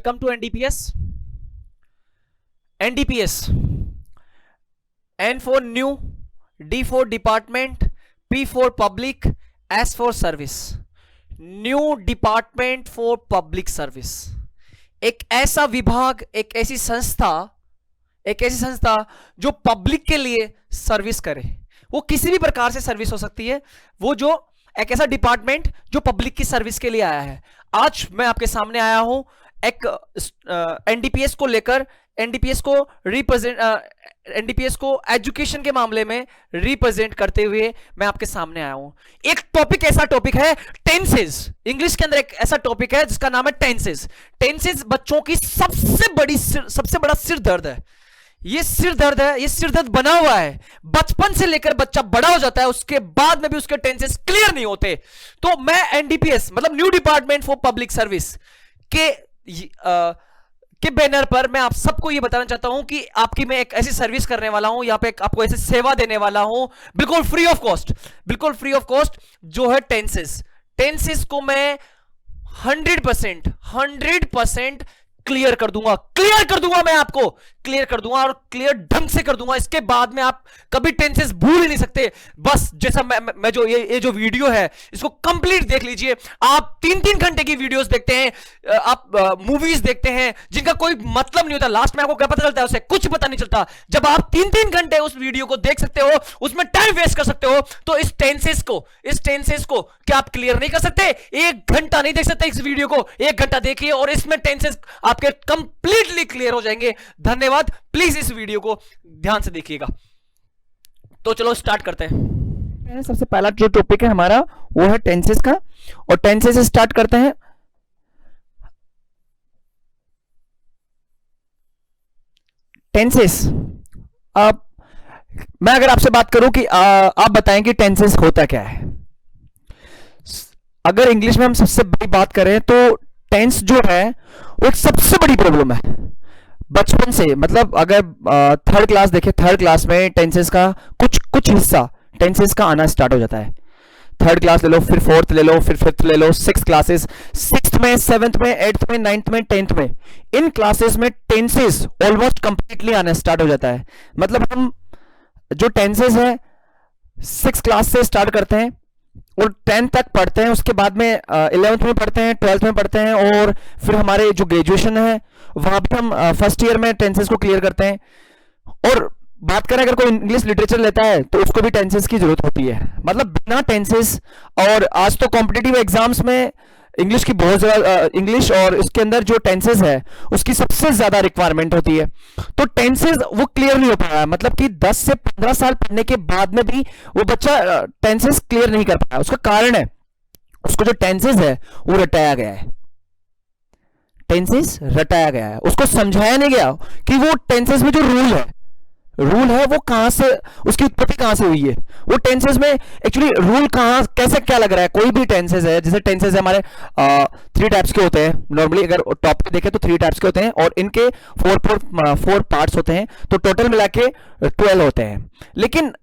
welcome to NDPS. NDPS. N for new, D for department, P for public, S for service. New department for public service, एक ऐसा विभाग, एक ऐसी संस्था जो पब्लिक के लिए सर्विस करे। वो किसी भी प्रकार से सर्विस हो सकती है, वो जो एक ऐसा डिपार्टमेंट जो पब्लिक की सर्विस के लिए आया है। आज मैं आपके सामने आया हूं एक एनडीपीएस को लेकर, एनडीपीएस को एजुकेशन के मामले में रिप्रेजेंट करते हुए मैं आपके सामने आया हूं। एक टॉपिक, ऐसा टॉपिक है टेंसेस। इंग्लिश के अंदर एक ऐसा टॉपिक है जिसका नाम है टेंसेस। टेंसेस बच्चों की सबसे बड़ा सिर दर्द है। ये सिर दर्द बना हुआ है। बचपन से लेकर बच्चा बड़ा हो जाता है, उसके बाद में भी उसके टेंसेस क्लियर नहीं होते। तो मैं एनडीपीएस मतलब new department for public service के बैनर पर मैं आप सबको ये बताना चाहता हूं कि आपकी मैं एक ऐसी सर्विस करने वाला हूं, यहां पे आपको ऐसी सेवा देने वाला हूं, बिल्कुल फ्री ऑफ कॉस्ट, जो है टेंसेस को मैं 100% क्लियर कर दूंगा मैं आपको क्लियर कर दूंगा और क्लियर ढंग से कर दूंगा। इसके बाद में आप कभी टेंसेस भूल ही नहीं सकते। बस जैसा मैं जो ये जो वीडियो है इसको कंप्लीट देख लीजिए। आप 3-3 घंटे की वीडियोस देखते हैं, आप मूवीज देखते हैं जिनका कोई मतलब नहीं होता। लास्ट में आपको क्या पता चलता है? उसे कुछ पता नहीं चलता। जब आप 3-3 घंटे उस वीडियो को देख सकते हो, उसमें टाइम वेस्ट कर सकते हो, तो इस टेंसेस को क्या आप क्लियर नहीं कर सकते? 1 घंटा नहीं देख सकते इस वीडियो को, 1 घंटा देखिए और इसमें टेंसेस आपके कंप्लीटली क्लियर हो जाएंगे। धन्यवाद। प्लीज इस वीडियो को ध्यान से देखिएगा। तो चलो स्टार्ट करते हैं। सबसे पहला जो टॉपिक है हमारा वो है टेंसेस का, और टेंसेस से स्टार्ट करते हैं। टेंसेस, अब मैं अगर आपसे बात करूं कि आप बताएं कि टेंसेस होता क्या है। अगर इंग्लिश में हम सबसे बड़ी बात करें तो टेंस जो है वो एक सबसे बड़ी प्रॉब्लम है बचपन से। मतलब अगर थर्ड क्लास देखें, थर्ड क्लास में टेंसेस का कुछ हिस्सा टेंसेस का आना स्टार्ट हो जाता है। थर्ड क्लास ले लो, फिर फोर्थ ले लो, फिर फिफ्थ ले लो, 6 क्लासेस, 6th में, 7th में, 8th में, 9th में, 10th में, इन क्लासेस में टेंसेस ऑलमोस्ट कंप्लीटली आना स्टार्ट हो जाता है। मतलब हम जो टेंसेस है 6 क्लास से स्टार्ट करते हैं और 10th तक पढ़ते हैं, उसके बाद में 11th में पढ़ते हैं, 12th में पढ़ते हैं, और फिर हमारे जो ग्रेजुएशन है वहां भी हम फर्स्ट ईयर में टेंसेस को क्लियर करते हैं। और बात करें अगर कोई इंग्लिश लिटरेचर लेता है तो उसको भी टेंसेस की जरूरत होती है। मतलब बिना टेंसेस, और आज तो कॉम्पिटिटिव एग्जाम्स में इंग्लिश की बहुत ज्यादा, इंग्लिश और इसके अंदर जो टेंसेस है उसकी सबसे ज्यादा रिक्वायरमेंट होती है। तो टेंसेस वो क्लियर नहीं हो पाया, मतलब कि 10 से 15 साल पढ़ने के बाद में भी वो बच्चा टेंसेस क्लियर नहीं कर पाया। उसका कारण है उसको जो टेंसेस है वो रटाया गया है। टेंसेस रटाया गया है, उसको समझाया नहीं गया कि वो टेंसेस में जो रूल है वो कहां से, उसकी उत्पत्ति कहां से हुई है। वो टेंसेस में एक्चुअली रूल कहां, कैसे, क्या लग रहा है। कोई भी टेंसेस है, जैसे टेंसेस है हमारे 3 टाइप्स के होते हैं नॉर्मली। अगर टॉप पे देखें तो 3 टाइप्स के होते हैं और इनके 4 पार्ट्स होते हैं, तो टोटल मिला के 12 होते हैं। लेकिन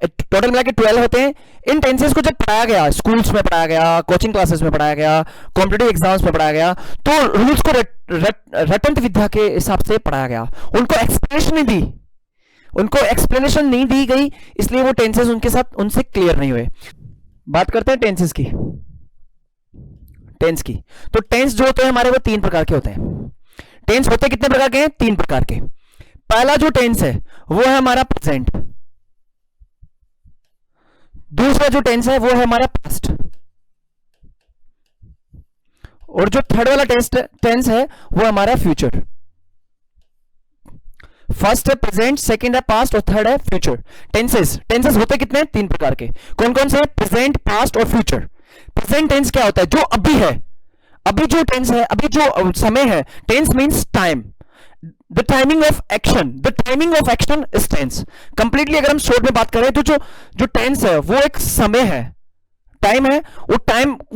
टोटल मिला के 12 होते हैं। इन टेंसेस को जब पढ़ाया गया, स्कूल्स में पढ़ाया गया, कोचिंग क्लासेस में पढ़ाया गया, कॉम्पिटिटिव एग्जाम्स में पढ़ाया गया, तो रूल्स को रटंत विद्या के हिसाब से पढ़ाया गया। उनको एक्सप्लेनेशन नहीं दी गई, इसलिए वो टेंसेस उनसे क्लियर नहीं हुए। बात करते हैं टेंसेस की। टेंस की तो टेंस जो होते हैं हमारे वो 3 प्रकार के होते हैं। टेंस होते कितने प्रकार के हैं? 3 प्रकार के। पहला जो टेंस है वो है हमारा प्रेजेंट, दूसरा जो टेंस है वो है हमारा पास्ट, और जो थर्ड वाला टेंस है वो हमारा फ्यूचर। फर्स्ट है प्रेजेंट, सेकंड है पास्ट और थर्ड है फ्यूचर। टेंसेस होते कितने हैं? 3 प्रकार के। कौन कौन से? प्रेजेंट, पास्ट और फ्यूचर। प्रेजेंट टेंस क्या होता है? जो अभी है, अभी जो टेंस है, अभी जो समय है। Tense means time, the timing of action is tense. Completely अगर हम शॉर्ट में बात करें तो जो टेंस है वो एक समय है, टाइम है। वो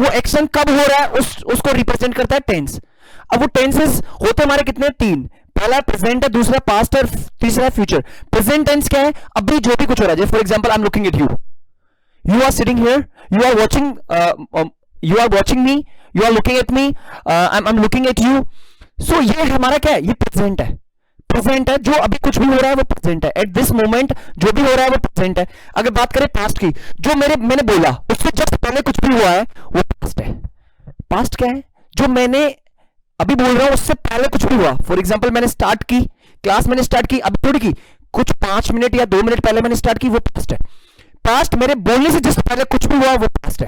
एक्शन कब हो रहा है उसको रिप्रेजेंट करता है टेंस। अब वो टेंसेस होते हमारे कितने? 3। पहला प्रेजेंट है, दूसरा पास्ट और तीसरा फ्यूचर। प्रेजेंट टेंस क्या है? अभी जो भी कुछ हो रहा है। For example, I am looking at you, you are sitting here, you are watching me, you are looking at me, I am looking at you. So ये हमारा क्या है, ये प्रेजेंट है, प्रेजेंट है, जो अभी कुछ भी हो रहा है वो प्रेजेंट है, एट दिस मोमेंट जो भी हो रहा है वो प्रेजेंट है। अगर बात करें पास्ट की, जो मैंने बोला उससे जस्ट पहले कुछ भी हुआ है वो पास्ट है। पास्ट क्या है, जो मैंने अभी बोल रहा हूं उससे पहले कुछ भी हुआ। फॉर एग्जांपल मैंने स्टार्ट की क्लास, मैंने स्टार्ट की अभी थोड़ी की, कुछ 5 मिनट या 2 मिनट पहले मैंने स्टार्ट की, वो पास्ट है। पास्ट मेरे बोलने से जस्ट पहले कुछ भी हुआ वो पास्ट है।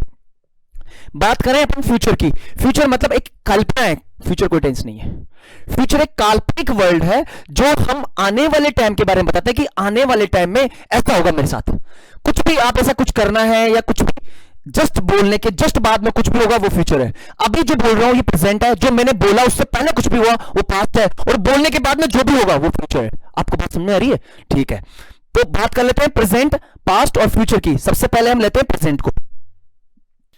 बात करें अपन फ्यूचर की, फ्यूचर मतलब एक कल्पना है, फ्यूचर कोई टेंस नहीं है। फ्यूचर एक काल्पनिक वर्ल्ड है जो हम आने वाले टाइम के बारे में बताते हैं कि आने वाले टाइम में ऐसा होगा मेरे साथ। कुछ भी आप ऐसा कुछ करना है या कुछ भी जस्ट बोलने के जस्ट बाद में कुछ भी होगा वो फ्यूचर है। अभी जो बोल रहा हूं ये प्रेजेंट है, जो मैंने बोला उससे पहले कुछ भी हुआ वो पास्ट है, और बोलने के बाद में जो भी होगा वो फ्यूचर है। आपको बात समझ में आ रही है? ठीक है, तो बात कर लेते हैं प्रेजेंट, पास्ट और फ्यूचर की। सबसे पहले हम लेते हैं प्रेजेंट को।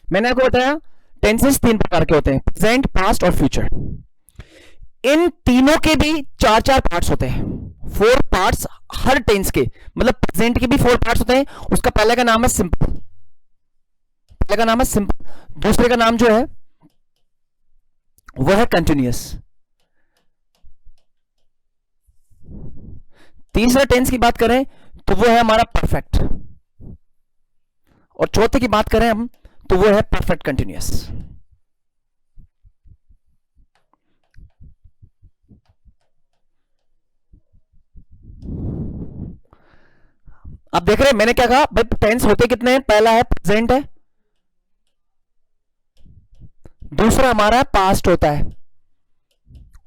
मैंने आपको बताया टेंसेस 3 प्रकार के होते हैं, प्रेजेंट, पास्ट और फ्यूचर। इन तीनों के भी 4-4 पार्ट्स होते हैं, 4 पार्ट्स हर टेंस के, मतलब प्रेजेंट के भी 4 पार्ट्स होते हैं। उसका पहले का नाम है सिंपल, पहले का नाम है सिंपल, दूसरे का नाम जो है वो है कंटिन्यूअस, तीसरा टेंस की बात करें तो वो है हमारा परफेक्ट, और चौथे की बात करें हम तो वो है परफेक्ट कंटिन्यूअस। आप देख रहे हैं मैंने क्या कहा भाई, टेंस होते कितने हैं? पहला है प्रेजेंट है, दूसरा हमारा पास्ट होता है,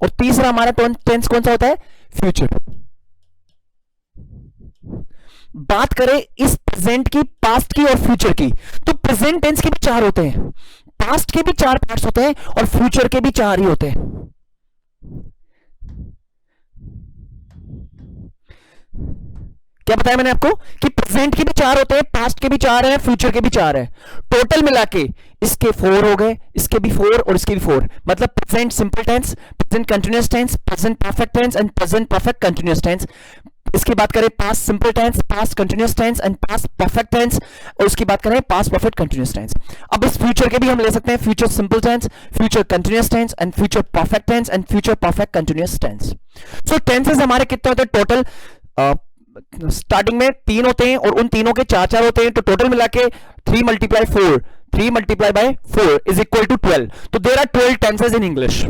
और तीसरा हमारा टेंस कौन सा होता है? फ्यूचर। बात करें इस प्रेजेंट की, पास्ट की और फ्यूचर की, तो प्रेजेंट टेंस के भी 4 होते हैं, पास्ट के भी 4 पार्ट्स होते हैं, और फ्यूचर के भी 4 ही होते हैं। क्या बताया मैंने आपको कि प्रेजेंट के भी 4 होते हैं, पास्ट के भी 4 हैं, फ्यूचर के भी 4 हैं। टोटल मिला के इसके 4 हो गए, इसके भी 4 और इसके भी 4, मतलब present simple tense, present continuous tense, present perfect tense and present perfect continuous tense. इसकी बात करें past simple tense, past continuous tense and past perfect tense, और उसकी बात करें पास्ट परफेक्ट कंटिन्यूअस टेंस। अब इस फ्यूचर के भी हम ले सकते हैं future simple tense, future continuous tense and future perfect tense and future perfect continuous tense. So tenses हमारे कितने होते हैं टोटल? स्टार्टिंग में 3 होते हैं और उन तीनों के 4-4 होते हैं, तो टोटल मिला के 3 × 4, 3 × 4 इज इक्वल टू 12। तो there are 12 tenses in English,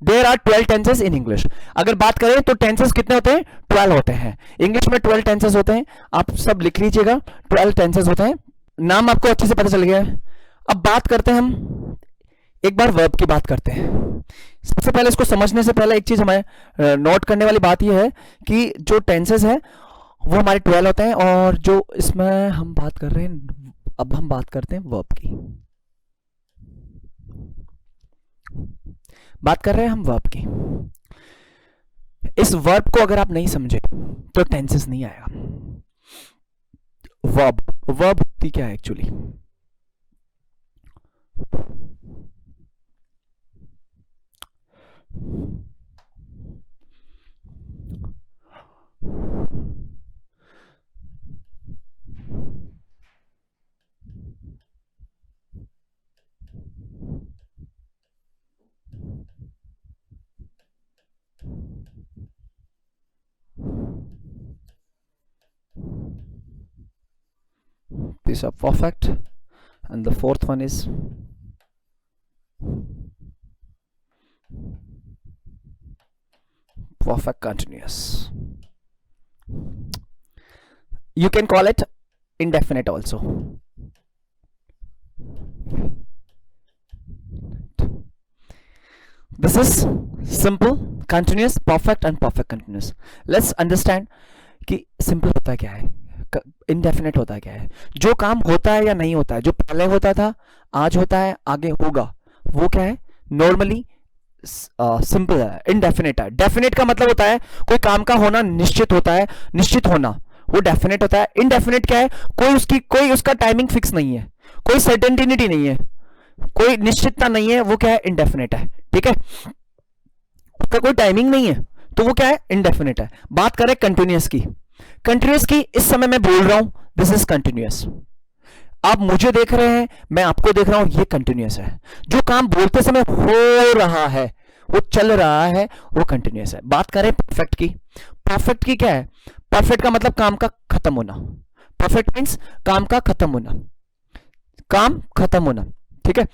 there are 12 tenses in English. अगर बात करें तो टेंसेस कितने होते हैं? 12 होते हैं। इंग्लिश में 12 टेंसेस होते हैं, आप सब लिख लीजिएगा, 12 टेंसेस होते हैं। नाम आपको अच्छे से पता चल गया है। अब बात करते हैं हम एक बार वर्ब की बात करते हैं। सबसे पहले इसको समझने से पहले एक चीज हमें नोट करने वाली बात यह है कि जो टेंसेस है वो हमारे 12 होते हैं, और जो इसमें हम बात कर रहे हैं, अब हम बात करते हैं वर्ब की। बात कर रहे हैं हम वर्ब की। इस वर्ब को अगर आप नहीं समझे तो टेंसेस नहीं आएगा। वर्ब होती क्या है actually? These are perfect, and the fourth one is perfect continuous. You can call it indefinite also. This is simple, continuous, perfect and perfect continuous. Let's understand कि simple होता क्या है, indefinite होता क्या है। जो काम होता है या नहीं होता है, जो पहले होता था, आज होता है, आगे होगा, वो क्या है? नॉर्मली सिंपल है, इनडेफिनेट है। डेफिनेट का मतलब होता है कोई काम का होना निश्चित होता है, निश्चित होना, वो डेफिनेट होता है। इनडेफिनेट क्या है? कोई उसका टाइमिंग फिक्स नहीं है, कोई सर्टेनिटी नहीं है, कोई निश्चितता नहीं है, वो क्या है? इनडेफिनेट है। ठीक है, उसका कोई टाइमिंग नहीं है, तो वो क्या है? इनडेफिनेट है। बात करें कंटिन्यूअस की, कंटिन्यूअस की इस समय मैं बोल रहा हूं, दिस इज कंटिन्यूअस। आप मुझे देख रहे हैं, मैं आपको देख रहा हूं, ये कंटिन्यूअस है। जो काम बोलते समय हो रहा है वो चल रहा है, वो कंटिन्यूअस है। बात करें परफेक्ट की, परफेक्ट की क्या है? परफेक्ट का मतलब काम का खत्म होना। परफेक्ट मींस काम का खत्म होना, काम खत्म होना, ठीक है।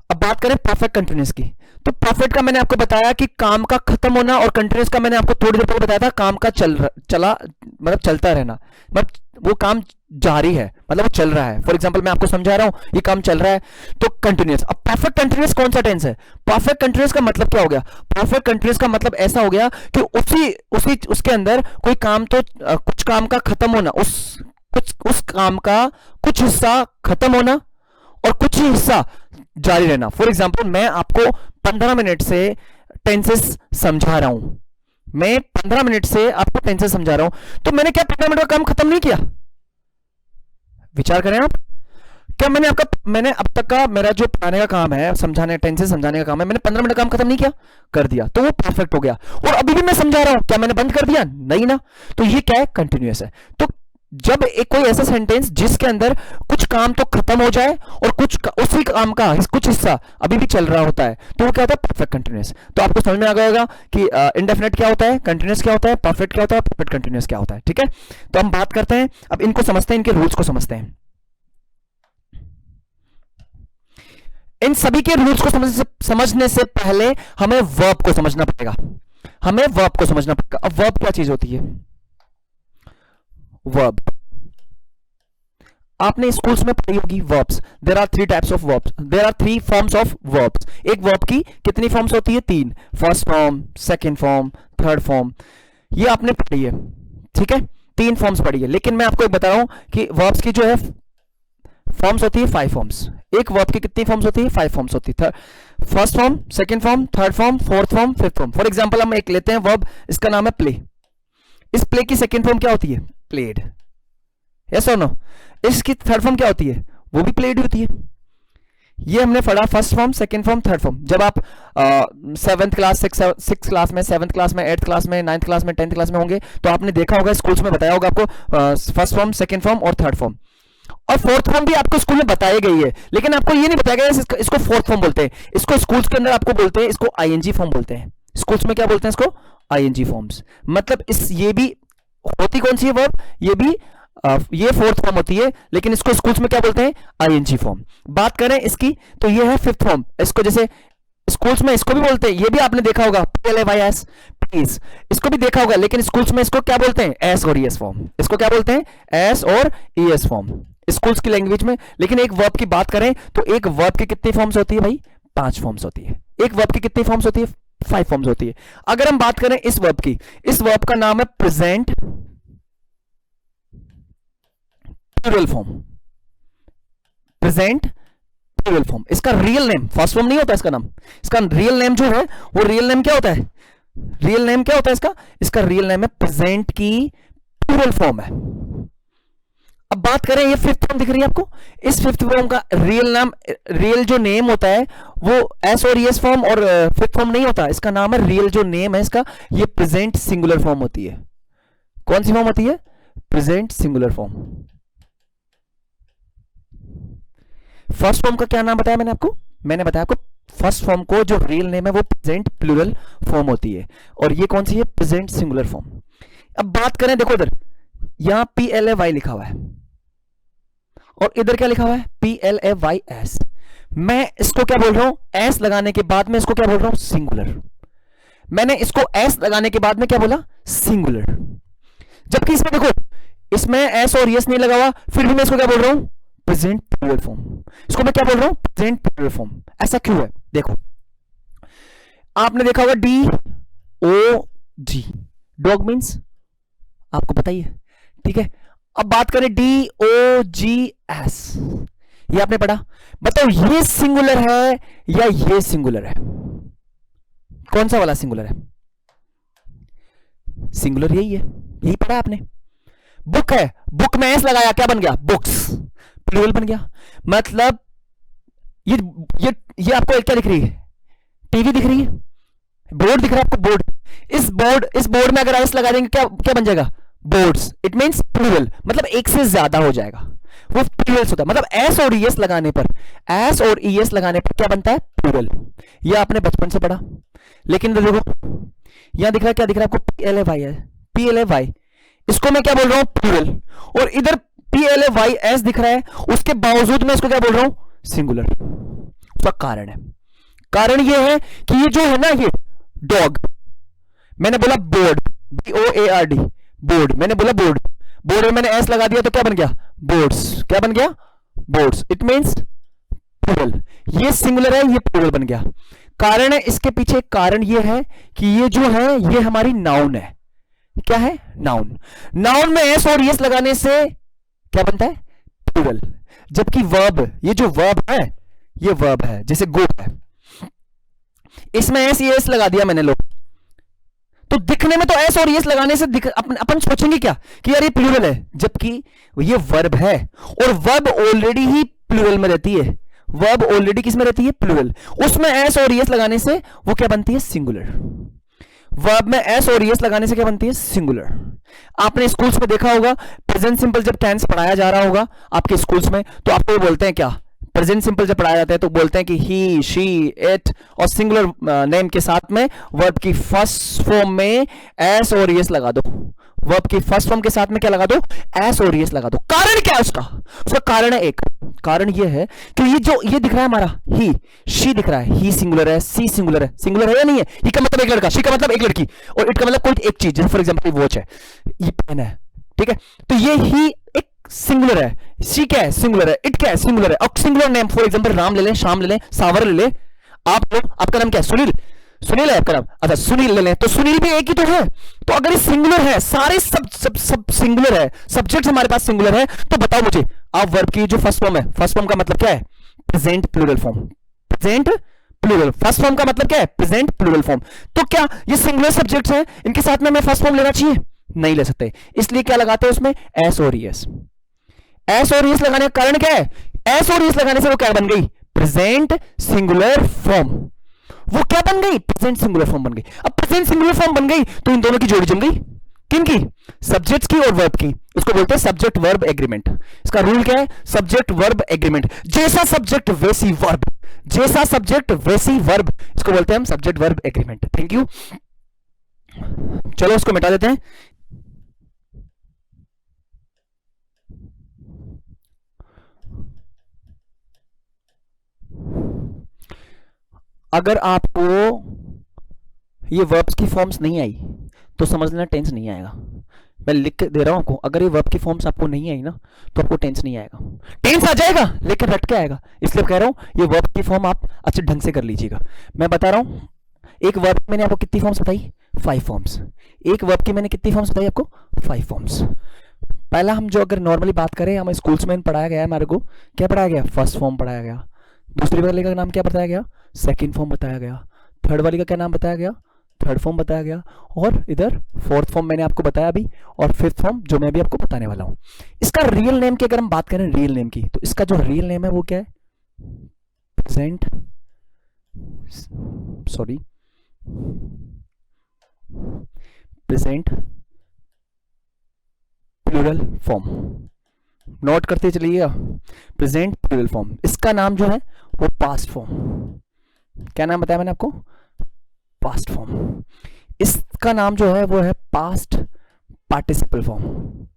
अब बात करें परफेक्ट कंटिन्यूअस की, तो परफेक्ट का मैंने आपको बताया कि काम का खत्म होना, और कंटिन्यूअस का मैंने आपको थोड़ी देर पहले बताया था काम का चला मतलब चलता रहना, मतलब वो काम जारी है, मतलब वो चल रहा है। फॉर एग्जांपल मैं आपको समझा रहा हूं, ये काम चल रहा है तो कंटिन्यूअस। अब परफेक्ट कंटिन्यूअस कौन सा टेंस है? परफेक्ट कंटिन्यूअस का मतलब क्या हो गया? परफेक्ट कंटिन्यूअस का मतलब ऐसा हो गया कि उसके अंदर कोई काम तो कुछ काम का खत्म होना, उस काम का कुछ हिस्सा खत्म होना और कुछ ही हिस्सा जारी रहना। फॉर एग्जाम्पल मैं आपको 15 मिनट से टेंसेस समझा रहा हूं, मैं 15 मिनट से आपको टेंसेस समझा रहा हूं, तो मैंने क्या 15 मिनट का काम खत्म नहीं किया? विचार करें आप, क्या मैंने अब तक का मेरा जो पढ़ाने का काम है, समझाने टेंसेस समझाने का काम है, मैंने 15 मिनट का काम खत्म नहीं किया? कर दिया, तो वो परफेक्ट हो गया। और अभी भी मैं समझा रहा हूं, क्या मैंने बंद कर दिया? नहीं ना। तो ये क्या है? कंटिन्यूअस है। तो जब एक कोई ऐसा सेंटेंस जिसके अंदर कुछ काम तो खत्म हो जाए और उसी काम का कुछ हिस्सा अभी भी चल रहा होता है, तो वो क्या होता है? Perfect continuous. तो आपको समझ में आ गया होगा कि इंडेफिनिट क्या होता है, कंटिन्यूअस क्या होता है, परफेक्ट क्या होता है, परफेक्ट कंटिन्यूअस क्या होता है, ठीक है। तो हम बात करते हैं, अब इनको समझते हैं, इनके रूल्स को समझते हैं। इन सभी के रूल्स को समझने से पहले हमें वर्ब को समझना पड़ेगा, हमें वर्ब को समझना पड़ेगा। अब वर्ब क्या चीज होती है? वर्ब आपने स्कूल्स में पढ़ी होगी, verbs. There are 3 types of verbs, there are 3 forms of verbs. एक वर्ब की कितनी फॉर्म्स होती है? 3। First form, second form, third form, ये आपने पढ़ी है, ठीक है, 3 फॉर्म्स पढ़ी है। लेकिन मैं आपको एक बता रहा हूं कि वर्ब्स की जो है फॉर्म्स होती है 5 फॉर्म्स। एक वर्ब की कितनी फॉर्म्स होती है? 5 फॉर्म्स होती है। First form, second form, third form, fourth form, fifth form. For example हम एक लेते हैं वर्ब, इसका नाम है प्ले। इस प्ले की सेकंड फॉर्म क्या होती है? प्लेड। यस और नो? इसकी थर्ड फॉर्म क्या होती है? वो भी प्लेड होती है। ये हमने पढ़ा first form, second form, third form. जब आप 7th क्लास, 6th क्लास में, 7th क्लास में, 8th क्लास में, 9th क्लास में, 10th क्लास में होंगे तो आपने देखा होगा, स्कूल्स में बताया होगा आपको फर्स्ट फॉर्म, सेकंड फॉर्म और थर्ड फॉर्म। और फोर्थ फॉर्म भी आपको स्कूल में बताई गई है, लेकिन आपको ये नहीं बताया गया इसको फोर्थ फॉर्म बोलते हैं। इसको स्कूल्स के अंदर आपको बोलते हैं, इसको आईएनजी फॉर्म बोलते हैं। स्कूल्स में क्या बोलते हैं इसको? ING forms. मतलब ये भी होती कौन सी है वर्ब? ये भी ये फोर्थ फॉर्म होती है, लेकिन इसको स्कूल्स में क्या बोलते हैं? ING form. बात करें इसकी तो ये है फिफ्थ फॉर्म। इसको जैसे स्कूल्स में इसको भी बोलते हैं, ये भी आपने देखा होगा, PLAYS, प्लीज, इसको भी देखा होगा, लेकिन स्कूल्स में इसको क्या बोलते हैं? एस और ईएस फॉर्म। इसको क्या बोलते हैं? एस और ईएस फॉर्म स्कूल्स की लैंग्वेज में। लेकिन एक वर्ब की बात करें तो एक वर्ब की कितनी फॉर्म्स होती है भाई? 5 फॉर्म्स होती है। एक वर्ब की कितनी फॉर्म्स होती है? 5 फॉर्म्स होती है। अगर हम बात करें इस वर्ब की, इस वर्ब का नाम है present plural form. Present plural form, इसका रियल नेम, फर्स्ट फॉर्म नहीं होता इसका नाम, इसका रियल नेम जो है वो रियल नेम क्या होता है? रियल नेम क्या होता है इसका रियल नेम है प्रेजेंट की प्लूरल फॉर्म है। अब बात करें, ये फिफ्थ फॉर्म दिख रही है आपको, इस फिफ्थ फॉर्म का रियल नाम, रियल जो नेम होता है वो एस और ईएस फॉर्म और फिफ्थ फॉर्म नहीं होता, इसका नाम है, रियल जो नेम है इसका, ये प्रेजेंट सिंगुलर फॉर्म होती है। कौन सी फॉर्म होती है? Present singular form. First form का क्या नाम बताया मैंने आपको? मैंने बताया आपको फर्स्ट फॉर्म को जो रियल नेम है वो प्रेजेंट प्लूरल फॉर्म होती है, और ये कौन सी है? Present singular form. अब बात करें, देखो इधर यहां PLAY लिखा हुआ है और इधर क्या लिखा हुआ है? PLAYS। मैं इसको क्या बोल रहा हूं? एस लगाने के बाद में इसको क्या बोल रहा हूं? सिंगुलर। मैंने इसको एस लगाने के बाद में क्या बोला? सिंगुलर। जबकि इसमें देखो, इसमें एस और यस नहीं लगा हुआ, फिर भी मैं इसको क्या बोल रहा हूं? Present plural form. इसको मैं क्या बोल रहा हूं? Present plural form. ऐसा क्यों है? देखो, आपने देखा होगा DOG, डॉग मीन्स आपको पता ही है, ठीक है। अब बात करें DOGS, ये आपने पढ़ा। बताओ ये सिंगुलर है या ये सिंगुलर है? कौन सा वाला सिंगुलर है? सिंगुलर यही है, यही पढ़ा आपने। बुक है, बुक में एस लगाया, क्या बन गया? बुक्स, प्लूरल बन गया। मतलब ये आपको क्या दिख रही है? टीवी दिख रही है, बोर्ड दिख रहा है आपको, बोर्ड। इस बोर्ड में अगर एस लगा देंगे क्या क्या बन जाएगा? बोर्ड्स। इट मींस प्लूरल, मतलब एक से ज्यादा हो जाएगा। वो प्लूरल होता है। मतलब एस और ईएस लगाने पर, एस और ईएस लगाने पर क्या बनता है? प्लूरल। ये आपने बचपन से पढ़ा। लेकिन इधर देखो, यहां दिख रहा है, क्या दिख रहा है आपको? PLAY है, PLAY, इसको मैं क्या बोल रहा हूं? प्लूरल। और इधर PLAYS दिख रहा है, उसके बावजूद मैं इसको क्या बोल रहा हूं? सिंगुलर। उसका कारण है, कारण ये है कि ये जो है ना, ये डॉग, मैंने बोला बोर्ड, BOARD, बोर्ड, मैंने बोला बोर्ड, बोर्ड में मैंने एस लगा दिया तो क्या बन गया? बोर्ड्स। क्या बन गया? बोर्ड्स। It means plural. ये सिंगुलर है, ये प्लूरल बन गया। कारण है इसके पीछे, कारण ये है कि ये जो है ये हमारी नाउन है। क्या है? नाउन। नाउन में एस और एस लगाने से क्या बनता है? प्लूरल। जबकि वर्ब, ये जो वर्ब है, ये वर्ब है, जैसे गो है, इसमें एस लगा दिया मैंने, लोग तो दिखने में तो एस और एस लगाने से अपन सोचेंगे क्या कि यार ये प्लूरल है, जबकि ये वर्ब है और वर्ब ऑलरेडी ही प्लूरल में रहती है। वर्ब ऑलरेडी किस में रहती है? प्लूरल। उसमें एस और एस लगाने से वो क्या बनती है? सिंगुलर। वर्ब में एस और एस लगाने से क्या बनती है? सिंगुलर। आपने स्कूल्स में देखा होगा, प्रेजेंट सिंपल जब टेंस पढ़ाया जा रहा होगा आपके स्कूल्स में, तो आपको ये बोलते हैं क्या? प्रेजेंट सिंपल जब पढ़ाया जाता है तो बोलते हैं कि ही, शी, इट और सिंगुलर नेम के साथ में वर्ब की फर्स्ट फॉर्म में एस और एस लगा दो। वर्ब की फर्स्ट फॉर्म के साथ में क्या लगा दो? एस और एस लगा दो। कारण क्या है उसका? उसका कारण है एक, कारण ये है कि ये जो ये दिख रहा है हमारा ही, शी दिख रहा है, ही सिंगुलर है, सी सिंगुलर है। सिंगुलर है या नहीं है? ही का मतलब एक लड़का, शी का मतलब एक लड़की, और इट का मतलब कोई एक चीज, जैसे फॉर एग्जांपल वॉच है, ये पेन है, ठीक है? तो ये ही एक सिंगुलर है, सी क्या है? सिंगुलर है, इट क्या है? सिंगुलर है। और singular name for example Ram ले लें, श्याम ले लें, सावर ले लें, आप लोग, आपका नाम क्या है? सुनील, सुनील है आपका नाम, अच्छा सुनील ले लें, तो सुनील भी एक ही तो है। तो अगर ये सिंगुलर है, सारे सब सिंगुलर है, सब्जेक्ट हमारे पास सिंगुलर है, तो बताओ मुझे आप वर्ब की जो फर्स्ट फॉर्म है, फर्स्ट फॉर्म का मतलब क्या है? Present plural form. Present plural, first form का मतलब क्या है? Present plural form. तो क्या ये सिंगुलर सब्जेक्ट्स हैं, इनके साथ में मैं फर्स्ट फॉर्म लेना चाहिए? नहीं ले सकते। इसलिए क्या लगाते हैं उसमें? एस और एस। एस और एस लगाने का कारण क्या है? एस और एस लगाने से वो क्या बन गई? Present singular form. वो क्या बन गई? प्रेजेंट सिंगुलर फॉर्म बन गई। अब प्रेजेंट सिंगुलर फॉर्म बन गई तो इन दोनों की जोड़ी जम गई। किनकी? सब्जेक्ट्स की और वर्ब की। उसको बोलते हैं सब्जेक्ट वर्ब एग्रीमेंट। इसका रूल क्या है? Subject verb agreement. जैसा सब्जेक्ट वैसी वर्ब, जैसा सब्जेक्ट वैसी वर्ब, इसको बोलते हैं हम subject verb agreement. Thank you. चलो इसको मिटा देते हैं। अगर आपको ये वर्ब्स की फॉर्म्स नहीं आई तो समझ लेना टेंस नहीं आएगा। मैं लिख के दे रहा हूं आपको, अगर ये वर्ब की फॉर्म्स आपको नहीं आई ना तो आपको टेंस नहीं आएगा। टेंस आ जाएगा लेकिन रट के आएगा। इसलिए कह रहा हूं ये वर्ब की फॉर्म आप अच्छे ढंग से कर लीजिएगा। मैं बता रहा हूं, एक वर्ब की मैंने आपको कितनी फॉर्म्स बताई? 5 फॉर्म्स। एक वर्ब की मैंने कितनी फॉर्म्स बताई आपको? 5 फॉर्म्स। पहला हम जो अगर नॉर्मली बात करें, हमें स्कूल्स में पढ़ाया गया है, हमारे को क्या पढ़ाया गया? फर्स्ट फॉर्म पढ़ाया गया। दूसरी वाली का नाम क्या बताया गया? सेकंड फॉर्म बताया गया। थर्ड वाली का क्या नाम बताया गया? थर्ड फॉर्म बताया गया। और इधर फोर्थ फॉर्म मैंने आपको बताया अभी, और फिफ्थ फॉर्म जो मैं भी आपको बताने वाला हूं। इसका रियल नेम की अगर हम बात करें, रियल नेम की, तो इसका जो रियल नेम है वो क्या है? Present, sorry, present plural form. Note करते चलिएगा, प्रेजेंट प्लूरल फॉर्म। इसका नाम जो है वो पास्ट फॉर्म। क्या नाम बताया मैंने आपको? Past form. इसका नाम जो है वो है पास्ट पार्टिसिपल फॉर्म।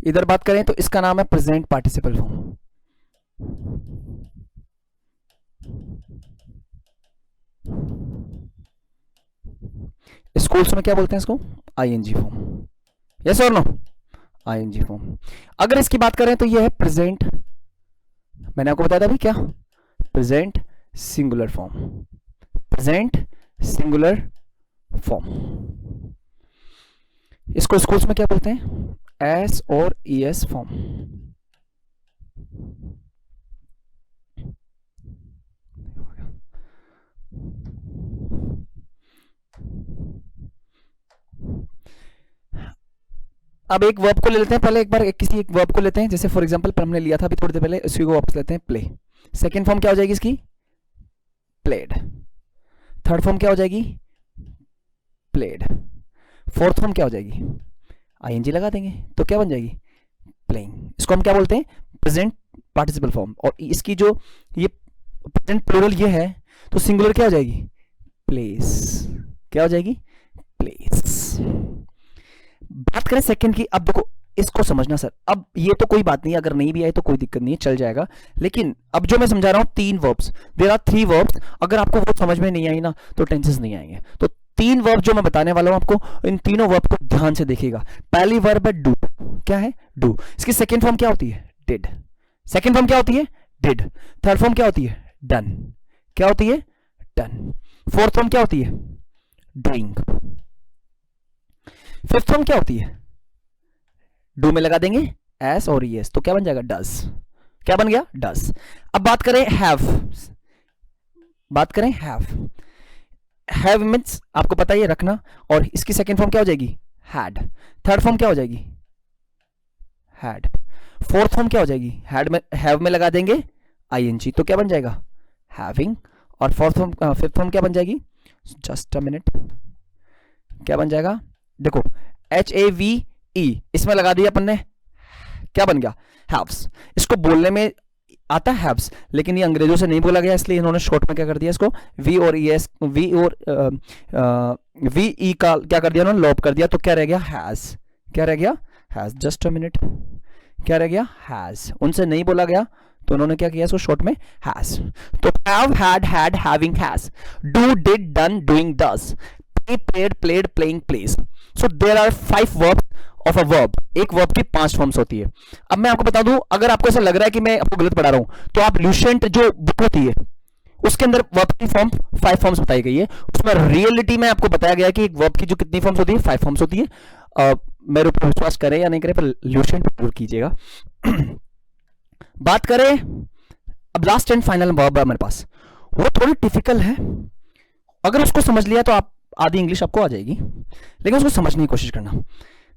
इधर बात करें तो इसका नाम है प्रेजेंट पार्टिसिपल फॉर्म। स्कूल्स में क्या बोलते हैं इसको? ING form. यस और नो? ING form. अगर इसकी बात करें तो ये है प्रेजेंट, मैंने आपको बताया था अभी क्या? Present singular form. Present singular form. इसको स्कूल्स में क्या बोलते हैं? एस और ईएस फॉर्म। अब एक वर्ब को ले लेते हैं पहले, एक बार किसी एक वर्ब को लेते हैं, जैसे फॉर एग्जांपल हमने लिया था अभी थोड़ी देर पहले, उसी को वापस लेते हैं, प्ले। सेकंड फॉर्म क्या हो जाएगी इसकी? प्लेड। थर्ड फॉर्म क्या हो जाएगी? प्लेड। फोर्थ फॉर्म क्या हो जाएगी, आईएनजी लगा देंगे तो क्या बन जाएगी, प्लेइंग। इसको हम क्या बोलते हैं, प्रेजेंट पार्टिसिपल फॉर्म। और इसकी जो ये प्रेजेंट प्लूरल ये है तो सिंगुलर क्या हो जाएगी, प्लेस। क्या हो जाएगी, प्लेस। बात करें सेकंड की, अब देखो इसको समझना सर, अब ये तो कोई बात नहीं, अगर नहीं भी आए तो कोई दिक्कत नहीं है, चल जाएगा। लेकिन अब जो मैं समझा रहा हूं, 3 वर्ब्स, देयर आर 3 वर्ब्स, अगर आपको वो समझ में नहीं आई ना तो टेंसेस नहीं आएंगे। तो 3 वर्ब जो मैं बताने वाला हूं आपको, इन तीनों वर्ब को ध्यान से देखिएगा। पहली वर्ब है डू, क्या है, डू। इसकी सेकेंड फॉर्म क्या होती है, डिड। सेकेंड फॉर्म क्या होती है, डिड। थर्ड फॉर्म क्या होती है, डन। क्या होती है, डन। फोर्थ फॉर्म क्या होती है, डूइंग। फिफ्थ फॉर्म क्या होती है, डू में लगा देंगे एस और ईएस तो क्या बन जाएगा, डज। क्या बन गया, डज। अब बात करें हैव, बात करें हैव। हैव मीन्स आपको पता है रखना, और इसकी सेकेंड फॉर्म क्या हो जाएगी, हैड। थर्ड फॉर्म क्या हो जाएगी, हैड। फोर्थ फॉर्म क्या हो जाएगी, हैड में, हैव में लगा देंगे आईएनजी तो क्या बन जाएगा, हैविंग। और फोर्थ फॉर्म, फिफ्थ फॉर्म क्या बन जाएगी, जस्ट अ मिनट, क्या बन जाएगा, देखो HAVE, इसमें लगा दिया अपन ने, क्या बन गया, हैव्स। इसको बोलने में आता है हैव्स, लेकिन ये अंग्रेजों से नहीं बोला गया, इसलिए इन्होंने शॉर्ट में क्या कर दिया, इसको वी और ES, वी और VE का क्या कर दिया उन्होंने, लॉप कर दिया तो क्या रह गया, हैज। क्या रह गया, हैज। जस्ट अ मिनट, क्या रह गया, हैज। उनसे नहीं बोला गया तो उन्होंने क्या किया, इसको शॉर्ट में हैज। तो have, had, had, having, has, do, did, done, doing, does, play, played, played, playing, pledge. So there are 5 verbs of a verb. एक वर्ब की 5 फॉर्म्स होती है। अब मैं आपको बता दूं, अगर आपको ऐसा लग रहा है कि मैं आपको गलत पढ़ा रहा हूं, तो आप ल्यूसेंट जो बुक होती है उसके अंदर वर्ब की फॉर्म 5 फॉर्म्स बताई गई है, उसमें रियलिटी में आपको बताया गया है कि एक वर्ब की जो कितनी फॉर्म्स होती है, 5 फॉर्म्स होती है। मेरे ऊपर विश्वास करें या नहीं करें, पर ल्यूसेंट जरूर कीजिएगा। बात करें अब लास्ट एंड फाइनल वर्ब है मेरे पास, वो थोड़ी टिपिकल है, अगर उसको समझ लिया तो आप आधी इंग्लिश आपको आ जाएगी, लेकिन उसको समझने की कोशिश करना।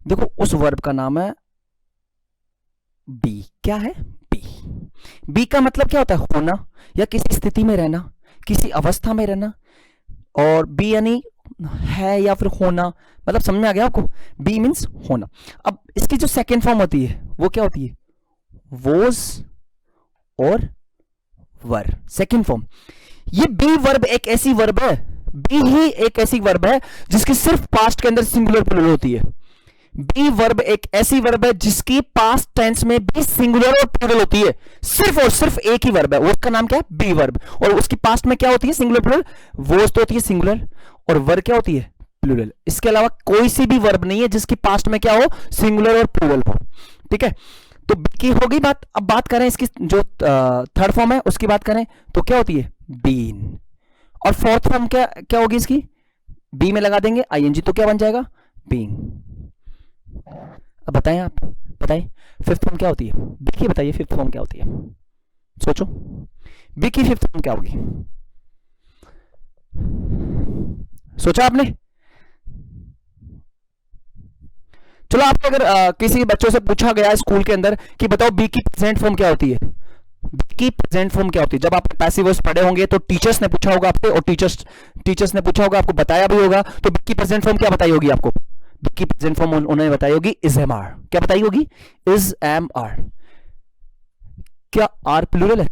देखो उस वर्ब का नाम है बी। क्या है, बी। बी का मतलब क्या होता है, होना या किसी स्थिति में रहना, किसी अवस्था में रहना। और बी यानी है या फिर होना, मतलब समझ में आ गया आपको, बी मीन्स होना। अब इसकी जो सेकेंड फॉर्म होती है वो क्या होती है, वोज और वर। सेकेंड फॉर्म, ये बी वर्ब एक ऐसी वर्ब है, बी ही एक ऐसी वर्ब है जिसकी सिर्फ पास्ट के अंदर सिंगुलर प्लूरल होती है। बी वर्ब एक ऐसी वर्ब है जिसकी पास्ट टेंस में भी सिंगुलर और प्लूरल होती है, सिर्फ और सिर्फ एक ही वर्ब है, उसका नाम क्या है, बी वर्ब। और उसकी पास्ट में क्या होती है, सिंगुलर प्लूरल। वोज तो होती है सिंगुलर, और वर क्या होती है, प्लूरल। इसके अलावा कोई सी भी वर्ब नहीं है जिसकी पास्ट में क्या हो, सिंगुलर और प्लूरल हो। ठीक है, तो बी की होगी बात। अब बात करें इसकी जो थर्ड फॉर्म है उसकी बात करें तो क्या होती है, बीन। और फोर्थ फॉर्म क्या क्या होगी इसकी, बी में लगा देंगे आईएनजी तो क्या बन जाएगा, बीन। अब बताएं, आप बताएं फिफ्थ फॉर्म क्या होती है, बी की बताइए फिफ्थ फॉर्म क्या होती है, सोचो बी की फिफ्थ फॉर्म क्या होगी, सोचा आपने। चलो आपको अगर किसी बच्चों से पूछा गया स्कूल के अंदर कि बताओ बी की प्रेजेंट फॉर्म क्या होती है, बी की प्रेजेंट फॉर्म क्या होती है, जब आप पैसिव वॉइस पढ़े होंगे तो टीचर्स ने पूछा होगा आपसे, और टीचर्स ने पूछा होगा, आपको बताया भी होगा, तो बी की प्रेजेंट फॉर्म क्या बताई होगी आपको, बी की प्रेजेंट फॉर्म उन्होंने बताई होगी इज एम आर। क्या बताई होगी, इज एम आर। क्या आर प्लूरल है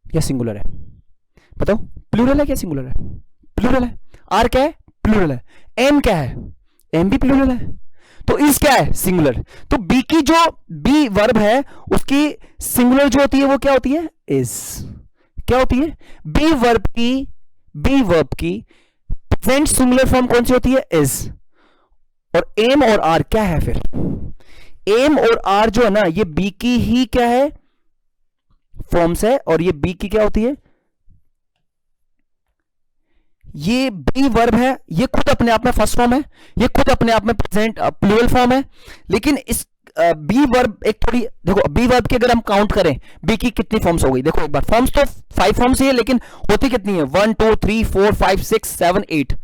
या सिंगुलर है, बताओ, प्लूरल है क्या सिंगुलर है, प्लूरल है। आर क्या है, प्लूरल है। एम क्या है, एम भी प्लूरल है। तो इज क्या है, सिंगुलर। तो बी की जो बी वर्ब है उसकी सिंगुलर जो होती है वो क्या होती है, इज। क्या होती है, बी वर्ब की प्रेजेंट सिंगुलर फॉर्म कौन सी होती है, इज। और एम और आर क्या है फिर, एम और आर जो है ना ये बी की ही क्या है, फॉर्म्स है, और ये बी की क्या होती है, ये बी वर्ब है, ये खुद अपने आप में फर्स्ट फॉर्म है, ये खुद अपने आप में प्रेजेंट प्लूरल फॉर्म है। लेकिन इस बी वर्ब एक थोड़ी, देखो बी वर्ब की अगर हम काउंट करें बी की कितनी फॉर्म्स हो गई, देखो एक बार, फॉर्म्स तो 5 फॉर्म्स ही है, लेकिन होती कितनी है, 1 2 3 4 5 6 7 8,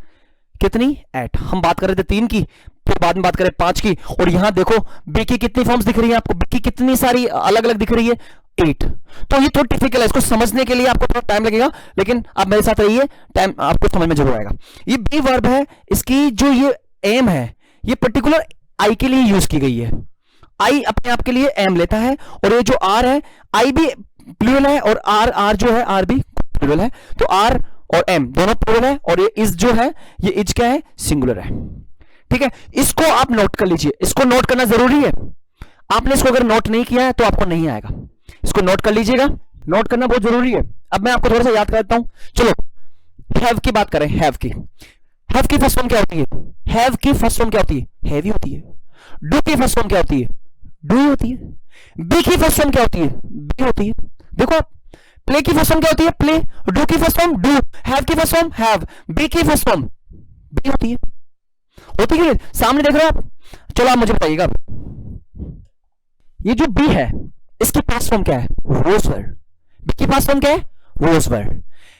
कितनी 8। हम बात कर रहे थे 3 की, फिर बाद में बात करें 5 की, और यहां देखो बी की कितनी फॉर्म्स दिख रही है आपको, बी की कितनी सारी अलग अलग दिख रही है, 8। तो ये थोड़ा डिफिकल्ट है, इसको समझने के लिए आपको थोड़ा टाइम लगेगा, लेकिन आप मेरे साथ रहिए, टाइम आपको समझ में जरूर आएगा। ये बी वर्ब है, इसकी जो ये एम है ये पर्टिकुलर आई के लिए यूज की गई है। आई अपने आप के लिए एम लेता है, और ये जो आर है, आई भी प्लूरल है और आर जो है आर भी प्लूरल है। तो आर और एम दोनों प्लूरल है, और ये इज जो है ये इज क्या है, सिंगुलर है। ठीक है, इसको आप नोट कर लीजिए, इसको नोट करना जरूरी है। आपने इसको अगर नोट नहीं किया है तो आपको नहीं आएगा, इसको नोट कर लीजिएगा, नोट करना बहुत जरूरी है। अब मैं आपको थोड़ा सा याद कराता हूं। चलो हैव की बात करें। हैव की फर्स्ट फॉर्म क्या होती है? हैव की फर्स्ट फॉर्म क्या होती है? हैवी होती है। डू की फर्स्ट फॉर्म क्या होती है? डू होती है। बी की फर्स्ट फॉर्म क्या होती है? बी होती है। देखो आप, प्ले की फर्स्ट फॉर्म क्या होती है? प्ले। डू की फर्स्ट फॉर्म डू। हैव की फर्स्ट फॉर्म हैव। बी की फर्स्ट फॉर्म बी होती है। होती है सामने देख रहे हो आप? चलो आप मुझे बताइएगा, ये जो बी है इसकी पास्ट फॉर्म क्या है? Was were. बी की पास्ट फॉर्म क्या है? Was were.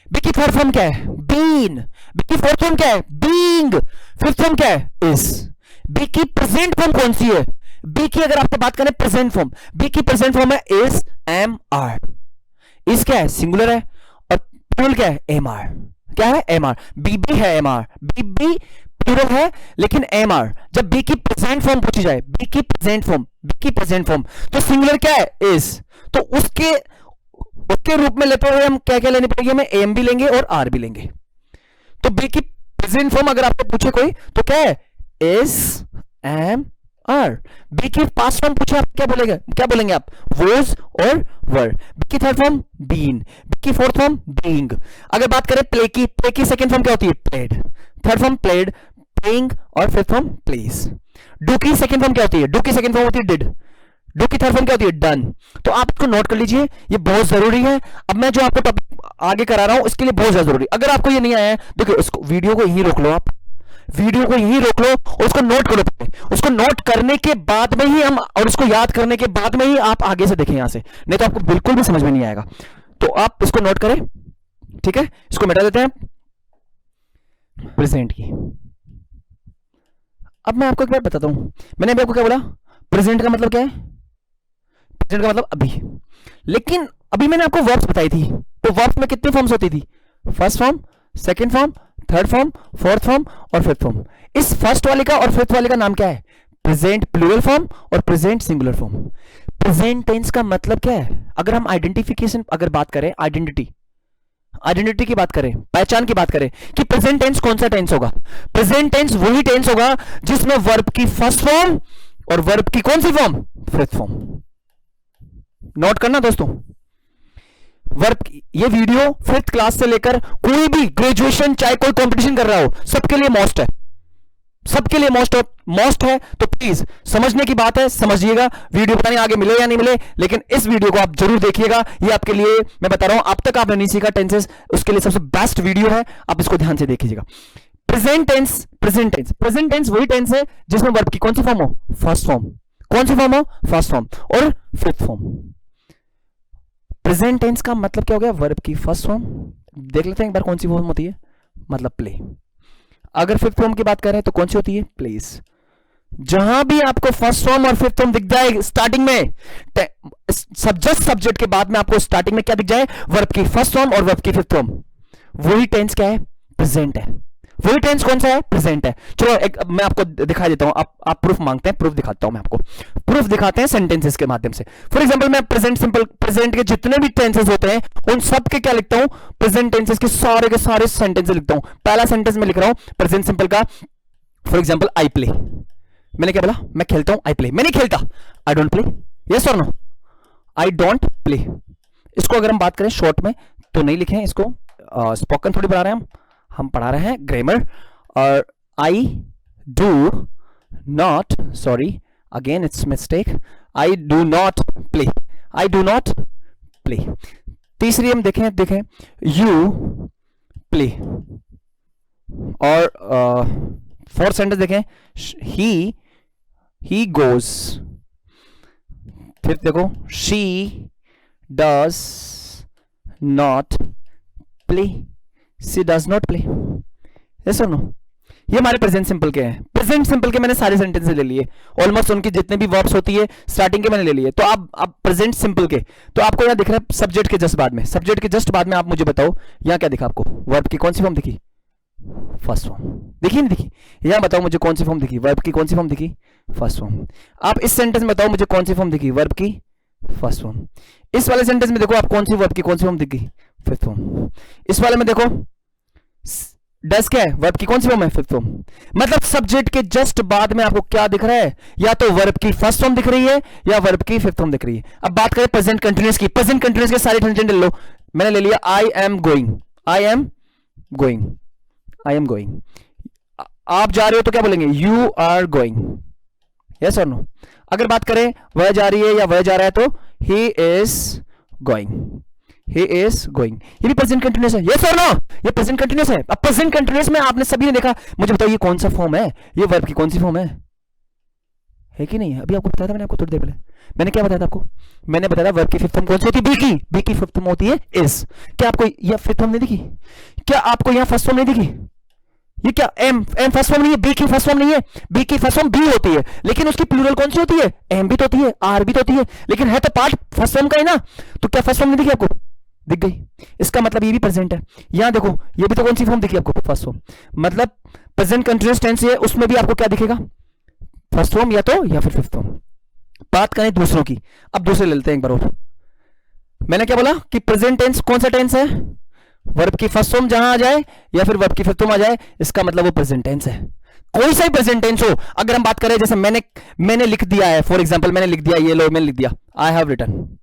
बी की थर्ड फॉर्म क्या है? बीन। बी की फोर्थ फॉर्म क्या है? बीइंग। फिफ्थ फॉर्म क्या है? इज। बी की प्रेजेंट फॉर्म कौन सी है? बी की अगर आपसे बात करें प्रेजेंट फॉर्म, बी की प्रेजेंट फॉर्म है इज, एम, आर। इज क्या है? सिंगुलर है, और प्लूरल क्या है? M R. क्या है? M R. बी भी है एम आर, बी भी प्लूरल है लेकिन एम आर। जब बी की प्रेजेंट फॉर्म पूछी जाए, बी की प्रेजेंट फॉर्म तो सिंगुलर क्या है? इज। तो उसके रूप में लेते हुए हम क्या क्या लेनी पड़ेगी? हमें एम भी लेंगे और आर भी लेंगे। तो बी की प्रेजेंट फॉर्म अगर आपसे पूछे कोई तो क्या है? Is, M, are. बी की पास्ट फॉर्म पूछे आप क्या बोलेंगे आप? वोज और वर। बी की थर्ड फॉर्म बीन। बी की फोर्थ फॉर्म बीइंग। अगर बात करें प्ले की सेकंड फॉर्म क्या होती है? Played. Third form played, playing, और फिफ्थ फॉर्म प्लेस। डू की सेकंड फॉर्म क्या होती है? डू की सेकंड फॉर्म होती है डिड। डू की थर्ड फॉर्म क्या होती है? डन। तो आप इसको नोट कर लीजिए, ये बहुत जरूरी है। अब मैं जो आपको टॉपिक आगे करा रहा हूं इसके लिए बहुत ज्यादा जरूरी। अगर आपको ये नहीं आया है, देखिए इसको वीडियो को यहीं रोक लो, आप वीडियो को यहीं रोक लो और उसको नोट करो। उसको नोट करने के बाद में ही हम, और उसको याद करने के बाद में ही आप आगे से देखें यहां से, नहीं तो आपको बिल्कुल भी समझ में नहीं आएगा। तो आप इसको नोट करें, ठीक है। इसको मिटा देते हैं प्रेजेंट की। अब मैं आपको एक बात बताता हूं, मैंने अभी आपको क्या बोला? प्रेजेंट का मतलब क्या है? प्रेजेंट का मतलब अभी। लेकिन अभी मैंने आपको वर्ब्स बताई थी, तो वर्ब्स में कितनी फॉर्म्स होती थी? First form, second form, third form, fourth form और फिफ्थ फॉर्म। इस फर्स्ट वाले का और फिफ्थ वाले का नाम क्या है? प्रेजेंट प्लूरल फॉर्म और present singular form. Present tense का मतलब क्या है? अगर हम आइडेंटिफिकेशन अगर बात करें, आइडेंटिटी की बात करें, पहचान की बात करें कि प्रेजेंट टेंस कौन सा टेंस होगा? प्रेजेंट टेंस वही टेंस होगा जिसमें वर्ब की फर्स्ट फॉर्म और वर्ब की कौन सी फॉर्म? Fifth form. नोट करना दोस्तों, वर्ब, ये वीडियो फिफ्थ क्लास से लेकर कोई भी ग्रेजुएशन, चाहे कोई कंपटीशन कर रहा हो, सबके लिए मोस्ट है, सबके लिए मोस्ट है। तो प्लीज समझने की बात है, समझिएगा। वीडियो पता नहीं आगे मिले या नहीं मिले, लेकिन इस वीडियो को आप जरूर देखिएगा। ये आपके लिए, मैं बता रहा हूं, अब तक आपने नहीं सीखा टेंसेस, उसके लिए सबसे बेस्ट वीडियो है, आप इसको ध्यान से देखिएगा। प्रेजेंट टेंस वही टेंस है जिसमें वर्ब की कौन सी फॉर्म हो? First form. कौन सी फॉर्म हो? फर्स्ट फॉर्म और फिफ्थ फॉर्म। प्रेजेंट टेंस का मतलब क्या हो गया? वर्ब की फर्स्ट फॉर्म। देख लेते हैं एक बार कौन सी फॉर्म होती है, मतलब प्ले। अगर फिफ्थ फॉर्म की बात करें तो कौन सी होती है? प्लेस। जहां भी आपको फर्स्ट फॉर्म और फिफ्थ फॉर्म दिख जाए स्टार्टिंग में, सब्जेक्ट के बाद में आपको स्टार्टिंग में क्या दिख जाए? वर्ब की फर्स्ट फॉर्म और वर्ब की फिफ्थ फॉर्म, वही टेंस क्या है? प्रेजेंट है। वही टेंस कौन सा है? प्रेजेंट है। चलो एक मैं आपको दिखाई देता हूं, आप प्रूफ मांगते हैं, प्रूफ दिखाता हूं मैं आपको। प्रूफ दिखाते हैं सेंटेंसेस के माध्यम से। फॉर एग्जांपल मैं प्रेजेंट सिंपल, प्रेजेंट के जितने भी टेंसेस होते हैं उन सब के क्या लिखता हूं? प्रेजेंट टेंसेस के सारे सेंटेंसेस लिखता हूं। पहला सेंटेंस में लिख रहा हूं प्रेजेंट सिंपल का, फॉर एग्जांपल आई प्ले। मैंने क्या बोला? मैं खेलता हूं, आई प्ले। मैं नहीं खेलता, आई डोंट प्ले। यस और नो? I don't play. इसको अगर हम बात करें शॉर्ट में तो नहीं लिखें, इसको स्पोकन थोड़ी पढ़ा रहे हैं हम पढ़ा रहे हैं ग्रामर। और I do not, sorry again it's mistake, I do not play, I do not play. तीसरी हम देखें यू प्ले। और फोर्थ सेंटेंस देखें, ही गोज। फिर देखो, she does not play, she does not play. Yes और no? ये हमारे प्रेजेंट सिंपल के हैं। प्रेजेंट सिंपल के मैंने सारे सेंटेंसेस ले लिए, ऑलमोस्ट उनकी जितने भी वर्ब्स होती है स्टार्टिंग के मैंने ले लिए। तो आप प्रेजेंट सिंपल के, तो आपको यहां दिख रहा है सब्जेक्ट के जस्ट बाद में, सब्जेक्ट के जस्ट बाद में आप मुझे बताओ यहां क्या दिखा आपको? वर्ब की कौन सी फॉर्म दिखी? First form. देखिए नहीं दिखी? यहां बताओ मुझे कौन सी फॉर्म दिखी, वर्ब की कौन सी फॉर्म दिखी, फर्स्ट फॉर्म। आप इस सेंटेंस में बताओ मुझे कौन सी फॉर्म दिखी, वर्ब की फर्स्ट फॉर्म। इस वाले सेंटेंस में देखो आप कौन सी वर्ब की कौन सी फॉर्म दिखी, फिफ्थ फॉर्म। इस वाले में देखो डस क्या है, वर्ब की कौन सी फॉर्म है, फिफ्थ फॉर्म। मतलब सब्जेक्ट के जस्ट बाद में आपको क्या दिख रहा है, या तो वर्ब की फर्स्ट फॉर्म दिख रही है या वर्ब की फिफ्थ फॉर्म दिख रही है। अब बात करें प्रेजेंट कंटिन्यूअस की, प्रेजेंट कंटिन्यूअस के सारे सेंटेंस ले लो। मैंने ले लिया आई am going, I am going, I am going. आप जा रहे हो तो क्या बोलेंगे, यू आर गोइंग, यस और नो। अगर बात करें वह जा रही है या वह जा रहा है तो he is going, he is going. ये भी प्रेजेंट कंटिन्यूअस है, यस और नो, ये प्रेजेंट कंटिन्यूअस है। अब प्रेजेंट कंटिन्यूअस में आपने सभी ने देखा, मुझे बताओ ये कौन सा फॉर्म है, ये वर्ब की कौन सी फॉर्म है कि नहीं है? अभी आपको बताया था मैंने, आपको थोड़ी देर पहले मैंने क्या बताया था आपको, मैंने बताया वर्ब की फिफ्थ फॉर्म कौन सी होती है, बी की फिफ्थ फॉर्म होती है इज। क्या आपको यह फिफ्थ फॉर्म नहीं दिखी? क्या आपको यहां फर्स्ट फॉर्म नहीं दिखी? ये क्या एम फर्स्ट फॉर्म नहीं है, बी की फर्स्ट फॉर्म नहीं है, बी की फर्स्ट फॉर्म बी होती है, लेकिन उसकी प्लूरल कौन सी होती है, एम भी तो होती है, आर भी तो होती है, लेकिन है तो पार्ट फर्स्ट फॉर्म का ही ना। तो क्या फर्स्ट फॉर्म नहीं दिखी आपको, दिख गई? इसका मतलब ये भी प्रेजेंट है। यहां देखो ये भी तो कौन सी फॉर्म दिखी आपको, फर्स्ट फॉर्म। मतलब प्रेजेंट कंटिन्यूअस टेंस है, उसमें भी आपको क्या दिखेगा, फर्स्ट फॉर्म या तो या फिर फिफ्थ फॉर्म। बात करें दूसरों की, अब दूसरे ले लेते हैं एक बार और। मैंने क्या बोला कि प्रेजेंट टेंस कौन सा टेंस है, वर्ब की फर्स्ट फॉर्म जहां आ जाए या फिर वर्ब की फिफ्थ फॉर्म आ जाए, इसका मतलब वो प्रेजेंट टेंस है। कोई सा ही प्रेजेंट टेंस हो। अगर हम बात करें जैसे मैंने लिख दिया है, फॉर एग्जांपल मैंने लिख दिया, ये लो मैंने लिख दिया I have written,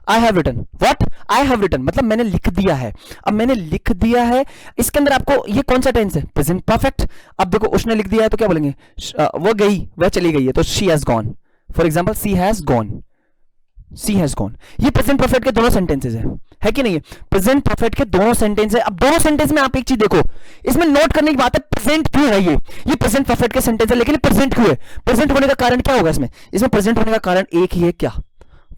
I have written what, I have written मतलब मैंने लिख दिया है। अब मैंने लिख दिया है, इसके अंदर आपको ये कौन सा टेंस है, प्रेजेंट परफेक्ट। अब देखो उसने लिख दिया है तो क्या बोलेंगे, वो गई, वह चली गई है तो she has gone. For example C has gone, C has gone. ये प्रेजेंट परफेक्ट के दोनों सेंटेंसेस है कि नहीं है? प्रेजेंट परफेक्ट के दोनों सेंटेंस है। अब दोनों सेंटेंस में आप एक चीज देखो, इसमें नोट करने की बात है, प्रेजेंट क्यों है ये प्रेजेंट परफेक्ट के सेंटेंस है, लेकिन प्रेजेंट क्यों है? प्रेजेंट होने का कारण क्या होगा इसमें प्रेजेंट होने का कारण एक ही है, क्या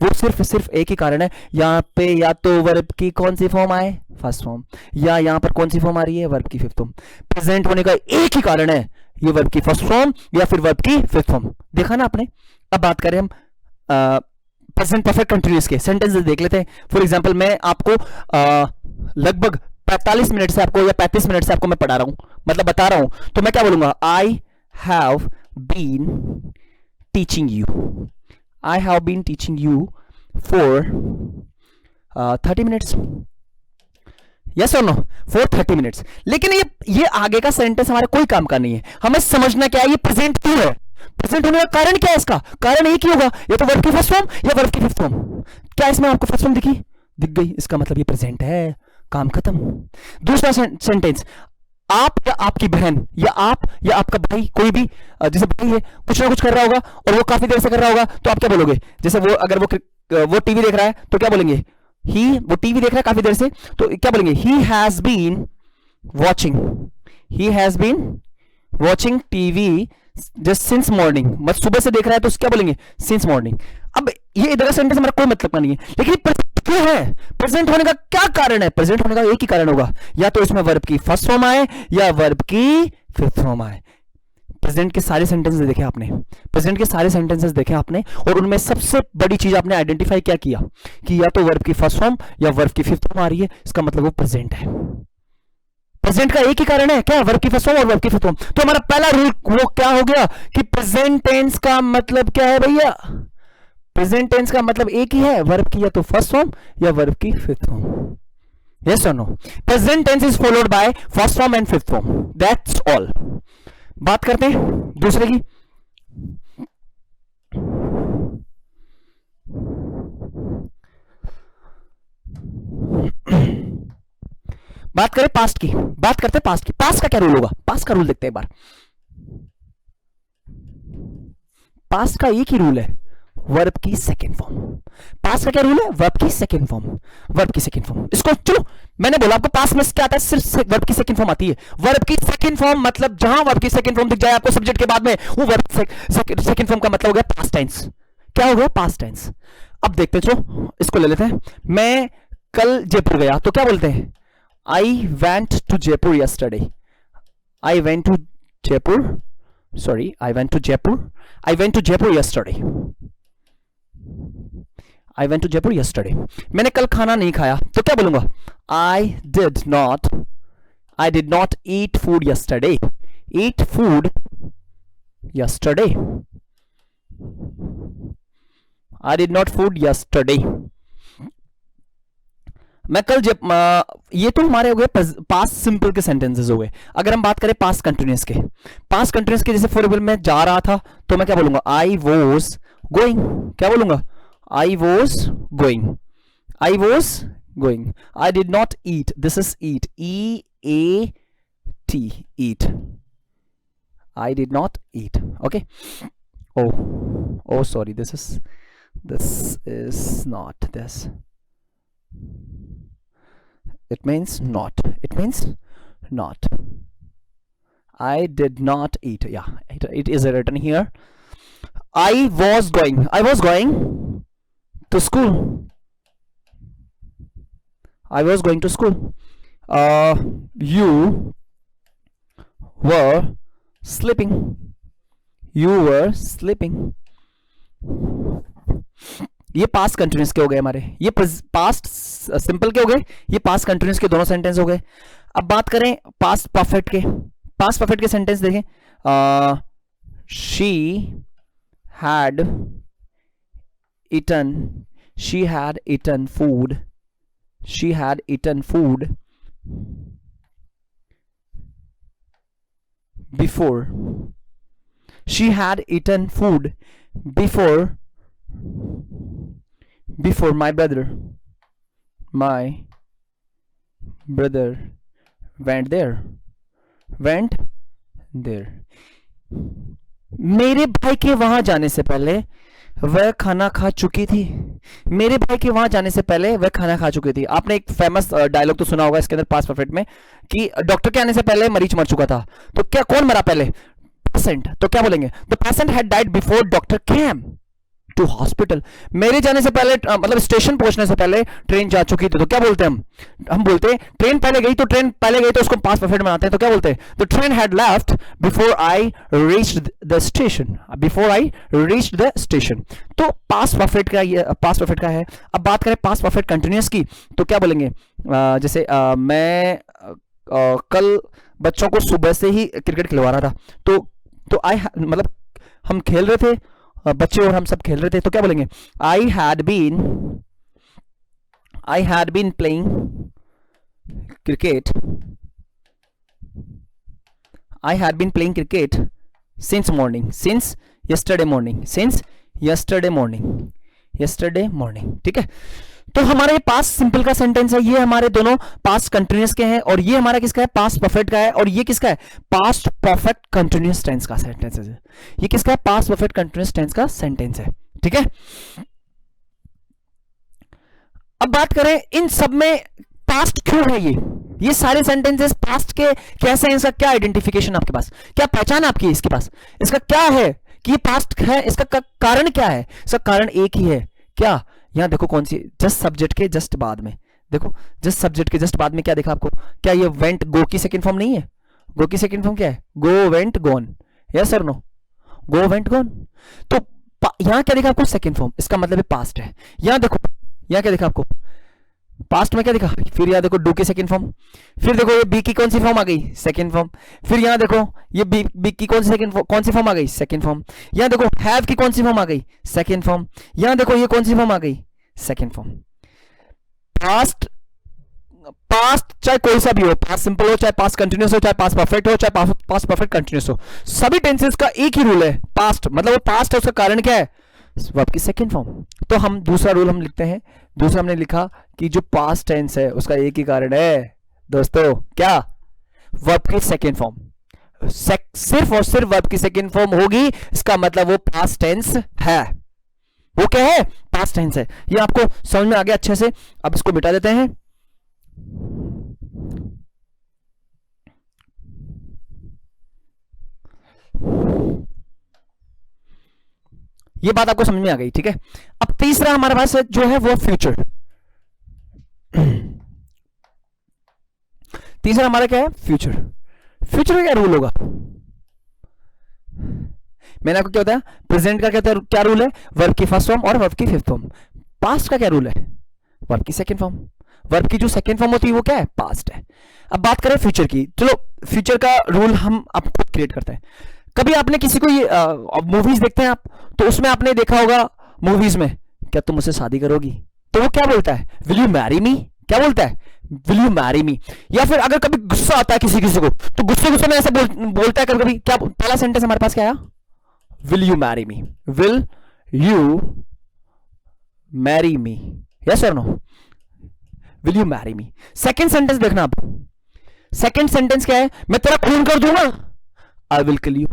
वो सिर्फ एक ही कारण है, यहाँ पे या तो वर्ब की कौन सी फॉर्म आए, फर्स्ट फॉर्म, या यहाँ पर कौन सी फॉर्म आ रही है, वर्ब की फिफ्थ फॉर्म। प्रेजेंट होने का एक ही कारण है, ये वर्ब की फर्स्ट फॉर्म या फिर वर्ब की फिफ्थ फॉर्म। देखा ना आपने? अब बात करें हम प्रेजेंट परफेक्ट कंटिन्यूअस के सेंटेंसेस देख लेते हैं। फॉर एग्जांपल मैं आपको लगभग 45 मिनट से आपको या 35 मिनट से आपको मैं पढ़ा रहा हूं, मतलब बता रहा हूं, तो मैं क्या बोलूंगा, आई have been teaching you, I have been teaching you for 30 minutes. Yes or no? For 30 minutes. लेकिन ये आगे का सेंटेंस हमारे कोई काम का नहीं है। हमें समझना क्या है, ये प्रेजेंट क्यों है, प्रेजेंट होने का कारण क्या है, इसका कारण एक ही होगा, या तो वर्ब की फर्स्ट फॉर्म या वर्ब की फिफ्थ फॉर्म। क्या इसमें आपको फर्स्ट फॉर्म दिखी? दिख गई, इसका मतलब ये प्रेजेंट है, काम खत्म। दूसरा सेंटेंस, आप या आपकी बहन या आप या आपका भाई, कोई भी जैसे भाई है कुछ ना कुछ कर रहा होगा और वो काफी देर से कर रहा होगा, तो आप क्या बोलोगे? जैसे वो अगर वो टीवी देख रहा है तो क्या बोलेंगे, वो टीवी देख रहा है काफी देर से, तो क्या बोलेंगे, he has been watching TV just since morning, मतलब सुबह से देख रहा है तो क्या बोलेंगे, सिंस मॉर्निंग। अब ये इधर का सेंटेंस हमारा कोई मतलब का नहीं है, लेकिन क्यों है, प्रेजेंट होने का क्या कारण है? प्रेजेंट होने का एक ही कारण होगा, या तो इसमें वर्ब की फर्स्ट फॉर्म आए या वर्ब की फिफ्थ फॉर्म आए। प्रेजेंट के सारे सेंटेंसेस देखे आपने, प्रेजेंट के सारे सेंटेंसेस देखे आपने, और उनमें सबसे बड़ी चीज आपने आइडेंटिफाई क्या किया कि या तो वर्ब की फर्स्ट फॉर्म या वर्ब की फिफ्थ फॉर्म आ रही है, इसका मतलब वो प्रेजेंट है। प्रेजेंट का एक ही कारण है, क्या? वर्ब की फर्स्ट फॉर्म और वर्ब की फिफ्थ फॉर्म। तो हमारा पहला रूल वो क्या हो गया कि प्रेजेंट टेंस का मतलब क्या है भैया, प्रेजेंट टेंस का मतलब एक ही है, वर्ब की या तो फर्स्ट फॉर्म या वर्ब की फिफ्थ फॉर्म। यस और no? Present tense is followed by first form and fifth form, that's all. बात करते हैं दूसरे की। बात करें पास्ट की, बात करते हैं पास्ट की। पास्ट का क्या रूल होगा, पास्ट का रूल देखते हैं एक बार। पास्ट का एक ही रूल है, वर्ब की सेकेंड फॉर्म। पास्ट का क्या रूल है, वर्ब की सेकेंड फॉर्म, वर्ब की सेकेंड फॉर्म। इसको चलो मैंने बोला आपको पास्ट में क्या आता है, सिर्फ वर्ब की सेकेंड फॉर्म आती है। वर्ब की सेकेंड फॉर्म मतलब जहां वर्ब की सेकेंड फॉर्म दिख जाए आपको सब्जेक्ट के बाद में, वो वर्ब सेकेंड फॉर्म का मतलब हो गया पास्ट टेंस। क्या हो गया, पास्ट टेंस। अब देखते चलो इसको ले लेते हैं। मैं कल जयपुर गया तो क्या बोलते हैं, I went to Jaipur yesterday, I went to Jaipur, sorry I went to Jaipur, I went to Jaipur yesterday, I went to Jaipur yesterday. मैंने कल खाना नहीं खाया, तो क्या बोलूंगा? I did not eat food yesterday. Eat food yesterday. I did not food yesterday. मैं कल ये तो हमारे हो गए पास्ट सिंपल के सेंटेंसेस हो गए। अगर हम बात करें पास्ट कंटिन्यूअस के, पास्ट कंटिन्यूअस के जैसे फॉर एग्जांपल मैं जा रहा था, तो मैं क्या बोलूंगा? I was going. क्या बोलूंगा? I was going. I was going. I did not eat, this is eat, EAT, eat. I did not eat. Okay. Oh sorry, this is not this. It means not. It means not. I did not eat. Yeah, it is written here. I was going to school. I was going to school. You were sleeping. You were sleeping. ये past continuous के हो गए हमारे, ये past simple के हो गए, ये पास्ट कंटिन्यूअस के दोनों सेंटेंस हो गए। अब बात करें पास्ट परफेक्ट के। पास्ट परफेक्ट के सेंटेंस देखें। She had eaten food. She had eaten food before. She had eaten food before my brother went there. मेरे भाई के वहां जाने से पहले वह खाना खा चुकी थी। मेरे भाई के वहां जाने से पहले वह खाना खा चुकी थी। आपने एक फेमस डायलॉग तो सुना होगा इसके अंदर पास्ट परफेक्ट में कि डॉक्टर के आने से पहले मरीज मर चुका था। तो क्या कौन मरा पहले? पेशेंट। तो क्या बोलेंगे? The patient had died before doctor came to hospital. मेरे जाने से पहले मतलब स्टेशन पहुंचने से पहले ट्रेन जा चुकी थी। तो क्या बोलते हैं हम बोलते हैं ट्रेन पहले गई, तो उसको पास्ट परफेक्ट बनाते हैं। तो क्या बोलते हैं? The train had left before I reached the station. तो पास्ट परफेक्ट का है। अब बात करें पास्ट परफेक्ट कंटिन्यूअस की, तो क्या बोलेंगे? जैसे मैं कल बच्चों को सुबह से ही क्रिकेट खिलवा रहा था। तो मतलब हम खेल रहे थे, बच्चे और हम सब खेल रहे थे। तो क्या बोलेंगे? I had been playing cricket since yesterday morning। ठीक है। तो हमारे पास्ट सिंपल का सेंटेंस है, ये हमारे दोनों पास्ट कंटिन्यूअस के हैं, और ये हमारा किसका है? पास्ट परफेक्ट का है। और ये किसका है? पास्ट परफेक्ट कंटिन्यूअस टेंस का सेंटेंस है। ये किसका है? पास्ट परफेक्ट कंटिन्यूअस टेंस का सेंटेंस है। ठीक है। अब बात करें इन सब में पास्ट क्यों है? ये सारे सेंटेंसेस पास्ट के कैसे हैं? इसका क्या आइडेंटिफिकेशन आपके पास, क्या पहचान आपकी इसके पास? इसका क्या है कि ये पास्ट है? इसका कारण क्या है? इसका कारण एक ही है। क्या? यहां देखो कौन सी, जस्ट सब्जेक्ट के जस्ट बाद में देखो, जस्ट सब्जेक्ट के जस्ट बाद में क्या देखा आपको? क्या ये वेंट गो की सेकंड फॉर्म नहीं है? गो की सेकंड फॉर्म क्या है? Go went gone. यस और नो? Go went gone. तो यहां क्या देखा आपको? Second form. इसका मतलब है पास्ट है। यहां देखो, यहां क्या देखा आपको? पास्ट में क्या देखा? फिर यहां देखो डू की सेकंड फॉर्म। फिर देखो ये बी की कौन सी फॉर्म आ गई? Second form. फिर यहां देखो ये बी की कौन सी फॉर्म आ गई? Second form. यहां देखो हैव की कौन सी फॉर्म आ गई? Second form. यहां देखो ये कौन सी फॉर्म आ गई? Second form. पास्ट चाहे कोई सा भी हो, पास्ट सिंपल हो, चाहे पास्ट कंटिन्यूअस हो, चाहे पास्ट परफेक्ट हो, चाहे पास्ट परफेक्ट कंटिन्यूअस हो, सभी टेंसेस का एक ही रूल है। पास्ट मतलब वो पास्ट है, उसका कारण क्या है? वर्ब की सेकंड फॉर्म। तो हम दूसरा रूल हम लिखते हैं। दूसरा हमने लिखा कि जो पास्ट टेंस है उसका एक ही कारण है दोस्तों, क्या? वर्ब की सेकंड फॉर्म। सिर्फ और सिर्फ वर्ब की सेकंड फॉर्म होगी, इसका मतलब वो पास्ट टेंस है। वो क्या है? पास्ट टेंस है। ये आपको समझ में आ गया अच्छे से। अब इसको मिटा देते हैं। ये बात आपको समझ में आ गई। ठीक है। अब तीसरा हमारे पास जो है वो फ्यूचर। तीसरा हमारा क्या है? फ्यूचर। फ्यूचर का क्या रूल होगा? मैंने आपको क्या बताया? प्रेजेंट का क्या रूल है? वर्ब की फर्स्ट फॉर्म और वर्ब की फिफ्थ फॉर्म। पास्ट का क्या रूल है? वर्ब की सेकेंड फॉर्म, वर्ब की जो सेकेंड फॉर्म होती है वो क्या है? पास्ट है। अब बात करें फ्यूचर की, चलो फ्यूचर का रूल हम आप खुद क्रिएट करते हैं। कभी आपने किसी को ये मूवीज देखते हैं आप, तो उसमें आपने देखा होगा मूवीज में, क्या तुम मुझसे शादी करोगी? तो वो क्या बोलता है? विल यू मैरी मी? क्या बोलता है? विल यू मैरी मी? या फिर अगर कभी गुस्सा आता है किसी किसी को, तो गुस्से में ऐसे बोलता है कभी कभी, क्या पहला सेंटेंस हमारे पास क्या आया? Will you marry me? Will you marry me? Yes और no? Will you marry me? Second sentence देखना आप, सेकेंड सेंटेंस क्या है? मैं तेरा खून कर दूंगा, आई विल किल यू।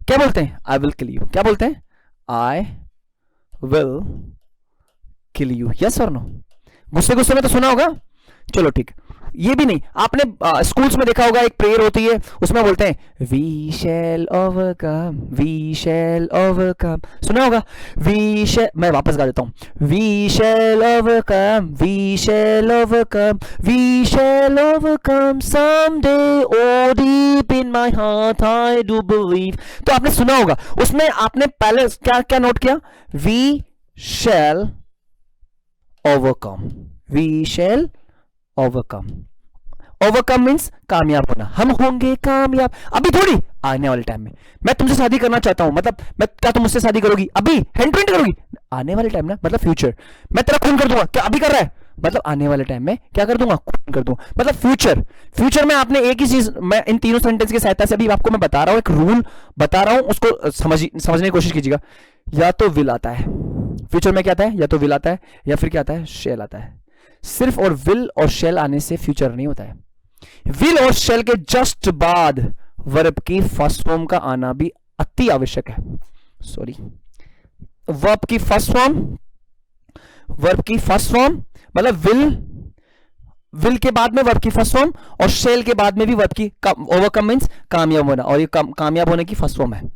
क्या बोलते हैं? I will kill you. क्या बोलते हैं? I will kill you. Yes और नो? गुस्से गुस्से में तो सुना होगा। चलो ठीक, ये भी नहीं, आपने स्कूल्स में देखा होगा, एक प्रेयर होती है, उसमें बोलते हैं we shall overcome, we shall overcome, सुना होगा? वी शैल, मैं वापस गा देता हूं, we shall overcome, we shall overcome, we shall overcome someday, O deep in my heart I do believe. तो आपने सुना होगा, उसमें आपने पहले क्या क्या नोट किया? We shall overcome, we shall overcome. Overcome means कामयाब होना, हम होंगे कामयाब। अभी थोड़ी, आने वाले टाइम में। मैं तुमसे शादी करना चाहता हूं, मतलब मैं, क्या तुम मुझसे शादी करोगी? अभी हैंड टू हैंड करोगी? आने वाले टाइम ना, मतलब फ्यूचर। मैं तेरा खून कर दूंगा, क्या अभी कर रहा है? मतलब आने वाले टाइम में क्या कर दूंगा? खून कर दूंगा, मतलब फ्यूचर। फ्यूचर में आपने एक ही चीज, मैं इन तीनों सेंटेंस की सहायता से अभी आपको मैं बता रहा हूं, एक रूल बता रहा हूं, उसको समझने की कोशिश कीजिएगा। या तो विल आता है फ्यूचर में, क्या आता है? या तो विल आता है, या फिर क्या आता है? शेल आता है। सिर्फ और विल और शेल आने से फ्यूचर नहीं होता है। विल और शेल के जस्ट बाद वर्ब की फर्स्ट फॉर्म का आना भी अति आवश्यक है। सॉरी, वर्ब की फर्स्ट फॉर्म, वर्ब की फर्स्ट फॉर्म मतलब विल के बाद में वर्ब की फर्स्ट फॉर्म, और शेल के बाद में भी वर्ब की, ओवरकम मींस कामयाब होना, और ये कामयाब होने की फर्स्ट फॉर्म है।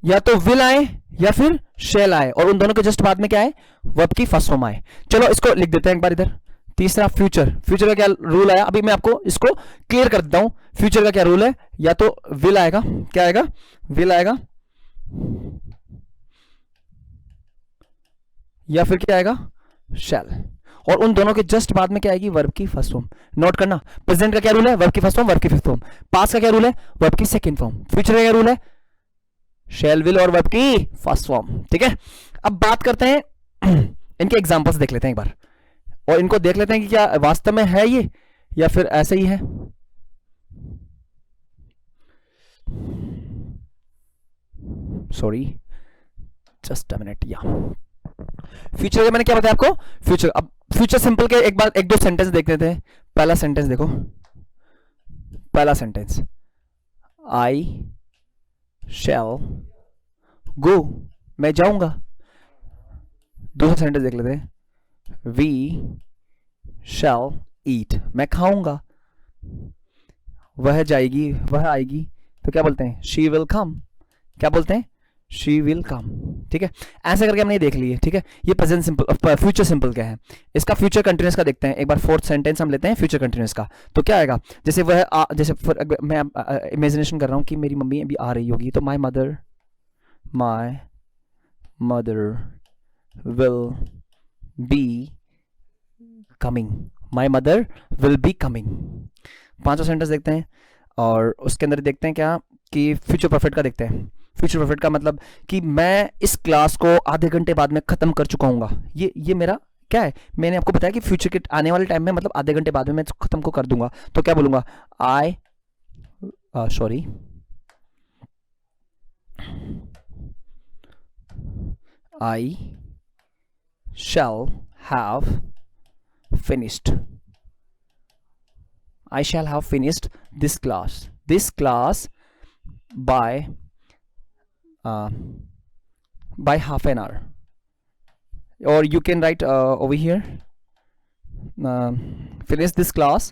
या तो विल आए या फिर शेल आए, और उन दोनों के जस्ट बाद में क्या है? वर्ब की फर्स्ट फॉर्म आए। चलो इसको लिख देते हैं एक बार इधर। तीसरा फ्यूचर, फ्यूचर का क्या रूल आया? अभी मैं आपको इसको क्लियर कर देता हूं। फ्यूचर का क्या रूल है? या तो विल आएगा, क्या आएगा? विल आएगा, या फिर क्या आएगा? शैल, और उन दोनों के जस्ट बाद में क्या आएगी? वर्ब की फर्स्ट फॉर्म। नोट करना, प्रेजेंट का क्या रूल है? वर्ब की फर्स्ट फॉर्म, वर्ब की फिफ्थ फॉर्म। पास्ट का क्या रूल है? वर्ब की सेकंड फॉर्म। फ्यूचर का क्या रूल है? शैल, विल और वर्ब की फर्स्ट फॉर्म। ठीक है, अब बात करते हैं इनके एग्जांपल्स देख लेते हैं एक बार, और इनको देख लेते हैं कि क्या वास्तव में है ये, या फिर ऐसे ही है। Sorry, just a minute. या फ्यूचर के मैंने क्या बताया आपको? फ्यूचर, अब फ्यूचर सिंपल के एक बार एक दो सेंटेंस देख लेते हैं। पहला सेंटेंस देखो, पहला सेंटेंस, आई शैल गो, मैं जाऊंगा। दूसरा सेंटेंस देख लेते हैं, वी शैल ईट, मैं खाऊंगा। वह जाएगी, वह आएगी, तो क्या बोलते हैं? She will come. क्या बोलते हैं? She will come. ठीक है, ऐसे करके हमने देख लिए। ठीक है, ये प्रेजेंट सिंपल, फ्यूचर सिंपल क्या है। इसका फ्यूचर कंटिन्यूअस का देखते हैं एक बार। फोर्थ सेंटेंस हम लेते हैं फ्यूचर कंटिन्यूअस का, तो क्या आएगा? जैसे वह जैसे मैं इमेजिनेशन कर रहा हूं कि मेरी मम्मी अभी आ रही होगी, तो my mother will be coming, my mother will be coming. पांचों सेंटेंस देखते हैं, और उसके अंदर देखते हैं क्या कि फ्यूचर परफेक्ट का देखते हैं। फ्यूचर परफेक्ट का मतलब कि मैं इस क्लास को आधे घंटे बाद में खत्म कर चुका हूँगा। ये मेरा क्या है? मैंने आपको बताया कि फ्यूचर के आने वाले टाइम में मतलब आधे घंटे बाद में मैं खत्म को कर दूंगा। तो क्या बोलूंगा? आई shall have finished. I shall have finished this class by half an hour. Or you can write over here, finish this class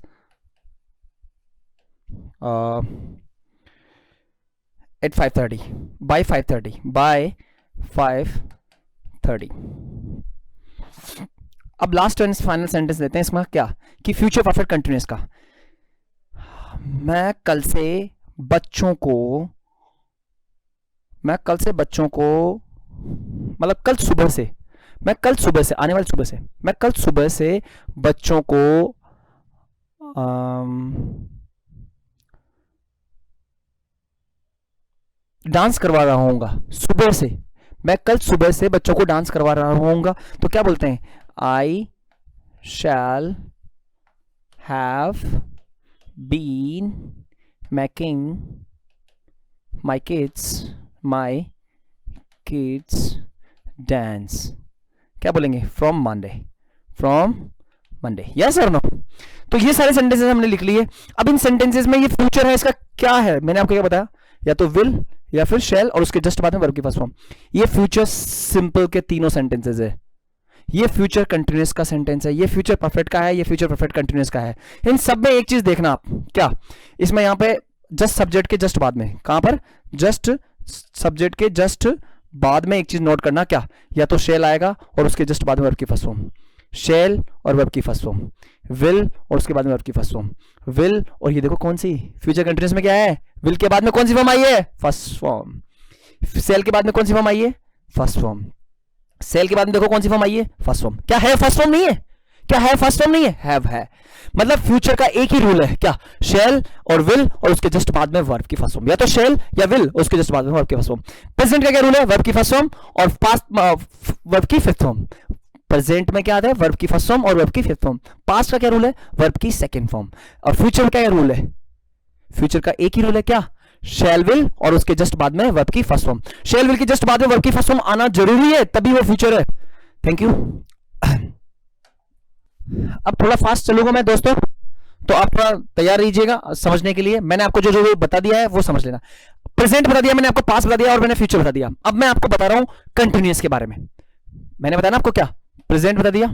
at 5:30, by 5:30. अब लास्ट एंड फाइनल सेंटेंस देते हैं इसमें क्या कि फ्यूचर परफेक्ट कंटिन्यूअस का। मैं कल से बच्चों को मतलब कल सुबह से मैं कल सुबह से, आने वाली सुबह से, मैं कल सुबह से बच्चों को डांस करवा रहा होऊंगा। सुबह से, मैं कल सुबह से बच्चों को डांस करवा रहा होऊंगा, तो क्या बोलते हैं? I shall have been making my kids dance. क्या बोलेंगे? From Monday. यस और नो? तो ये सारे सेंटेंसेस हमने लिख लिए। अब इन सेंटेंसेस में ये फ्यूचर है, इसका क्या है? मैंने आपको क्या बताया? या तो विल या फिर शैल और उसके जस्ट बाद में वर्ब की फर्स्ट फॉर्म। ये फ्यूचर सिंपल के तीनों सेंटेंसेस है। ये फ्यूचर कंटिन्यूअस का सेंटेंस है, ये फ्यूचर परफेक्ट का है, ये फ्यूचर परफेक्ट कंटिन्यूअस का है। इन सब में एक चीज देखना आप, क्या इसमें यहां पे जस्ट सब्जेक्ट के जस्ट बाद में, कहां पर? जस्ट सब्जेक्ट के जस्ट बाद में एक चीज नोट करना, क्या? या तो शेल आएगा और उसके जस्ट बाद में वर्ब की फर्स्ट फॉर्म, शेल और वर्ब की फर्स्ट फॉर्म, विल और उसके बाद में वर्ब की फर्स्ट फॉर्म, विल और ये देखो कौन सी फ्यूचर कंटिन्यूअस में क्या है? विल के बाद में कौन सी फॉर्म आई है? First form. सेल के बाद में कौन सी फॉर्म आई है? First form. सेल के बाद में देखो कौन सी फॉर्म आई है? First form. क्या है? फर्स्ट फॉर्म नहीं है? क्या है? फर्स्ट फॉर्म नहीं है? हैव है। मतलब फ्यूचर का एक ही रूल है, क्या? शेल और विल और उसके जस्ट बाद में वर्ब की फर्स्ट फॉर्म, या तो शेल या विल उसके जस्ट बाद में वर्ब की फर्स्ट फॉर्म। प्रेजेंट का क्या रूल है? वर्ब की फर्स्ट फॉर्म और पास्ट वर्ब की फिफ्थ फॉर्म। प्रेजेंट में क्या आता है? वर्ब की फर्स्ट फॉर्म और वर्ब की फिफ्थ फॉर्म। पास्ट का क्या रूल है? वर्ब की सेकंड फॉर्म। और फ्यूचर का क्या रूल है? फ्यूचर का एक ही रूल है, क्या? शैल विल और उसके जस्ट बाद में वर्ब की फर्स्ट फॉर्म। शैल विल की जस्ट बाद में वर्ब की फर्स्ट फॉर्म आना जरूरी है, तभी वो फ्यूचर है। Thank you. अब थोड़ा फास्ट चलूंगा मैं दोस्तों, तो आप थोड़ा तैयार रहिएगा समझने के लिए। मैंने आपको जो जो बता दिया है वो समझ लेना। प्रेजेंट बता दिया मैंने आपको, पास्ट बता दिया और मैंने फ्यूचर बता दिया। अब मैं आपको बता रहा हूं कंटिन्यूअस के बारे में। मैंने बताया ना आपको, क्या? प्रेजेंट बता दिया,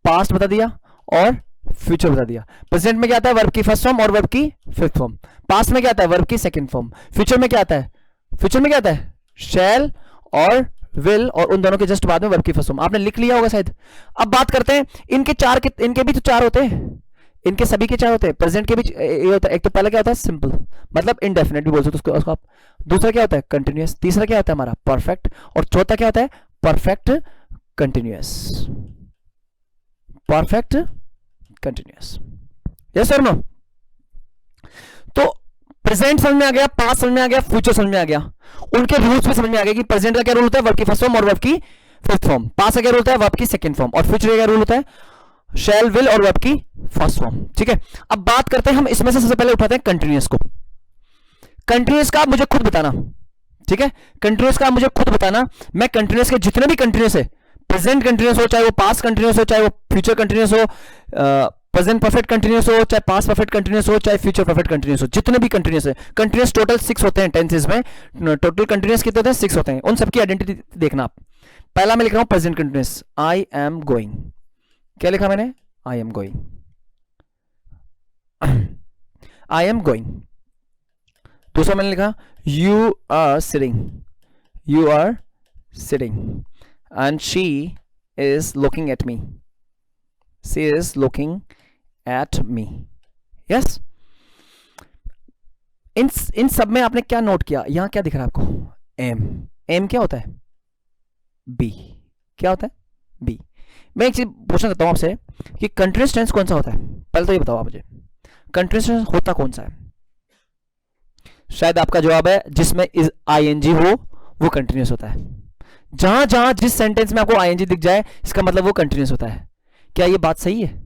पास्ट बता दिया और फ्यूचर बता दिया। प्रेजेंट में क्या आता है? वर्ब की फर्स्ट फॉर्म और वर्ब की फिफ्थ फॉर्म। पास्ट में क्या आता है? वर्ब की सेकंड फॉर्म। फ्यूचर में क्या आता है? फ्यूचर में क्या आता है? शैल और विल और उन दोनों के जस्ट बाद में वर्ब की फर्स्ट फॉर्म। आपने लिख लिया होगा शायद। अब बात करते हैं इनके चार के, इनके भी तो चार होते हैं, इनके सभी के चार होते हैं। प्रेजेंट के भी ये होता है। एक तो पहला क्या होता है? सिंपल, मतलब इनडेफिनेट भी बोल सकते हो उसको आप। दूसरा क्या होता है? कंटिन्यूअस। तीसरा क्या होता है हमारा? परफेक्ट। और चौथा क्या होता है? Perfect continuous. Perfect continuous. Yes और नो? तो प्रेजेंट समझ में आ गया, पास्ट समझ में आ गया, फ्यूचर समझ में आ गया। उनके रूल्स भी समझ में आ गया कि प्रेजेंट का क्या रूल होता है? वर्ब की फर्स्ट फॉर्म और वर्ब की फिफ्थ फॉर्म। पास्ट का क्या रूल होता है? वर्ब की सेकंड फॉर्म। और फ्यूचर का क्या रूल होता है? शैल विल और वर्ब की फर्स्ट फॉर्म। ठीक है, अब बात करते हैं हम इसमें से सबसे पहले उठाते हैं कंटिन्यूअस को। कंटिन्यूअस का आप मुझे खुद बताना, ठीक है? कंटिन्यूअस का आप मुझे खुद बताना। मैं कंटिन्यूअस के जितने भी कंटिन्यूअस है, प्रेजेंट कंटिन्यूअस हो, चाहे वो पास्ट कंटिन्यूअस हो, चाहे वो फ्यूचर कंटिन्यूअस हो, प्रेजेंट परफेक्ट कंटिन्यूअस हो, चाहे पास्ट परफेक्ट कंटिन्यूअस हो, चाहे फ्यूचर परफेक्ट कंटिन्यूअस हो, जितने भी कंटिन्यूअस है, कंटिन्यूअस टोटल 6 होते हैं टेंसेस में। टोटल कंटिन्यूअस कितने होते हैं? 6 होते हैं। उन सबकी आइडेंटिटी देखना आप। पहला मैं लिख रहा हूं present continuous, I am going. क्या लिखा मैंने? I am going. I am going. दूसरा मैंने लिखा you are sitting, you are sitting and she is looking at me, she is looking at me. Yes, इन सब में आपने क्या नोट किया? यहां क्या दिख रहा है आपको? एम। एम क्या होता है? बी। क्या होता है? बी। मैं एक चीज पूछना चाहता हूं आपसे कि कंटिन्यूअस टेंस कौन सा होता है? पहले तो ये बताओ आप मुझे, कंटिन्यूअस टेंस होता कौन सा है? शायद आपका जवाब है जिसमें इज आईएनजी हो वो कंटिन्यूअस होता है। जहां जहां जिस सेंटेंस में आपको आईएनजी दिख जाए इसका मतलब वो कंटिन्यूअस होता है। क्या ये बात सही है?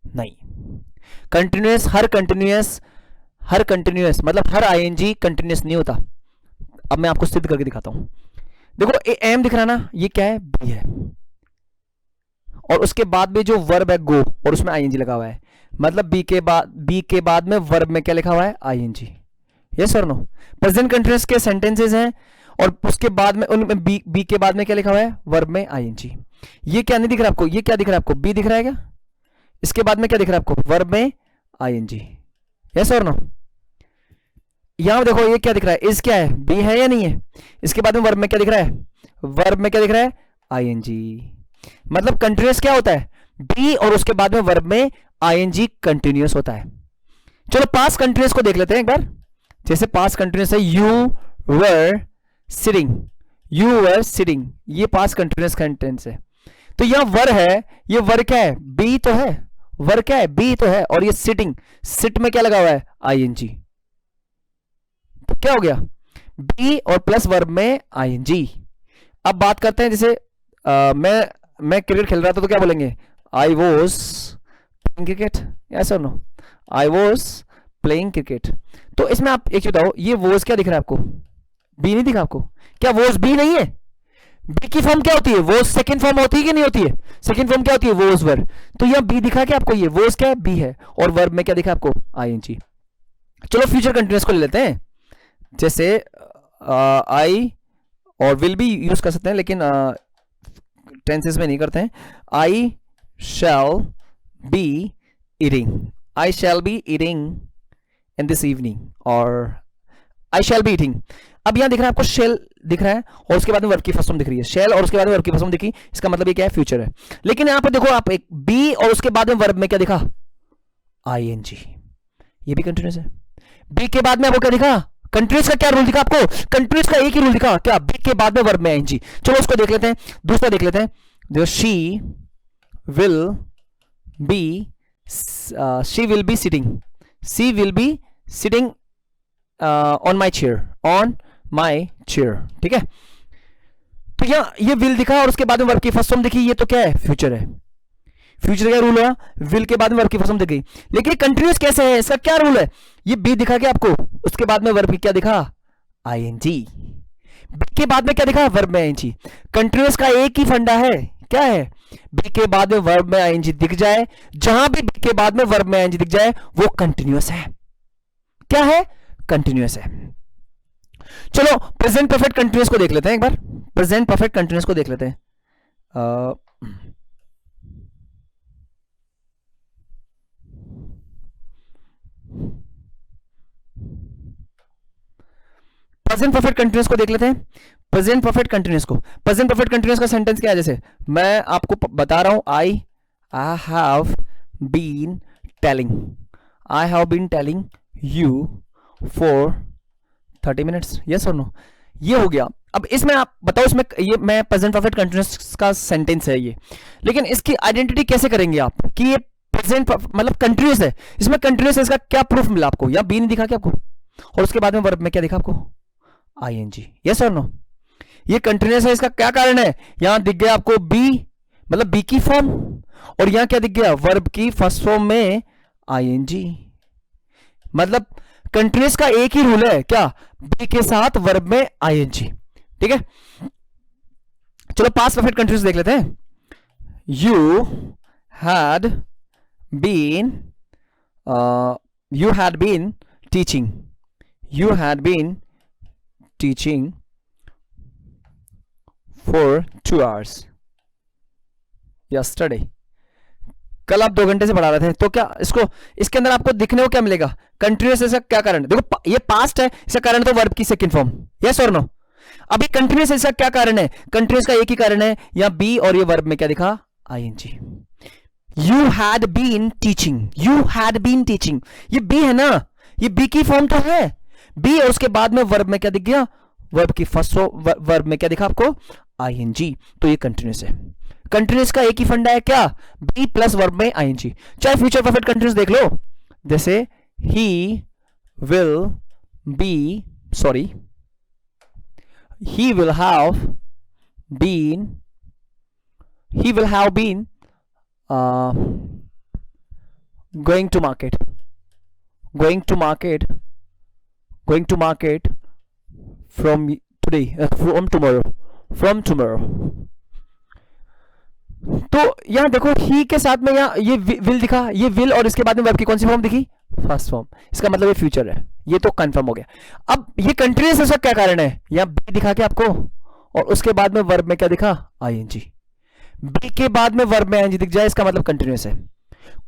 नहीं। कंटिन्यूअस, हर कंटिन्यूअस मतलब हर आईएनजी कंटिन्यूअस नहीं होता। अब मैं आपको सिद्ध करके दिखाता हूं। देखो एम दिख रहा है ना, ये क्या है? बी है। और उसके बाद में जो वर्ब है गो और उसमें आईएनजी लगा हुआ है, मतलब बी के बाद में वर्ब में क्या लिखा हुआ है? आईएनजी। यस और नो? प्रेजेंट कंटिन्यूअस के सेंटेंसेस हैं और उसके बाद में उनमें बी के बाद में क्या लिखा हुआ है? वर्ब में आईएनजी। ये क्या नहीं दिख रहा आपको? ये क्या दिख रहा है आपको? बी दिख रहा है क्या? इसके बाद में क्या दिख रहा है आपको? वर्ब में आईएनजी। यस और नो? यहां देखो ये क्या दिख रहा है? इस क्या है? बी है या नहीं है? इसके बाद में वर्ब में क्या दिख रहा है? वर्ब में क्या दिख रहा है? आईएनजी। मतलब कंटिन्यूअस क्या होता है? बी और उसके बाद में वर्ब में आईएनजी कंटिन्यूअस होता है। चलो पास्ट कंटिन्यूअस को देख लेते हैं एक बार। जैसे पास्ट कंटिन्यूअस है you were sitting, you were sitting, ये पास्ट कंटिन्यूअस टेंस है। तो यहां वर है, ये वर क्या है, बी तो है, वर क्या है, बी तो है, और ये सिटिंग, सिट में क्या लगा हुआ है, आईएनजी। तो क्या हो गया, बी और प्लस वर्ब में आईएनजी। अब बात करते हैं, जैसे मैं क्रिकेट खेल रहा था तो क्या बोलेंगे, आई वॉज प्लेइंग क्रिकेट, ऐसा no, I was playing cricket. तो इसमें आप एक बताओ, ये वॉज क्या दिख रहा है आपको, बी नहीं दिखा आपको, क्या वॉज बी नहीं है, बी की फॉर्म क्या होती है, वॉज सेकंड फॉर्म होती है कि नहीं होती है, सेकंड फॉर्म क्या होती है, वॉज वर्ब। तो यहां बी दिखा क्या आपको, ये वॉज क्या है, बी है, और वर्ब में क्या दिखा आपको, आईएनजी। चलो फ्यूचर कंटिन्यूअस को ले लेते हैं, जैसे आई और विल भी यूज कर सकते हैं, लेकिन टेंसेस में नहीं करते हैं। I shall be eating, I shall be eating in this evening, और आई शैल बी ईटिंग। अब यहां दिख रहा है आपको शेल दिख रहा है, और उसके बाद में वर्ब की फर्स्ट फॉर्म दिख रही है, शेल और उसके बाद में वर्ब की फर्स्ट फॉर्म दिखी, इसका मतलब ये क्या है, फ्यूचर है। लेकिन यहां पर देखो आप, एक बी और उसके बाद में वर्ब में क्या दिखा, आईएनजी, ये भी कंटिन्यूअस है। बी के बाद में आपको क्या दिखा, कंटिन्यूअस का क्या रूल दिखा आपको, कंटिन्यूअस का एक ही रूल दिखा, क्या, बी के बाद में वर्ब में आईएनजी। चलो उसको देख लेते हैं, दूसरा देख लेते हैं, जो she will be sitting, she will be sitting on my chair, on my chair, ठीक है। तो यहां ये विल दिखा और उसके बाद में वर्ब की फर्स्ट फॉर्म दिखी, ये तो क्या है, फ्यूचर है। फ्यूचर का रूल है, विल के बाद में वर्ब की फर्स्ट फॉर्म दिख गई, लेकिन कंटिन्यूअस कैसे है, इसका क्या रूल है, ये बी दिखा क्या आपको, उसके बाद में वर्ब की क्या दिखा, आईएनजी। बी के बाद में क्या दिखा, वर्ब में आईएनजी। कंटिन्यूअस का एक ही फंडा है, क्या है, बी के बाद में वर्ब में आईएनजी दिख जाए, जहां भी बी के बाद में वर्ब में आईएनजी दिख जाए वो कंटिन्यूअस है, क्या है, कंटिन्यूअस है। चलो प्रेजेंट परफेक्ट कंटिन्यूअस को देख लेते हैं एक बार, प्रेजेंट परफेक्ट कंटिन्यूअस को देख लेते हैं। प्रेजेंट परफेक्ट कंटिन्यूअस को देख लेते हैं, प्रेजेंट परफेक्ट कंटिन्यूअस को। प्रेजेंट परफेक्ट कंटिन्यूअस का सेंटेंस क्या है, जैसे मैं आपको बता रहा हूं, आई have been telling you for 30 minutes, yes और नो, ये हो गया। अब इसमें आप बताओ, इसमें ये मैं प्रेजेंट परफेक्ट कंटिन्यूअस का सेंटेंस है ये, लेकिन इसकी आइडेंटिटी कैसे करेंगे आप कि ये प्रेजेंट मतलब कंटिन्यूअस है, इसमें कंटिन्यूअस है, इसका क्या प्रूफ मिला आपको, या बी नहीं दिखा क्या आपको, और उसके बाद में वर्ब में क्या दिखा आपको, आईएनजी, यस और नो, ये कंटिन्यूअस है, इसका क्या कारण है, यहां दिख गया आपको बी, मतलब बी की फॉर्म, और यहां क्या दिख गया, वर्ब की फर्स्ट फॉर्म में आईएनजी। मतलब कंटिन्यूअस का एक ही रूल है, क्या, बी के साथ वर्ब में आईएनजी, ठीक है। चलो पास्ट परफेक्ट कंटिन्यूअस देख लेते हैं, you had been teaching for 2 hours yesterday, कल आप 2 घंटे से पढ़ा रहे थे, तो क्या इसके अंदर आपको दिखने को क्या मिलेगा, कंटिन्यूअस, इसका क्या कारण है, देखो ये पास्ट है, इसका कारण तो वर्ब की सेकंड फॉर्म, यस और नो। अभी कंटिन्यूअस इसका क्या कारण है, कंटिन्यूअस का एक ही कारण है, यहां बी और ये वर्ब में क्या दिखा, ING. You had been teaching, ये बी है ना, ये बी की फॉर्म तो है, बी और उसके बाद में वर्ब में क्या दिख गया, वर्ब की फर्स्ट वर्ब में क्या दिखा आपको, आईएनजी। तो ये कंटिन्यूअस है, कंटिन्यूअस का एक ही फंडा है, क्या, बी प्लस वर्ब में आईएनजी। चाहे फ्यूचर परफेक्ट कंटिन्यूअस देख लो, जैसे he will have been going to market from tomorrow। तो यहां देखो ही के साथ में यहां ये विल दिखा, ये विल और इसके बाद में वर्ब की कौन सी फॉर्म दिखी, फर्स्ट फॉर्म, इसका मतलब ये फ्यूचर है, ये तो कंफर्म हो गया। अब ये कंटिन्यूअस है, क्या कारण है, यहां बी दिखा के आपको, और उसके बाद में वर्ब में क्या दिखा, आईएनजी। बी के बाद में वर्ब में आईएनजी दिख जाए, इसका मतलब कंटिन्यूअस है।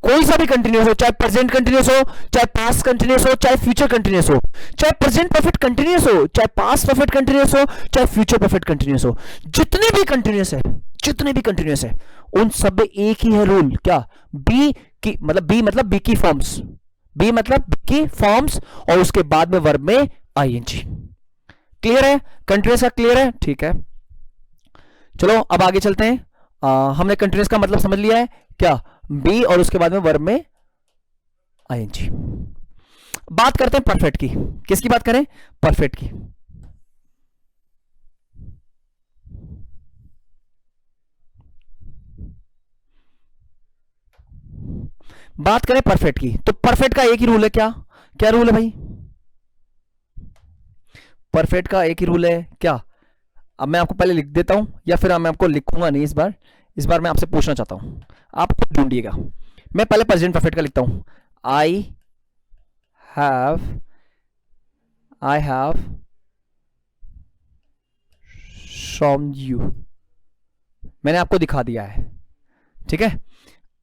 कोई सा भी कंटिन्यूअस हो, चाहे प्रेजेंट कंटिन्यूअस हो, चाहे पास्ट कंटिन्यूअस हो, चाहे फ्यूचर कंटिन्यूअस हो, चाहे प्रेजेंट परफेक्ट कंटिन्यूअस हो, चाहे पास्ट परफेक्ट कंटिन्यूअस हो, चाहे फ्यूचर परफेक्ट कंटिन्यूअस हो, जितने भी कंटिन्यूअस है उन सब में एक ही है रूल, क्या, बी मतलब बी की फॉर्म्स, और उसके बाद में वर्ब में आईएनजी। क्लियर है, कंटिन्यूअस का क्लियर है, ठीक है। चलो अब आगे चलते हैं। हमने कंटिन्यूस का मतलब समझ लिया है क्या, बी और उसके बाद में वर्ब में आईएनजी। बात करते हैं परफेक्ट की। किसकी बात करें, परफेक्ट की। बात करें परफेक्ट की, तो परफेक्ट का एक ही रूल है, क्या क्या रूल है भाई, परफेक्ट का एक ही रूल है क्या। अब मैं आपको पहले लिख देता हूं, या फिर मैं आपको लिखूंगा नहीं इस बार मैं आपसे पूछना चाहता हूं, आप खुद ढूंढिएगा। मैं पहले प्रेजेंट परफेक्ट का लिखता हूं, आई हैव शॉन यू, मैंने आपको दिखा दिया है, ठीक है।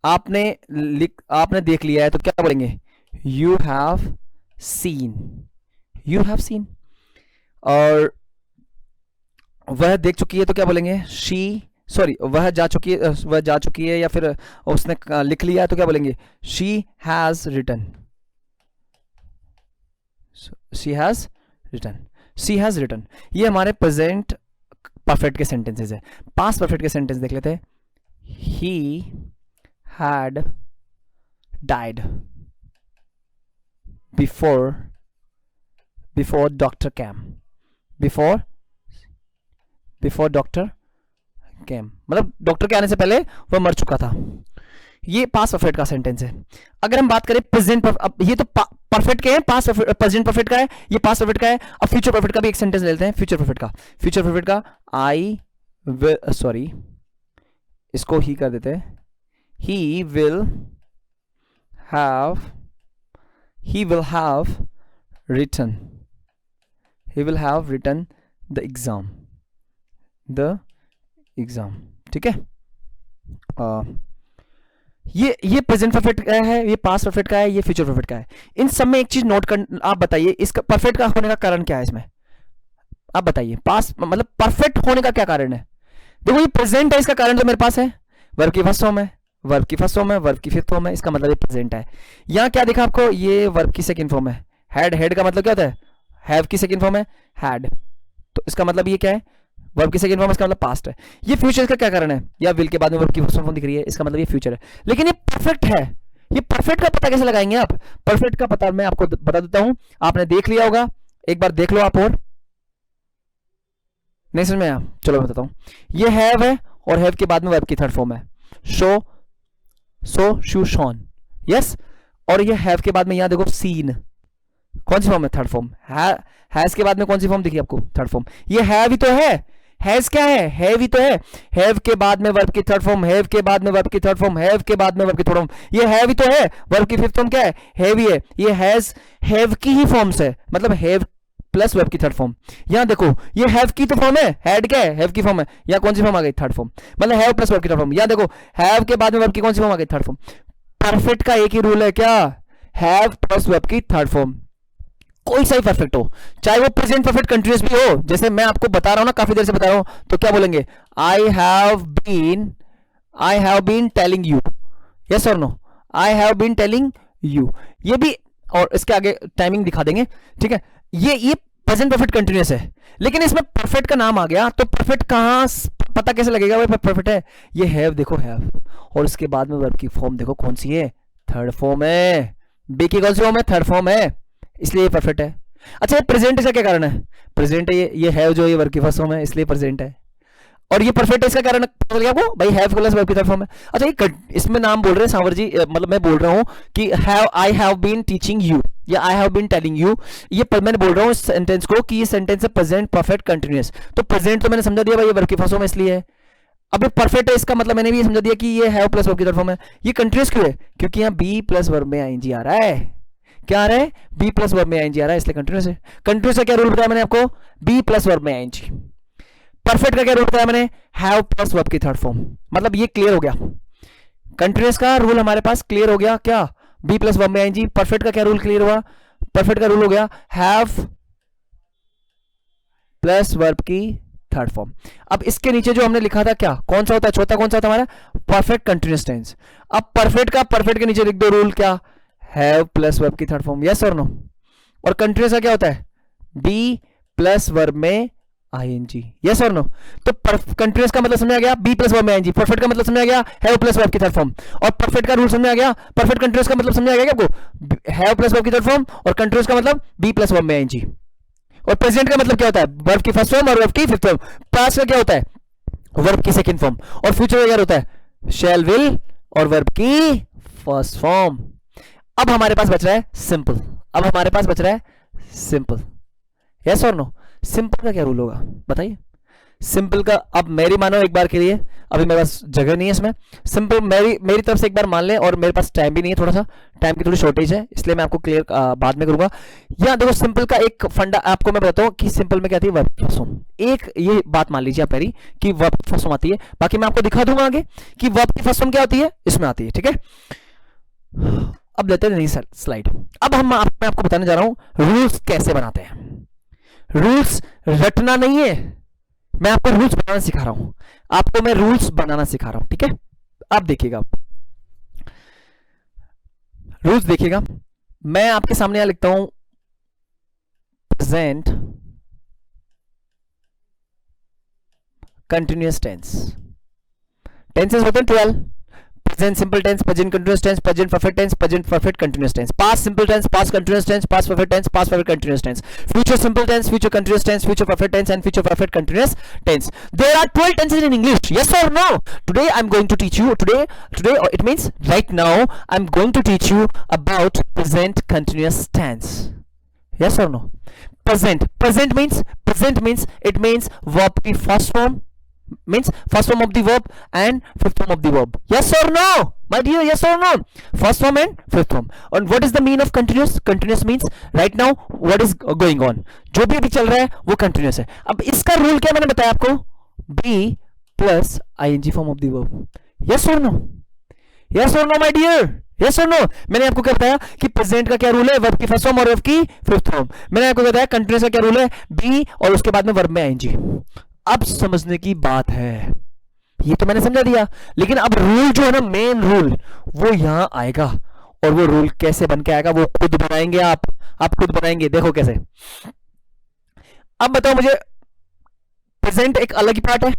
आपने देख लिया है तो क्या बोलेंगे, यू हैव सीन। और वह देख चुकी है तो क्या बोलेंगे, वह जा चुकी है, या फिर उसने लिख लिया है तो क्या बोलेंगे, शी हैज रिटन। ये हमारे प्रेजेंट परफेक्ट के सेंटेंसेस है। पास्ट परफेक्ट के सेंटेंस देख लेते हैं। He had died before doctor cam, मतलब डॉक्टर के आने से पहले वह मर चुका था। ये पास्ट परफेक्ट का सेंटेंस है। अगर हम बात करें प्रेजेंट, अब ये तो परफेक्ट के हैं, प्रेजेंट परफेक्ट का है, ये पास्ट परफेक्ट का है। अब फ्यूचर परफेक्ट का भी एक सेंटेंस लेते हैं। फ्यूचर परफेक्ट का आई विल, सॉरी इसको ही कर देते हैं, he will have written the exam, ठीक है। ये प्रेजेंट परफेक्ट का है, ये पास्ट परफेक्ट का है, ये फ्यूचर परफेक्ट का है। इन सब में एक चीज नोट कर, आप बताइए इसका परफेक्ट का होने का कारण क्या है इसमें, आप बताइए। पास्ट मतलब परफेक्ट होने का क्या कारण है। देखो ये प्रेजेंट है, इसका कारण तो मेरे पास है, वर्ब की फर्स्ट फॉर्म है, वर्ब की फिफ्थ फॉर्म है, इसका मतलब ये प्रेजेंट है। यहाँ क्या दिखा आपको, ये वर्ब की सेकंड फॉर्म है। हेड का मतलब क्या होता है, हैव की सेकंड फॉर्म है हैड, तो इसका मतलब ये क्या है, वर्ब की सेकंड फॉर्म, इसका मतलब पास्ट है। ये फ्यूचर का क्या कारण है, या विल के बाद में वर्ब की फर्स्ट फॉर्म दिख रही है, इसका मतलब ये फ्यूचर है। लेकिन ये परफेक्ट है। ये परफेक्ट का पता कैसे लगाएंगे आप, परफेक्ट का पता मैं आपको बता देता हूं, आपने देख लिया होगा, एक बार देख लो आप, और नहीं समझ में आया, चलो मैं बताता हूं। ये हैव है, और हैव के बाद में वर्ब की थर्ड फॉर्म है, शो शॉन, यस। और ये हैव के बाद में यहां देखो सीन, कौन सी फॉर्म है, थर्ड फॉर्म। हैज के बाद में कौन सी फॉर्म दिखी आपको, थर्ड फॉर्म। ये हैव ही तो है, हैज क्या है, हैव ही तो है। हैव के बाद में वर्ब की थर्ड फॉर्म, हैव के बाद में वर्ब की थर्ड फॉर्म, हैव के बाद में वर्ब की थर्ड फॉर्म, ये हैव ही तो है। वर्ब की फिफ्थ फॉर्म क्या है, हैव ही है। ये हैव की ही फॉर्म्स है, मतलब हैव प्लस वर्ब की थर्ड फॉर्म। यहां देखो ये हैव की तो फॉर्म है, हैड क्या है, हैव की फॉर्म है। यहां कौन सी फॉर्म आ गई, थर्ड फॉर्म, मतलब हैव प्लस वर्ब की थर्ड फॉर्म। यहां देखो हैव के बाद में वर्ब की कौन सी फॉर्म आ गई, थर्ड फॉर्म। परफेक्ट का एक ही रूल है, क्या, हैव प्लस वर्ब की थर्ड फॉर्म। कोई सा ही परफेक्ट हो, चाहे वो प्रेजेंट परफेक्ट कंटिन्यूअस भी हो, जैसे मैं आपको बता रहा हूं ना, काफी देर से बता रहा हूं, तो क्या बोलेंगे, I have been telling you, yes और no, I have been telling you. ये भी, और इसके आगे टाइमिंग दिखा देंगे, ठीक है। ये प्रेजेंट परफेक्ट कंटिन्यूअस है, लेकिन इसमें परफेक्ट का नाम आ गया, तो परफेक्ट कहां पता कैसे लगेगा भाई परफेक्ट है। ये हैव देखो, हैव, और उसके बाद में वर्ब की फॉर्म देखो कौन सी है, थर्ड फॉर्म है। बी की कौन सी फॉर्म है, थर्ड फॉर्म है, इसलिए ये परफेक्ट है। अच्छा, ये प्रेजेंट इसका क्या कारण है, प्रेजेंट है, ये हैव जो ये वर्ब की फर्स्ट फॉर्म है, इसलिए प्रेजेंट है। और ये परफेक्ट है, इसका कारण पता लगा आपको भाई, हैव प्लस वर्ब की थर्ड फॉर्म है। अच्छा, ये इसमें नाम बोल रहे हैं सांवर जी, मतलब मैं बोल रहा हूं कि I have been teaching you, या I have been telling you, ये मैंने बोल रहा हूं इस सेंटेंस को कि ये सेंटेंस है प्रेजेंट परफेक्ट कंटिन्यूअस। तो प्रेजेंट तो मैंने समझा दिया भाई, ये वर्ब की फर्स्ट फॉर्म है इसलिए है। अब ये परफेक्ट है, इसका मतलब मैंने भी समझा दिया कि ये हैव प्लस वर्ब की थर्ड फॉर्म है। ये कंटिन्यूअस क्यों है, क्योंकि यहाँ बी प्लस वर्ब में आईएनजी आ रहा है। क्या आ रहा है, बी प्लस वर्ब में आईएनजी आ रहा है, इसलिए कंटिन्यूअस है। कंटिन्यूअस का क्या रूल बताया मैंने आपको, बी प्लस वर्ब में आईएनजी। परफेक्ट का क्या रूल बताया मैंने, हैव प्लस वर्ब की थर्ड फॉर्म। मतलब ये क्लियर हो गया, कंटिन्यूअस का रूल हमारे पास क्लियर हो गया, क्या, बी प्लस वर्ब में आईएनजी। परफेक्ट का क्या रूल क्लियर हुआ, परफेक्ट का रूल हो गया हैव प्लस वर्ब की थर्ड फॉर्म। अब इसके नीचे जो हमने लिखा था, क्या कौन सा होता है, चौथा कौन सा होता है हमारा, परफेक्ट कंटिन्यूअस टेंस। अब परफेक्ट के नीचे लिख दो रूल, क्या, हैव प्लस वर्ब की थर्ड फॉर्म, यस और नो। और कंटिन्यूअस का क्या होता है, बी प्लस वर्ब में आईएनजी, यस और नो। तो कंटिन्यूअस का मतलब समझ आ गया, बी प्लस वर्ब में आईएनजी। परफेक्ट का मतलब समझ आ गया, हैव प्लस वर्ब की थर्ड फॉर्म। और परफेक्ट का रूल समझ आ गया, परफेक्ट कंटिन्यूअस का मतलब समझ आ गया क्या आपको, हैव प्लस वर्ब की थर्ड फॉर्म, और कंटिन्यूअस का मतलब बी प्लस वर्ब में आईएनजी। और प्रेजेंट का मतलब क्या होता है, वर्ब की फर्स्ट फॉर्म और वर्ब की फिफ्थ फॉर्म। पास्ट का क्या होता है, वर्ब की सेकंड फॉर्म। और फ्यूचर का क्या होता है, शैल विल और वर्ब की फर्स्ट फॉर्म। अब हमारे पास बच रहा है सिंपल, अब हमारे पास बच रहा है सिंपल, यस और नो। सिंपल का क्या रूल होगा बताइए, सिंपल का, अब मेरी मानो एक बार के लिए, अभी मेरे पास जगह नहीं है इसमें, सिंपल मेरी तरफ से एक बार मान लें, और मेरे पास टाइम भी नहीं है, थोड़ा सा टाइम की थोड़ी शॉर्टेज है, इसलिए मैं आपको क्लियर बाद में करूंगा। या देखो सिंपल का एक फंडा आपको मैं बताता हूं कि सिंपल में क्या आती है, वर्ब फर्स्ट फॉर्म। एक ये बात मान लीजिए आप मेरी कि वर्ब फर्स्ट फॉर्म आती है, बाकी मैं आपको दिखा दूंगा आगे कि वर्ब की फर्स्ट फॉर्म क्या होती है, इसमें आती है, ठीक है। अब लेते हैं नई स्लाइड। अब मैं आपको बताने जा रहा हूं रूल्स कैसे बनाते हैं। रूल्स रटना नहीं है, मैं आपको रूल्स बनाना सिखा रहा हूं, आपको मैं रूल्स बनाना सिखा रहा हूं, ठीक है। आप देखिएगा, रूल्स देखिएगा, मैं आपके सामने यहां लिखता हूं प्रेजेंट कंटिन्यूअस टेंस। टेंसेस होते हैं 12, present simple tense, present continuous tense, present perfect tense, present perfect continuous tense, past simple tense, past continuous tense, past perfect tense, past perfect continuous tense, future simple tense, future continuous tense, future perfect tense, and future perfect continuous tense. There are 12 tenses in English, yes or no? Today I'm going to teach you, today it means right now I'm going to teach you about present continuous tense, yes or no? Present means it means verb की first form, means first form of the verb and fifth form of the verb, yes or no my dear, yes or no, first form and fifth form. And what is the mean of continuous means right now what is going on, जो भी अभी चल रहा है वो continuous है। अब इसका रूल क्या मैंने बताया आपको, be plus ing form of the verb, yes or no, yes or no my dear, yes or no। मैंने आपको क्या बताया कि प्रेजेंट का क्या रूल है, वर्ब की फर्स्ट फॉर्म और वर्ब की फिफ्थ फॉर्म। मैंने आपको बताया कंटिन्यूअस का क्या रूल है, बी और उसके बाद में वर्ब में आईएनजी। अब समझने की बात है, ये तो मैंने समझा दिया, लेकिन अब रूल जो है ना, मेन रूल वो यहां आएगा। और वो रूल कैसे बन के आएगा, वो खुद बनाएंगे आप खुद बनाएंगे, देखो कैसे। अब बताओ मुझे, प्रेजेंट एक अलग ही पार्ट है,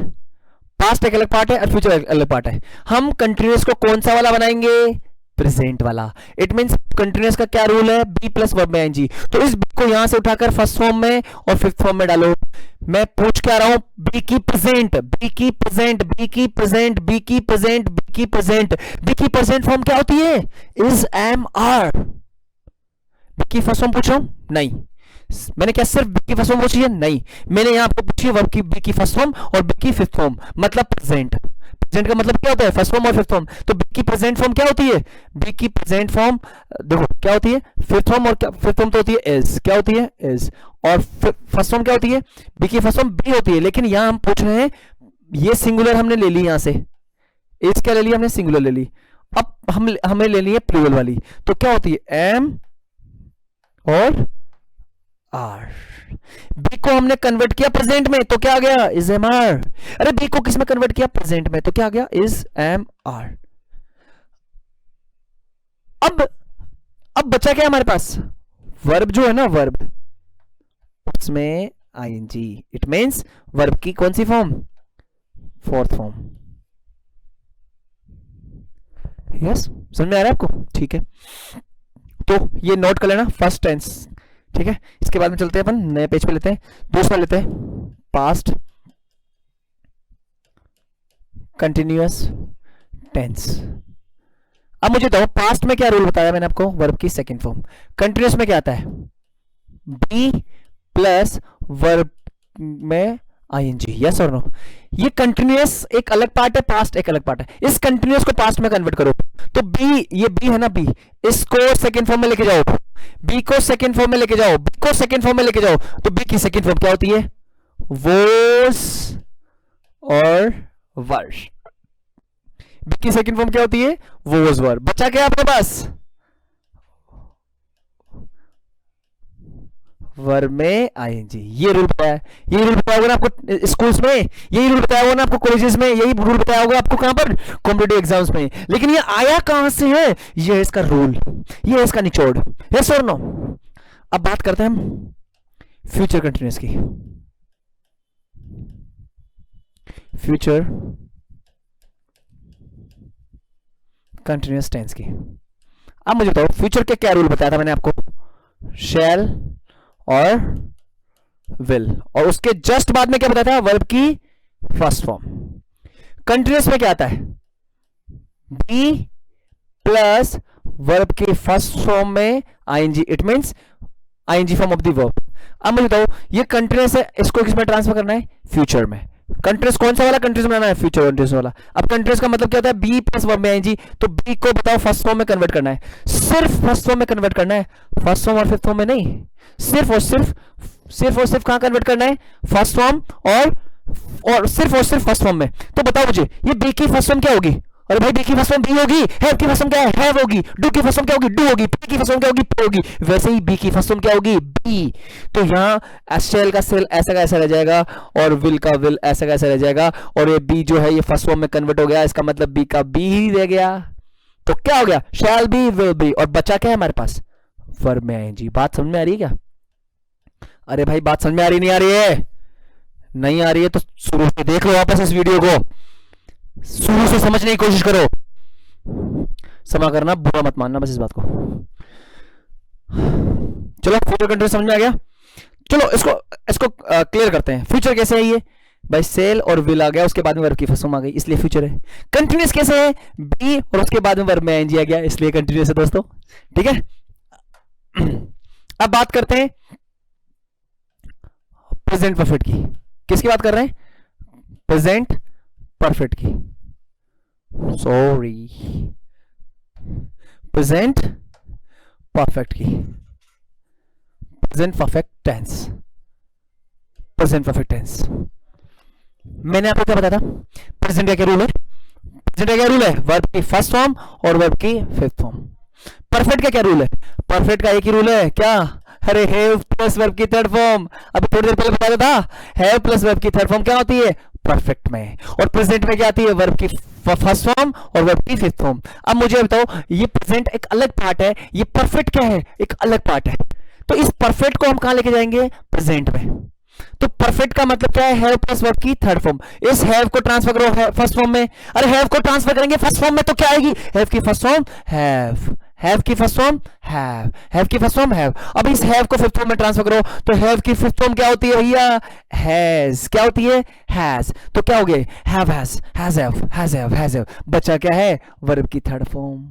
पास्ट एक अलग पार्ट है और फ्यूचर एक अलग पार्ट है। हम कंटिन्यूअस को कौन सा वाला बनाएंगे, प्रेजेंट वाला। इट मींस कंटिन्यूअस का क्या रूल है, बी प्लस वर्ब में आईएनजी। तो इस बी को यहां से उठाकर फर्स्ट फॉर्म में और फिफ्थ फॉर्म में डालो। मैं पूछ क्या रहा हूं, बी की प्रेजेंट, बी की प्रेजेंट, बी की प्रेजेंट, बी की प्रेजेंट, बी की प्रेजेंट, बी की प्रेजेंट फॉर्म क्या होती है, इज एम आर। बी की फर्स्ट फॉर्म पूछ रहा हूं, नहीं। मैंने क्या सिर्फ बी की फर्स्ट फॉर्म पूछी है, नहीं। मैंने यहां आपको पूछी है वर्ब की बी की फर्स्ट फॉर्म और बी की फिफ्थ फॉर्म, मतलब प्रेजेंट। प्रेजेंट का मतलब क्या होता है, फर्स्ट फॉर्म और फिफ्थ फॉर्म। तो बी की प्रेजेंट फॉर्म क्या होती है, बी की प्रेजेंट फॉर्म देखो क्या होती है, फिफ्थ फॉर्म, और फिफ्थ फॉर्म तो होती है इज, क्या होती है इज। और फर्स्ट फॉर्म क्या होती है, बी की फर्स्ट फॉर्म बी होती है। लेकिन यहां हम पूछ रहे हैं, ये सिंगुलर हमने ले ली, यहां से इज क्या ले ली हमने, सिंगुलर ले ली। अब हमें ले ली है प्लूरल वाली, तो क्या होती है एम और आर। बी को हमने कन्वर्ट किया प्रेजेंट में, तो क्या आ गया, इज एम आर। अरे बी को किस में कन्वर्ट किया, प्रेजेंट में, तो क्या आ गया, इज एम आर। अब बचा क्या हमारे पास, वर्ब जो है ना, वर्ब उसमें आईएनजी। इट मींस वर्ब की कौन सी फॉर्म, फोर्थ फॉर्म। यस, समझ में आ रहा है आपको, ठीक है। तो ये नोट कर लेना, फर्स्ट टेंस, ठीक है। इसके बाद में चलते हैं अपन नए पेज पे, लेते हैं दूसरा, लेते हैं पास्ट कंटिन्यूअस टेंस। अब मुझे बताओ पास्ट में क्या रूल बताया मैंने आपको, वर्ब की सेकंड फॉर्म। कंटिन्यूअस में क्या आता है, बी प्लस वर्ब में आईएनजी, यस और नो। ये कंटिन्यूअस एक अलग पार्ट है, पास्ट एक अलग पार्ट है। इस कंटिन्यूअस को पास्ट में कन्वर्ट करो, तो बी, ये बी है ना, बी, इसको सेकंड फॉर्म में लेके जाओ, बी को सेकंड फॉर्म में लेके जाओ, बी को सेकंड फॉर्म में लेके जाओ। तो बी की सेकंड फॉर्म क्या होती है, वोस और वर्स। बी की सेकंड फॉर्म क्या होती है, वोस वर। बचा क्या आपके पास, वर्ब में आईएनजी। ये रूल बताया, यही रूल बताया होगा ना आपको स्कूल्स में, यही रूल बताया होगा ना आपको कॉलेजेस में, यही रूल बताया होगा आपको कहां पर, कॉम्पिटिटिव एग्जाम्स में। लेकिन ये आया कहां से है, ये है इसका रूल, ये है इसका निचोड़, यस और नो। अब बात करते हैं हम फ्यूचर कंटिन्यूअस की। फ्यूचर कंटिन्यूअस टेंस की। अब मुझे बताओ फ्यूचर के क्या रूल बताया था मैंने आपको, शैल और विल, और उसके जस्ट बाद में क्या बताया था, वर्ब की फर्स्ट फॉर्म। कंटिन्यूअस में क्या आता है, बी प्लस वर्ब के फर्स्ट फॉर्म में ING, it means ING form of the verb. अब मुझे बताओ ये कंटिन्यूअस है, इसको किसमें ट्रांसफर करना है, फ्यूचर में। कंटिन्यूअस कौन सा वाला, कंटिन्यूअस बनाना है, फ्यूचर कंटिन्यूअस वाला। अब कंटिन्यूअस का मतलब क्या होता है, बी प्लस वर्ब में आईएनजी, तो बी को बताओ फर्स्ट फॉर्म में कन्वर्ट करना है, सिर्फ फर्स्ट फॉर्म में कन्वर्ट करना है, फर्स्ट फॉर्म और फिफ्थ फॉर्म में नहीं, सिर्फ और सिर्फ कहां कन्वर्ट करना है, फर्स्ट फॉर्म और सिर्फ फर्स्ट फॉर्म में। तो बताओ मुझे ये बी की फर्स्ट फॉर्म क्या होगी, अरे भाई बी की फर्स्ट फॉर्म बी होगी, हैव की फर्स्ट फॉर्म क्या है, हैव होगी, डू की फर्स्ट फॉर्म क्या होगी, डू होगी, पे की फर्स्ट फॉर्म क्या होगी, पे होगी, वैसे ही बी की फर्स्ट फॉर्म क्या होगी, बी। तो यहाँ शेल का सेल ऐसा का ऐसा रह जाएगा और विल का विल ऐसा का ऐसा रह जाएगा, और ये बी जो है ये फर्स्ट फॉर्म में कन्वर्ट हो गया, इसका मतलब बी का बी ही रह गया। तो क्या हो गया, शैल बी विल बी, और बचा क्या है हमारे पास, वर्ब में आईएनजी। बात समझ में आ रही है क्या, अरे भाई बात समझ में आ रही नहीं आ रही है, नहीं आ रही है तो शुरू से देख लो वापस इस वीडियो को, शुरू से समझने की कोशिश करो, क्षमा करना, बुरा मत मानना बस इस बात को। चलो फ्यूचर कंटिन्यूअस समझ में आ गया, चलो इसको क्लियर करते हैं। फ्यूचर कैसे है ये भाई, सेल और विल आ गया, उसके बाद में वर्ब की फर्स्ट फॉर्म आ गई, इसलिए फ्यूचर है। कंटिन्यूअस कैसे है, बी और उसके बाद में वर्ब में आईएनजी आ गया, इसलिए कंटिन्यूअस है दोस्तों, ठीक है। अब बात करते हैं प्रेजेंट परफेक्ट की। किसकी बात कर रहे हैं, प्रेजेंट परफेक्ट की, सॉरी प्रेजेंट परफेक्ट की, present perfect tense, present perfect tense. मैंने आपको क्या बताया था, प्रेजेंट का क्या रूल है, प्रेजेंट का क्या रूल है, वर्ब की फर्स्ट फॉर्म और वर्ब की फिफ्थ फॉर्म। परफेक्ट का क्या रूल है, परफेक्ट का एक ही रूल है, क्या, अरे हैव प्लस वर्ब की थर्ड फॉर्म, अभी थोड़ी देर पहले बताया था, हैव प्लस वर्ब की थर्ड फॉर्म क्या होती है, परफेक्ट में, और प्रेजेंट में क्या आती है, वर्ब की फर्स्ट फॉर्म और वर्ब की फिफ्थ फॉर्म। अब मुझे बताओ ये प्रेजेंट एक अलग पार्ट है, ये परफेक्ट क्या है, एक अलग पार्ट है, तो इस परफेक्ट को हम कहां लेके जाएंगे, प्रेजेंट में। तो परफेक्ट का मतलब क्या है, हैव प्लस वर्ब की थर्ड फॉर्म, इस हैव को ट्रांसफर करो फर्स्ट फॉर्म में, अरे हैव को ट्रांसफर करेंगे फर्स्ट फॉर्म में तो क्या आएगी, हैव की फर्स्ट फॉर्म हैव की फर्स्ट फॉर्म हैव की फर्स्ट फॉर्म हैव। अब इस हैव को फिफ्थ फॉर्म में ट्रांसफर करो, तो हैव की फिफ्थ फॉर्म क्या होती है भैया, हैज, क्या होती है, हैज। तो क्या हो गए, हैव, बचा क्या है, वर्ब की थर्ड फॉर्म।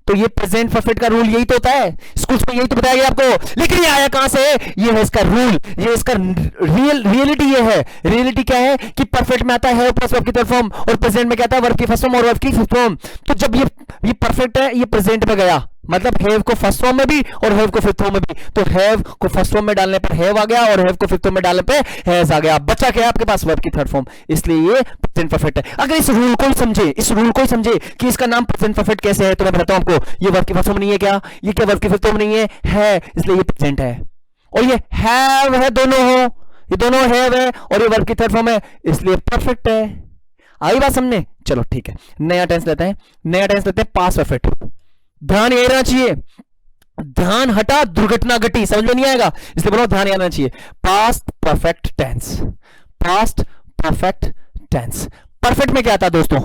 तो ये प्रेजेंट परफेक्ट का रूल यही तो होता है, स्कूल्स में यही तो बताया गया आपको, लेकिन ये आया कहां से, ये है इसका रूल, ये इसका रियलिटी ये है। रियलिटी क्या है कि परफेक्ट में आता है हैव प्लस वर्ब की थर्ड फॉर्म, और प्रेजेंट में क्या आता है, वर्ब की फर्स्ट फॉर्म और वर्ब की फिफ्थ फॉर्म। तो जब ये परफेक्ट है, ये प्रेजेंट में गया, मतलब हैव को फर्स्ट फॉर्म में भी और हैव को फिफ्थ फॉर्म में भी, तो हैव को फर्स्ट फॉर्म में डालने पर हैव आ गया और हैव को फिफ्थ फॉर्म में डालने पर हैज आ गया, बचा क्या है आपके पास, वर्ब की थर्ड फॉर्म, इसलिए ये प्रेजेंट परफेक्ट है। अगर इस रूल को ही समझे कि इसका नाम प्रेजेंट परफेक्ट कैसे है, तो मैं बताता हूं आपको, ये वर्ब की फर्स्ट फॉर्म नहीं है क्या, ये क्या वर्ब की फिफ्थ फॉर्म नहीं है, इसलिए ये प्रेजेंट है, और ये हैव है, ये दोनों हैव है और ये वर्ब की थर्ड फॉर्म है, इसलिए परफेक्ट है। आई बात समझने, चलो ठीक है, नया टेंस लेते हैं, पास्ट परफेक्ट। ध्यान यही रहना चाहिए, ध्यान हटा दुर्घटना घटी, समझ में नहीं आएगा, इसलिए बोलो ध्यान आना चाहिए। Past perfect tense, past perfect tense. Perfect में क्या आता है दोस्तों,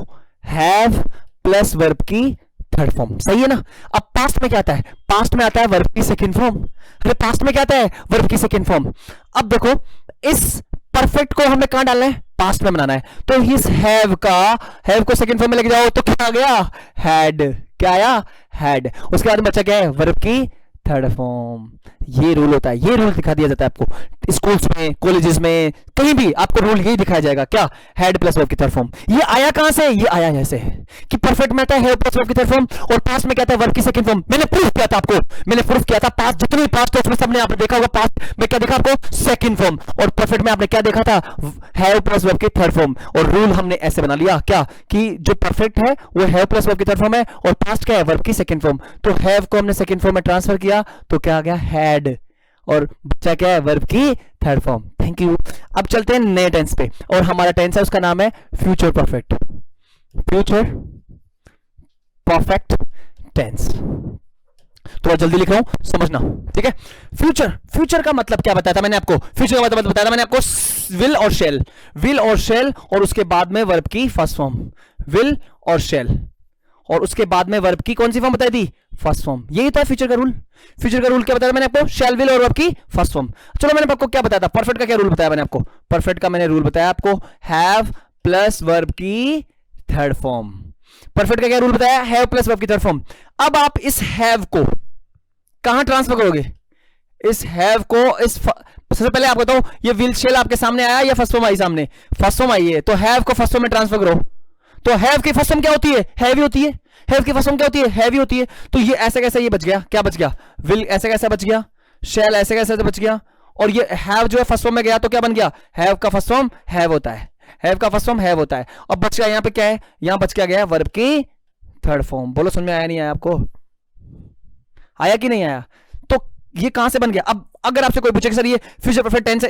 हैव प्लस वर्ब की थर्ड फॉर्म, सही है ना। अब पास्ट में क्या आता है, पास्ट में आता है वर्ब की सेकंड फॉर्म, अरे पास्ट में क्या आता है, वर्ब की सेकंड फॉर्म। अब देखो इस परफेक्ट को हमें कहां डालना है, पास्ट में बनाना है, तो इस हैव को सेकंड फॉर्म में लेके जाओ, तो क्या आ गया, हैड, क्या आया, हैड। उसके बाद बचा क्या है, वर्ब की थर्ड फॉर्म। ये रूल होता है, ये रूल दिखा दिया जाता है आपको स्कूल्स में, कॉलेजेस में, कहीं भी आपको रूल यही दिखाया जाएगा, क्या, हैड प्लस वर्ब की थर्ड फॉर्म। ये आया कहां से, ये आया ऐसे कि परफेक्ट में आता है हैव प्लस वर्ब की थर्ड फॉर्म और पास्ट में क्या आता है, वर्ब की सेकंड फॉर्म। मैंने प्रूफ किया था आपको, पास्ट जितने पास्ट है उसमें सबने आपने देखा होगा, पास्ट में क्या देखा आपको, सेकंड फॉर्म, और परफेक्ट में आपने क्या देखा था, हैव प्लस वर्ब की थर्ड फॉर्म। और रूल हमने ऐसे बना लिया क्या, कि जो परफेक्ट है वो हैव प्लस वर्ब की थर्ड फॉर्म है और पास्ट क्या है, वर्ब की सेकंड फॉर्म। तो हैव को हमने सेकंड फॉर्म में ट्रांसफर किया, तो क्या आ गया, हैड, और बच्चा क्या है, वर्ब की थर्ड फॉर्म। Thank you. अब चलते हैं नए टेंस पे, और हमारा टेंस है उसका नाम है future perfect, future perfect tense. थोड़ा जल्दी लिख रहा हूं, समझना, ठीक है। फ्यूचर का मतलब क्या बताया था मैंने आपको, फ्यूचर का मतलब बताया था मैंने आपको, विल और शेल, विल और शेल, और उसके बाद में वर्ब की फर्स्ट फॉर्म, विल और शेल, और उसके बाद में वर्ब की कौन सी फॉर्म बताई थी, फर्स्ट फॉर्म। यही था फ्यूचर का रूल। फ्यूचर का रूल क्या बताया मैंने आपको, शैल, विल और वर्ब की फर्स्ट फॉर्म। चलो मैंने आपको क्या बताया था, परफेक्ट का क्या रूल बताया मैंने आपको, परफेक्ट का मैंने रूल बताया आपको, हैव प्लस वर्ब की थर्ड फॉर्म। परफेक्ट का क्या रूल बताया, हैव प्लस वर्ब की थर्ड फॉर्म। अब आप इस हैव को कहां ट्रांसफर करोगे, इस हैव को इस सबसे पहले आप बताओ, ये विल शेल आपके सामने आया या फर्स्ट फॉर्म आई सामने, फर्स्ट फॉर्म आई है, तो हैव को फर्स्ट फॉर्म में ट्रांसफर करो। तो हैव की फर्स्ट फॉर्म क्या होती है, हैवी होती है, हैव की फर्स्ट फॉर्म क्या होती है, हैवी होती है। तो ये ऐसे कैसे ये बच गया, क्या बच गया, विल ऐसे कैसे बच गया, शेल ऐसे कैसे बच गया, और ये हैव जो है फर्स्ट फॉर्म में गया तो क्या बन गया, हैव का फर्स्ट फॉर्म हैव होता है, हैव का फर्स्ट फॉर्म हैव होता है। और बच गया यहाँ पे क्या है, यहाँ बच क्या गया, वर्ब की थर्ड फॉर्म। बोलो समझ में आया नहीं आया आपको, आया कि नहीं आया। तो ये कहां से बन गया। अब अगर आपसे कोई पूछे कि सर ये फ्यूचर परफेक्ट टेंस है,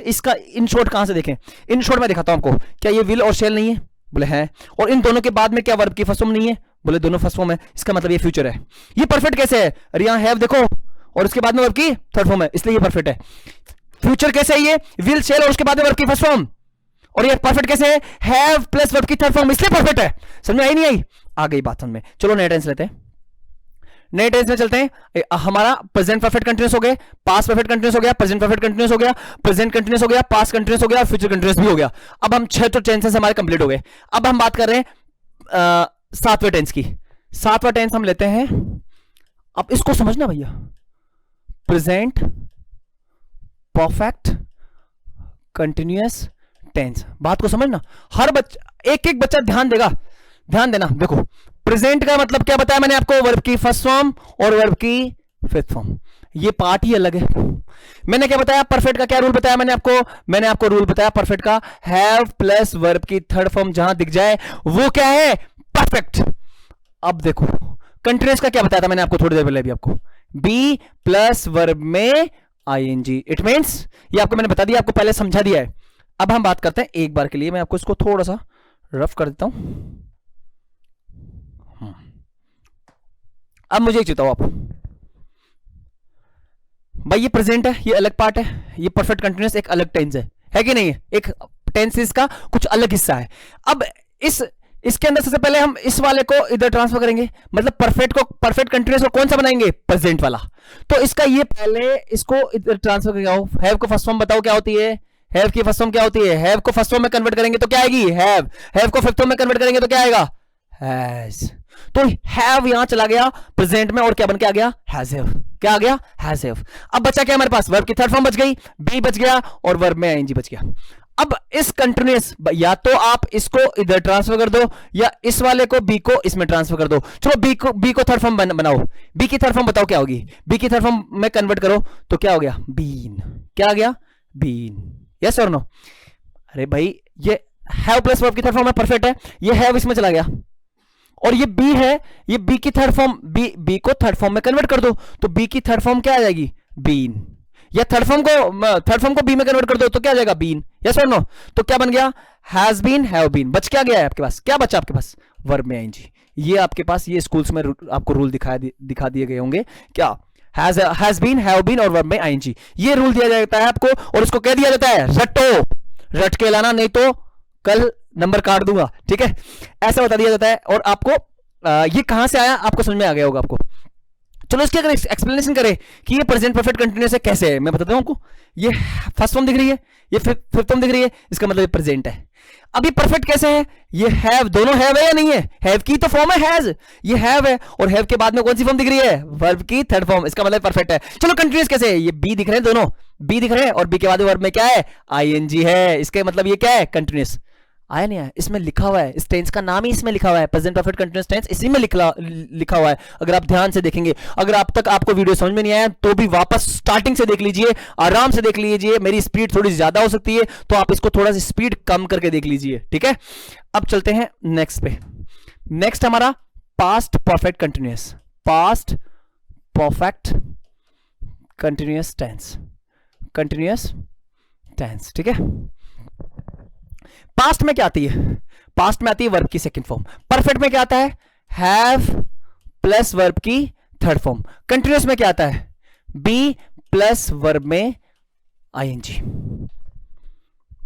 इसका इन शॉर्ट कहां से देखें, इन शॉर्ट मैं दिखाता हूं आपको। क्या ये विल और शेल नहीं है, बोले है, और इन दोनों के बाद में क्या वर्ब की फर्स्ट फॉर्म नहीं है, बोले दोनों फर्स्ट फॉर्म है, इसका मतलब ये फ्यूचर है। ये परफेक्ट कैसे है, अरे यहां हैव देखो और उसके बाद में वर्ब की थर्ड फॉर्म है, इसलिए ये परफेक्ट है। फ्यूचर कैसे है, ये विल शेल और उसके बाद में वर्ब की फर्स्ट फॉर्म, और ये परफेक्ट कैसे है, हैव प्लस वर्ब की थर्ड फॉर्म, इसलिए परफेक्ट है। समझ में आई नहीं आई, आ गई बात समझ में। चलो नया टेंस लेते हैं, नए टेंस में चलते हैं। हमारा प्रेजेंट परफेक्ट कंटीन्यूअस हो गए, पास्ट परफेक्ट कंटीन्यूअस हो गया, प्रेजेंट परफेक्ट कंटीन्यूअस हो गया, प्रेजेंट कंटीन्यूअस हो गया, पास्ट कंटीन्यूअस हो गया, और फ्यूचर कंटीन्यूअस भी हो गया। अब हम 6 तो टेंसेस हमारे कंप्लीट हो गए। अब हम बात कर रहे हैं 7वें टेंस की। 7वां टेंस हम लेते हैं, अब इसको समझना भैया, प्रेजेंट परफेक्ट कंटीन्यूअस टेंस। बात को समझना, हर बच्चा एक एक बच्चा ध्यान देगा, ध्यान देना। देखो प्रेजेंट का मतलब क्या बताया मैंने आपको, वर्ब की फर्स्ट फॉर्म और वर्ब की फिफ्थ फॉर्म, ये पार्ट ही अलग है। मैंने क्या बताया, परफेक्ट का क्या रूल बताया मैंने आपको रूल बताया परफेक्ट का, हैव प्लस वर्ब की थर्ड फॉर्म जहां दिख जाए वो क्या है, परफेक्ट। अब देखो कंटीन्यूअस का क्या बताया था मैंने आपको थोड़ी देर पहले भी आपको, बी प्लस वर्ब में आईएनजी, इट मींस, ये आपको मैंने बता दिया, आपको पहले समझा दिया है। अब हम बात करते हैं एक बार के लिए, मैं आपको इसको थोड़ा सा रफ कर देता हूं। अब मुझे एक चेताओ आप भाई, ये प्रेजेंट है, ये अलग पार्ट है, ये परफेक्ट कंटीन्यूअस एक अलग टेंस है कि नहीं है, एक टेंसेस का कुछ अलग हिस्सा है। अब इसके अंदर सबसे पहले हम इस वाले को इधर ट्रांसफर करेंगे, मतलब परफेक्ट कंटीन्यूअस को कौन सा बनाएंगे, प्रेजेंट वाला। तो इसका ये पहले इसको इधर ट्रांसफर करके आओ। हैव को फर्स्ट फॉर्म बताओ क्या होती है, हैव की फर्स्ट फॉर्म क्या होती है, हैव को फर्स्ट फॉर्म में कन्वर्ट करेंगे तो क्या आएगी, हैव को फिफ्थ फॉर्म में कन्वर्ट करेंगे तो क्या आएगा, हैज। तो हैव यहां चला गया प्रेजेंट में और क्या बन के आ गया, हैज हैव। क्या आ गया, हैज हैव। अब बचा क्या हमारे पास, वर्ब की थर्ड फॉर्म बच गई, बी बच गया और वर्ब में आईएनजी बच गया। अब इस कंटीन्यूअस, या तो आप इसको इधर ट्रांसफर कर दो या इस वाले को बी को इसमें ट्रांसफर कर दो। चलो बी को थर्ड फॉर्म बनाओ, बी की थर्ड फॉर्म बताओ क्या होगी, बी की थर्ड फॉर्म में कन्वर्ट करो तो क्या हो गया, बीन। क्या आ गया, बीन। यस और नो। अरे भाई ये हैव प्लस वर्ब की थर्ड फॉर्म में परफेक्ट है, ये हैव इसमें चला गया, और ये बी है, ये बी की थर्ड फॉर्म, बी को थर्ड फॉर्म में कन्वर्ट कर दो तो बी की थर्ड फॉर्म क्या आ जाएगी, बीन। या थर्ड फॉर्म को बी में कन्वर्ट कर दो तो क्या आ जाएगा, बीन। यस और नो। तो क्या बन गया, हैज बीन, हैव बीन। बच क्या गया है आपके पास, क्या बचा आपके पास, वर्ब में आईएनजी। ये आपके पास, ये स्कूल्स में आपको रूल दिखा दिए गए होंगे, क्या हैज बीन, हैव बीन और वर्ब में आईएनजी। ये रूल दिया जाता है आपको, और इसको कह दिया जाता है रटो, रट के लाना नहीं तो कल नंबर काट दूंगा, ठीक है, ऐसा बता दिया जाता है। और आपको ये कहां से आया आपको समझ में आ गया होगा आपको। चलो इसकी अगर एक्सप्लेनेशन करें कि ये प्रेजेंट परफेक्ट कंटीन्यूअस है कैसे है, मैं बताता हूं आपको। ये फर्स्ट फॉर्म दिख रही है, ये फिफ्थ फॉर्म दिख रही है, इसका मतलब ये प्रेजेंट है। अब ये परफेक्ट कैसे है, ये हैव, दोनों हैव है या नहीं है, हैव की तो फॉर्म है हैज, ये हैव है, और हैव के बाद में कौन सी फॉर्म दिख रही है, वर्ब की थर्ड फॉर्म, इसका मतलब परफेक्ट है। चलो कंटीन्यूअस कैसे है, ये बी दिख रहे हैं, दोनों बी दिख रहे हैं और बी के बाद वर्ब में क्या है, आईएनजी है, इसके मतलब ये क्या है, कंटीन्यूअस। आया नहीं आया, इसमें लिखा हुआ है, इस टेंस का नाम ही इसमें लिखा हुआ है, प्रेजेंट परफेक्ट कंटीन्यूअस टेंस, इसी में लिखा हुआ है। अगर आप ध्यान से देखेंगे, अगर अब तक आपको वीडियो समझ में नहीं आया तो भी वापस स्टार्टिंग से देख लीजिए, आराम से देख लीजिए। मेरी स्पीड थोड़ी ज्यादा हो सकती है तो आप इसको थोड़ा सा स्पीड कम करके देख लीजिए, ठीक है। अब चलते हैं नेक्स्ट पे। नेक्स्ट हमारा past perfect continuous, past perfect continuous tense, continuous tense, ठीक है। पास्ट में क्या आती है, पास्ट में आती है वर्ब की सेकंड फॉर्म। परफेक्ट में क्या आता है, हैव प्लस वर्ब की थर्ड फॉर्म। कंटीन्यूअस में क्या आता है, बी प्लस वर्ब में आईएनजी।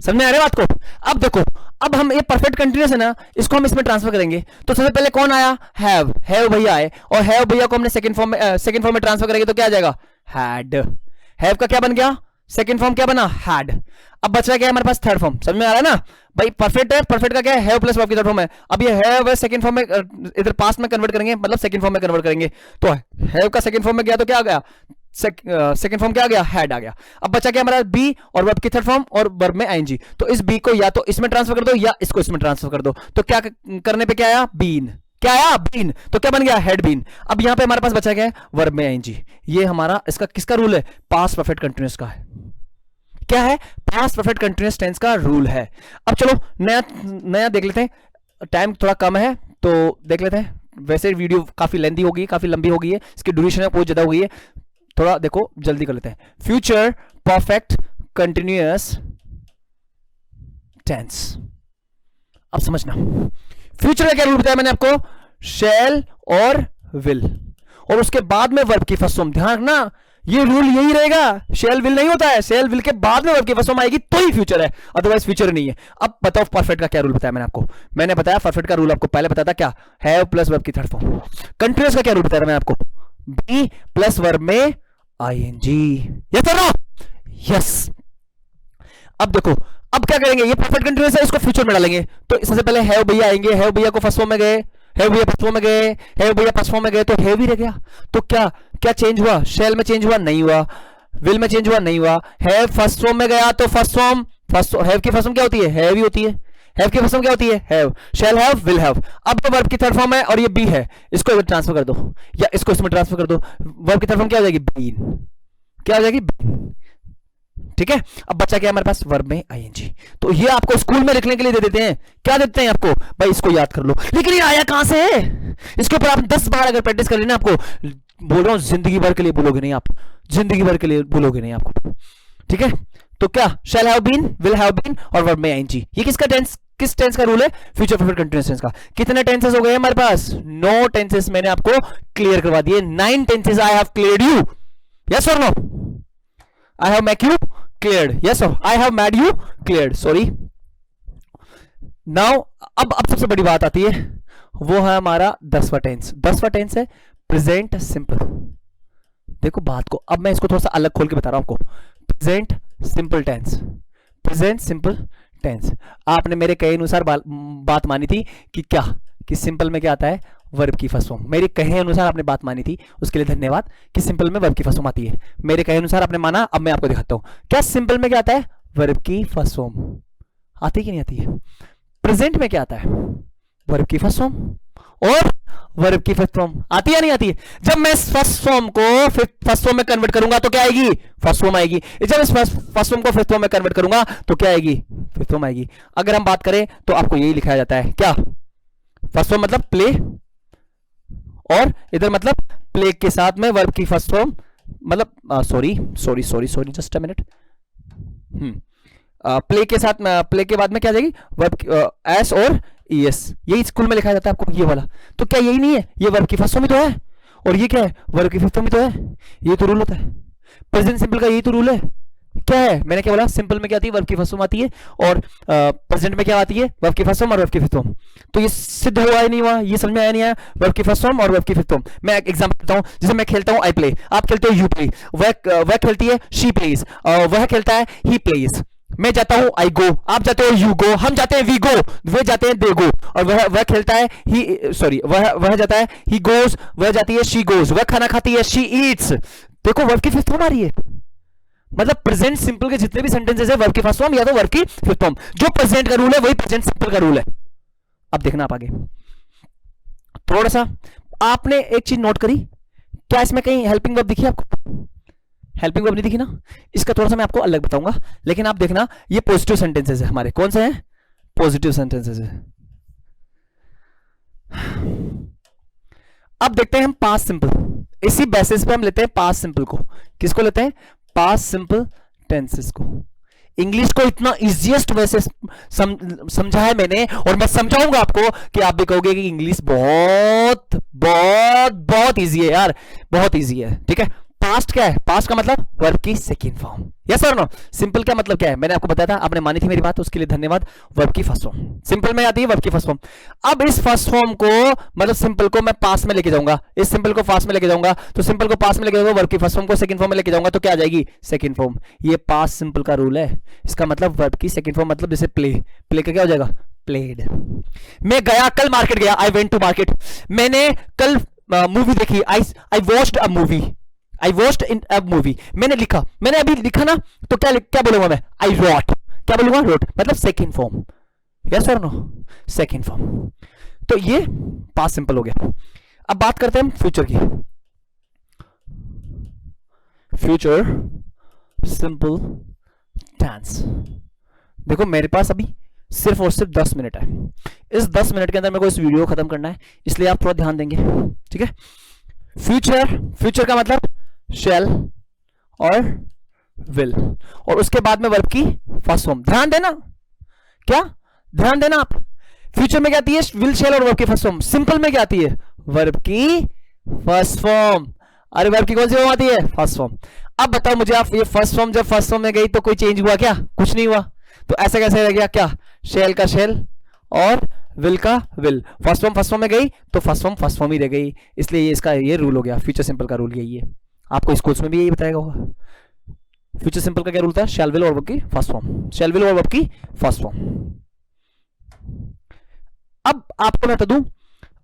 समझ में आ रहा है बात को? अब देखो, अब हम ये परफेक्ट कंटिन्यूअस है ना, इसको हम इसमें ट्रांसफर करेंगे। तो सबसे पहले कौन आया? हैव भैया आए, और हैव भैया को हमने सेकंड फॉर्म में ट्रांसफर करेंगे तो क्या आ जाएगा? हैड। हैव का क्या बन गया? सेकंड फॉर्म क्या बना? हैड। अब बच रहा क्या है हमारे पास? Third form. समझ में आ रहा है ना भाई? परफेक्ट है, परफेक्ट का क्या है? हैव प्लस वर्ब की थर्ड फॉर्म है। अब ये हैव है सेकंड फॉर्म में, इधर पास्ट में कन्वर्ट करेंगे, मतलब सेकंड फॉर्म में कन्वर्ट करेंगे। तो हैव का सेकंड फॉर्म में गया तो क्या आ गया? सेकंड फॉर्म क्या आ गया? हैड आ गया। अब बचा क्या हमारा? बी और वर्ब की थर्ड फॉर्म और वर्ब में आईएनजी। तो इस बी को या तो इसमें ट्रांसफर कर दो या इसको इसमें ट्रांसफर कर दो। तो क्या करने पे क्या आया? बीन। क्या आया? बीन। तो क्या बन गया? Had been. अब यहां पे हमारे पास बचा क्या है? वर्ब में आईएनजी। ये हमारा इसका किसका रूल है? पास्ट परफेक्ट कंटीन्यूअस का है। क्या है? पास्ट परफेक्ट कंटीन्यूअस टेंस का रूल है। अब चलो नया देख लेते हैं। टाइम थोड़ा कम है तो देख लेते हैं। वैसे वीडियो काफी लेंथी हो गई, काफी लंबी हो गई है, इसकी ड्यूरेशन बहुत ज्यादा हो गई है। थोड़ा देखो जल्दी कर लेते हैं। Future perfect continuous tense. अब समझना, फ्यूचर का क्या रूल बताया मैंने आपको? शैल और विल, और उसके बाद में वर्ब की फर्स्ट फॉर्म। ध्यान रखना, ये रूल यही रहेगा। शैल विल नहीं होता है, शैल विल के बाद में वर्ब की फर्स्ट फॉर्म आएगी तो ही फ्यूचर है, अदरवाइज फ्यूचर नहीं है। अब बताओ परफेक्ट का क्या रूल बताया मैंने आपको? मैंने बताया परफेक्ट का रूल आपको पहले बताया था, क्या? हैव प्लस वर्ब की थर्ड फॉर्म। कंटिन्यूअस का क्या रूल बताया मैंने आपको? बी प्लस वर्ब में आईएनजी। यस और नो? यस। अब देखो, अब क्या करेंगे? ये परफेक्ट कंटीन्यूअस है, इसको फ्यूचर में डालेंगे। तो सबसे पहले हैव भैया आएंगे, हैव भैया को फर्स्ट फॉर्म में गए, हैव भैया फर्स्ट फॉर्म में गए, हैव भैया फर्स्ट फॉर्म में गए, तो हैव ही रह गया। तो क्या क्या चेंज हुआ? शैल में चेंज हुआ? नहीं हुआ। विल में चेंज हुआ? नहीं हुआ। हैव फर्स्ट फॉर्म में गया तो फर्स्ट फॉर्म, हैव की फर्स्ट फॉर्म क्या होती है? हैव ही होती है। हैव की फर्स्ट फॉर्म क्या होती है? Have. Shall have, will have. अब तो वर्ब की थर्ड फॉर्म है और ये बी है, इसको इधर ट्रांसफर कर दो या इसको इसमें ट्रांसफर कर दो। वर्ब की थर्ड फॉर्म क्या हो जाएगी? बीन। क्या हो जाएगी? बीन। ठीक है। अब बचा क्या हमारे पास? वर्ब में आईएनजी। तो ये आपको स्कूल में लिखने के लिए दे देते हैं। क्या देते हैं आपको? भाई इसको याद कर लो। लेकिन ये आया कहां से है? इसके ऊपर आप 10 बार अगर प्रैक्टिस कर लेना, आपको बोल रहा हूं जिंदगी भर के लिए भूलोगे नहीं आप, जिंदगी भर के लिए भूलोगे नहीं आपको। ठीक है। तो क्या? शैल have been, will have been और वर्ब में आईएनजी। ये किसका टेंस, किस टेंस का रूल है? फ्यूचर परफेक्ट कंटीन्यूअस टेंस का। कितने टेंसेस हो गए हमारे पास? 9 टेंसेस मैंने आपको क्लियर करवा दिए। 9 tenses I have cleared you. Yes और no? I have make you cleared. Yes or I have made you cleared. Sorry. Now अब सबसे बड़ी बात आती है, वो है हमारा 10वां टेंस। 10वां टेंस है प्रेजेंट सिंपल। देखो बात को, अब मैं इसको थोड़ा सा अलग खोल के बता रहा हूं आपको। Present simple tense, present simple tense. आपने मेरे कहे अनुसार बात मानी थी कि क्या, कि सिंपल में क्या आता है? वर्ब की फर्स्ट फॉर्म। मेरे कहे अनुसार आपने बात मानी थी, उसके लिए धन्यवाद। कि सिंपल में वर्ब की फर्स्ट फॉर्म आती है, मेरे कहे अनुसार आपने माना। अब मैं आपको दिखाता हूं क्या सिंपल में क्या आता है? वर्ब की फर्स्ट फॉर्म आती है कि नहीं आती है? प्रेजेंट में क्या आता है? वर्ब की फर्स्ट फॉर्म और वर्ब की फिफ्थ फॉर्म। आती है नहीं आती है? जब मैं फर्स्ट फॉर्म को फर्स्ट फॉर्म में कन्वर्ट करूंगा तो क्या आएगी? फर्स्ट फॉर्म आएगी। जब इस फर्स्ट फॉर्म को फिफ्थ फॉर्म में कन्वर्ट करूंगा तो क्या आएगी? फिफ्थ फॉर्म आएगी। अगर हम बात करें तो आपको यही लिखाया जाता है, क्या? फर्स्ट फॉर्म मतलब प्ले, और इधर मतलब प्ले के साथ में वर्ब की फर्स्ट फॉर्म, मतलब sorry just a minute. Play के साथ, प्ले के बाद में क्या आ जाएगी? वर्ब एस और ईएस। यही स्कूल में लिखा जाता है आपको ये वाला। तो क्या यही नहीं है? ये वर्ब की फर्स्ट फॉर्म ही तो है, और ये क्या है? वर्ब की फिफ्थ फॉर्म ही तो है। ये तो रूल होता है प्रेजेंट सिंपल का, यही तो रूल है। क्या है? मैंने क्या बोला? सिंपल में क्या आती है? वर्ब की फर्स्ट फॉर्म आती है, और प्रेजेंट में क्या आती है? वर्ब की फर्स्ट फॉर्म और वर्ब की फिफ्थ फॉर्म। तो ये सिद्ध हुआ है नहीं हुआ? ये समझ में आया नहीं आया? वर्ब की फर्स्ट फॉर्म और वर्ब की फिफ्थ फॉर्म। मैं एक एग्जांपल देता हूं। जैसे मैं खेलता हूं आई प्ले, आप खेलते हो यू प्ले, वह खेलती है शी प्लेज, वह खेलता है ही प्लेज। मैं जाता हूं आई गो, आप जाते हो यू गो, हम जाते हैं वी गो, वे जाते हैं दे गो, और वह खेलता है ही, सॉरी वह जाता है ही गोज, वह जाती है शी गोज, वह खाना खाती है शी ईट्स। देखो वर्ब की फिफ्थ फॉर्म आ रही है। मतलब प्रेजेंट सिंपल के जितने भी सेंटेंसेस है, वर्ब की फर्स्ट फॉर्म या तो वर्ब की फिफ्थ फॉर्म। जो प्रेजेंट का रूल है वही प्रेजेंट सिंपल का रूल है। अब देखना आप आगे थोड़ा सा, आपने एक चीज नोट करी क्या? इसमें कहीं हेल्पिंग वर्ब दिखी आपको? हेल्पिंग वर्ब नहीं दिखी ना? इसका थोड़ा सा मैं आपको अलग बताऊंगा, लेकिन आप देखना ये पॉजिटिव सेंटेंसेस है हमारे। कौन से हैं? पॉजिटिव सेंटेंसेस है। अब देखते हैं हम पास्ट सिंपल। इसी बेसिस पे हम लेते हैं पास्ट सिंपल को। किसको लेते हैं? पास्ट सिंपल टेंसेस को। इंग्लिश को इतना इजीएस्ट वैसे समझा है मैंने, और मैं समझाऊंगा आपको कि आप भी कहोगे कि इंग्लिश बहुत बहुत बहुत इजी है यार, बहुत इजी है। ठीक है। पास्ट क्या है? पास्ट का मतलब वर्ब की सेकंड फॉर्म। यस और नो? सिंपल का मतलब क्या है, मैंने आपको बताया था, आपने मानी थी मेरी बात, उसके लिए धन्यवाद। वर्ब की फर्स्ट फॉर्म सिंपल में आती है, वर्ब की फर्स्ट फॉर्म। अब इस फर्स्ट फॉर्म को मतलब सिंपल को मैं पास्ट में लेके जाऊंगा, इस सिंपल को फास्ट में लेके जाऊंगा, तो सिंपल को पास्ट में लेके जाऊंगा, वर्ब की फर्स्ट फॉर्म को सेकंड फॉर्म में लेके जाऊंगा, तो क्या आ जाएगी? Second form. ये पास्ट सिंपल का रूल है। इसका मतलब वर्ब की सेकंड फॉर्म मतलब जैसे प्ले, प्ले का क्या हो जाएगा? प्लेड। मैं गया, कल मार्केट गया, आई वेंट टू मार्केट। मैंने कल मूवी देखी, I watched a movie, I watched in a movie. मैंने लिखा, मैंने अभी लिखा ना, तो क्या बोलूंगा मैं? I wrote. क्या बोलूंगा? रोट, मतलब सेकंड फॉर्म। यस और नो? Second form. तो ये पास्ट सिंपल हो गया। अब बात करते हैं हम फ्यूचर की। Future simple tense. देखो मेरे पास अभी सिर्फ और सिर्फ 10 मिनट है। इस 10 मिनट के अंदर मेरे को इस वीडियो को खत्म करना है, इसलिए आप थोड़ा ध्यान देंगे, ठीक है? फ्यूचर, फ्यूचर का मतलब शैल और विल, और उसके बाद में वर्ब की फर्स्ट फॉर्म। ध्यान देना, क्या ध्यान देना आप? फ्यूचर में क्या आती है? विल, शैल और वर्ब की फर्स्ट फॉर्म। सिंपल में क्या आती है? वर्ब की फर्स्ट फॉर्म। अरे वर्ब की कौन सी फॉर्म आती है? First form. अब बताओ मुझे आप, ये फर्स्ट फॉर्म जब फर्स्ट फॉर्म में गई तो कोई चेंज हुआ क्या? कुछ नहीं हुआ। तो ऐसे कैसे रह गया? क्या? शैल का शैल और विल का विल। फर्स्ट फॉर्म में गई तो फर्स्ट फॉर्म ही रह गई, इसलिए ये इसका ये रूल हो गया। फ्यूचर सिंपल का रूल यही है। आपको स्कूल्स में भी यही बताया होगा। फ्यूचर सिंपल का क्या रूल था? शैल विल और वर्ब की फर्स्ट फॉर्म, शैल विल और वर्ब की फर्स्ट फॉर्म। अब आपको मैं बता दूं,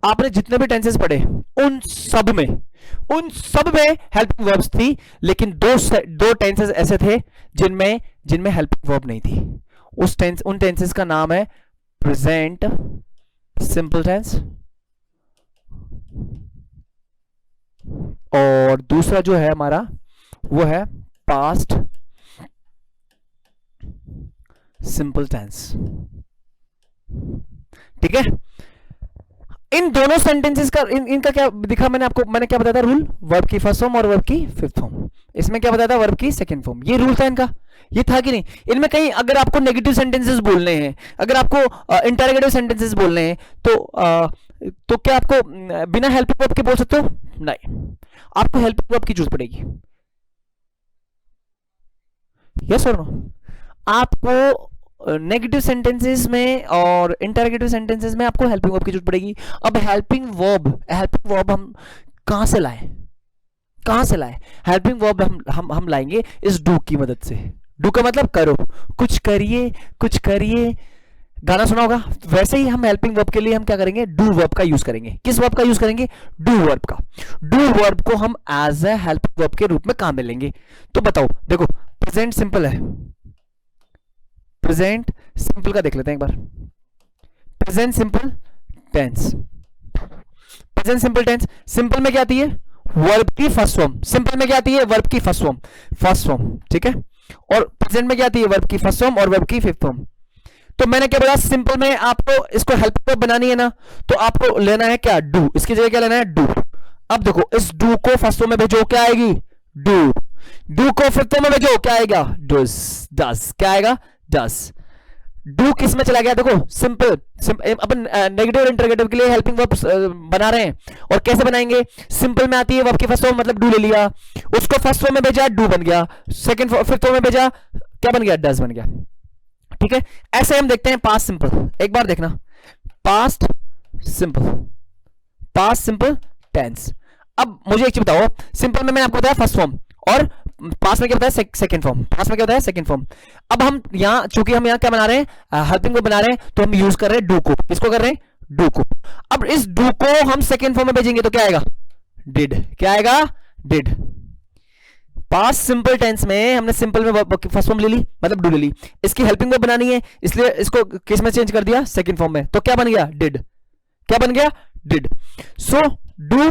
आपने जितने भी टेंसेस पढ़े उन सब में हेल्पिंग वर्ब्स थी, लेकिन दो टेंसेस ऐसे थे जिनमें हेल्पिंग वर्ब नहीं थी। उन टेंसेस का नाम है प्रेजेंट सिंपल टेंस, और दूसरा जो है हमारा वो है पास्ट सिंपल टेंस। ठीक है? इन दोनों सेंटेंसेस का इनका क्या दिखा मैंने क्या बताया था रूल? वर्ब की फर्स्ट फॉर्म और वर्ब की फिफ्थ फॉर्म। इसमें क्या बताया था? वर्ब की सेकंड फॉर्म। ये रूल था इनका, ये था कि नहीं? इनमें कहीं अगर आपको नेगेटिव सेंटेंसेस बोलने हैं, अगर आपको इंटरोगेटिव सेंटेंसेस बोलने हैं, तो क्या आपको बिना हेल्पिंग वर्ब के बोल सकते हो? नहीं, आपको हेल्पिंग वर्ब की जरूरत पड़ेगी। यस और नो? आपको नेगेटिव सेंटेंसेस में और इंटरोगेटिव सेंटेंसेस में आपको हेल्पिंग वर्ब की जरूरत पड़ेगी। अब हेल्पिंग वर्ब हम कहां से लाएं? हेल्पिंग वर्ब हम लाएंगे इस डू की मदद से। डू का मतलब करो, कुछ करिए। गाना सुना होगा, वैसे ही हम हेल्पिंग वर्ब के लिए हम क्या करेंगे? डू वर्ब का यूज करेंगे। किस वर्ब का यूज करेंगे? डू वर्ब का। डू वर्ब को हम एज ए हेल्पिंग वर्ब के रूप में काम में लेंगे। तो बताओ, देखो प्रेजेंट सिंपल है, प्रेजेंट सिंपल का देख लेते हैं एक बार। Present simple tense, present simple tense. Simple में क्या आती है? वर्ब की फर्स्ट फॉर्म। सिंपल में क्या आती है? वर्ब की फर्स्ट फॉर्म, ठीक है? और प्रेजेंट में क्या आती है? वर्ब की फर्स्ट फॉर्म और वर्ब की फिफ्थ फॉर्म। तो मैंने क्या बोला? सिंपल में आपको इसको हेल्प वर्ब बनानी है ना, तो आपको लेना है क्या? डू। इसकी जगह क्या लेना है? डू। अब देखो, इस डू को फर्स्ट फॉर्म में भेजो, क्या आएगी? डू। डू को फिफ्थ फॉर्म में भेजो, क्या आएगा? डज। क्या आएगा? डज। डू किस में चला गया? देखो सिंपल, अपन नेगेटिव और इंटरोगेटिव के लिए हेल्पिंग वर्ब बना रहे हैं, और कैसे बनाएंगे? सिंपल में आती है वर्ब की फर्स्ट फॉर्म, मतलब डू ले लिया, उसको फर्स्ट फॉर्म में भेजा, डू बन गया, सेकंड फिफ्थ फॉर्म में भेजा, क्या बन गया? डज बन गया। ठीक है? ऐसे हम देखते हैं पास्ट सिंपल। एक बार देखना, पास्ट सिंपल टेंस। अब मुझे एक चीज बताओ, सिंपल में मैंने आपको बताया फर्स्ट फॉर्म, और पास्ट में क्या बताया? Second form. पास्ट में क्या बताया? Second form. अब हम यहां, चूंकि हम यहां क्या बना रहे हैं? हेल्पिंग वर्ब बना रहे हैं, तो हम यूज कर रहे हैं डू को। किसको कर रहे हैं? डू को। अब इस डू को हम सेकंड फॉर्म में भेजेंगे तो क्या आएगा? डिड। क्या आएगा? डिड। पास्ट सिंपल टेंस में हमने सिंपल में फर्स्ट फॉर्म ले ली, मतलब डू ले ली। इसकी हेल्पिंग वर्ब बनानी है, इसलिए इसको किस में चेंज कर दिया? सेकंड फॉर्म में। तो क्या बन गया? डिड। क्या बन गया? डिड। सो डू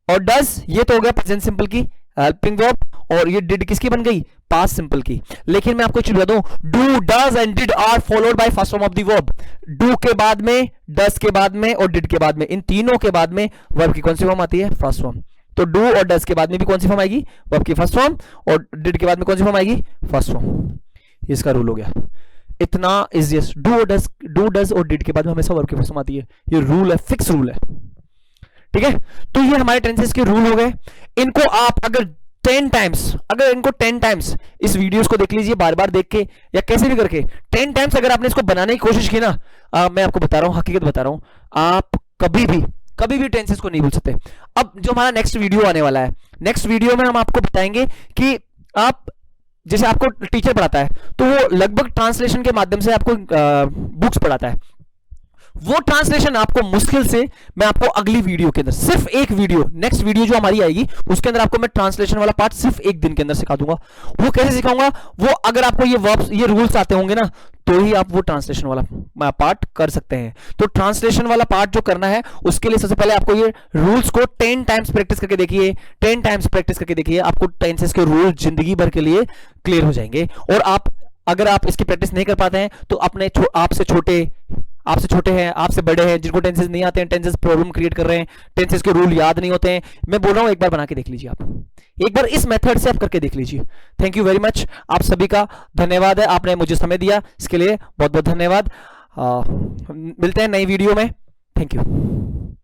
और डज, ये तो हो गया प्रेजेंट सिंपल की हेल्पिंग वर्ब, और ये डिड किसकी बन गई? पास्ट सिंपल की। लेकिन मैं आपको एक चीज बता दूं, do, does and did are followed by first form of the verb. Do के बाद में, डज के बाद में और डिड के बाद में, इन तीनों के बाद में वर्ब की कौन सी फॉर्म आती है? First form. तो डू और डज के बाद में भी कौन सी फॉर्म आएगी? वर्ब की फर्स्ट फॉर्म। और डिड के बाद में कौन सी फॉर्म आएगी? First form. इसका रूल हो गया। इतना इजिएस्ट। डू, डज और डिड के बाद में हमेशा वर्ब की फर्स्ट फॉर्म आती है। ये रूल है, फिक्स रूल है। ठीक है? तो ये हमारे टेंसेस के रूल हो गए। इनको आप अगर 10 टाइम्स, अगर इनको 10 टाइम्स इस वीडियोस को देख लीजिए, बार बार देख के या कैसे भी करके 10 टाइम्स अगर आपने इसको बनाने की कोशिश की ना, मैं आपको बता रहा हूं, हकीकत बता रहा हूं, आप कभी भी टेंसेस को नहीं भूल सकते। अब जो हमारा नेक्स्ट वीडियो आने वाला है, नेक्स्ट वीडियो में हम आपको बताएंगे कि आप जैसे आपको टीचर पढ़ाता है तो वो लगभग ट्रांसलेशन के माध्यम से आपको बुक्स पढ़ाता है, वो ट्रांसलेशन आपको मुश्किल से मैं आपको अगली वीडियो के अंदर, सिर्फ एक वीडियो, नेक्स्ट वीडियो जो हमारी आएगी उसके अंदर आपको मैं ट्रांसलेशन वाला पार्ट सिर्फ एक दिन के अंदर सिखा दूंगा। वो कैसे सिखाऊंगा, वो अगर आपको ये वर्ब्स, ये रूल्स आते होंगे ना, तो ही आप वो ट्रांसलेशन वाला पार्ट कर सकते हैं। तो ट्रांसलेशन वाला पार्ट जो करना है उसके लिए सबसे पहले आपको ये रूल्स को 10 टाइम्स प्रैक्टिस करके देखिए, 10 टाइम्स प्रैक्टिस करके देखिए, आपको टेंसेस के रूल जिंदगी भर के लिए क्लियर हो जाएंगे। और आप अगर आप इसकी प्रैक्टिस नहीं कर पाते हैं तो अपने आपसे छोटे हैं, आपसे बड़े हैं, जिनको टेंसेस नहीं आते हैं, टेंसेस प्रॉब्लम क्रिएट कर रहे हैं, टेंसेस के रूल याद नहीं होते हैं, मैं बोल रहा हूं एक बार बना के देख लीजिए, आप एक बार इस मेथड से आप करके देख लीजिए। थैंक यू वेरी मच, आप सभी का धन्यवाद है, आपने मुझे समय दिया, इसके लिए बहुत बहुत धन्यवाद। मिलते हैं नई वीडियो में, थैंक यू।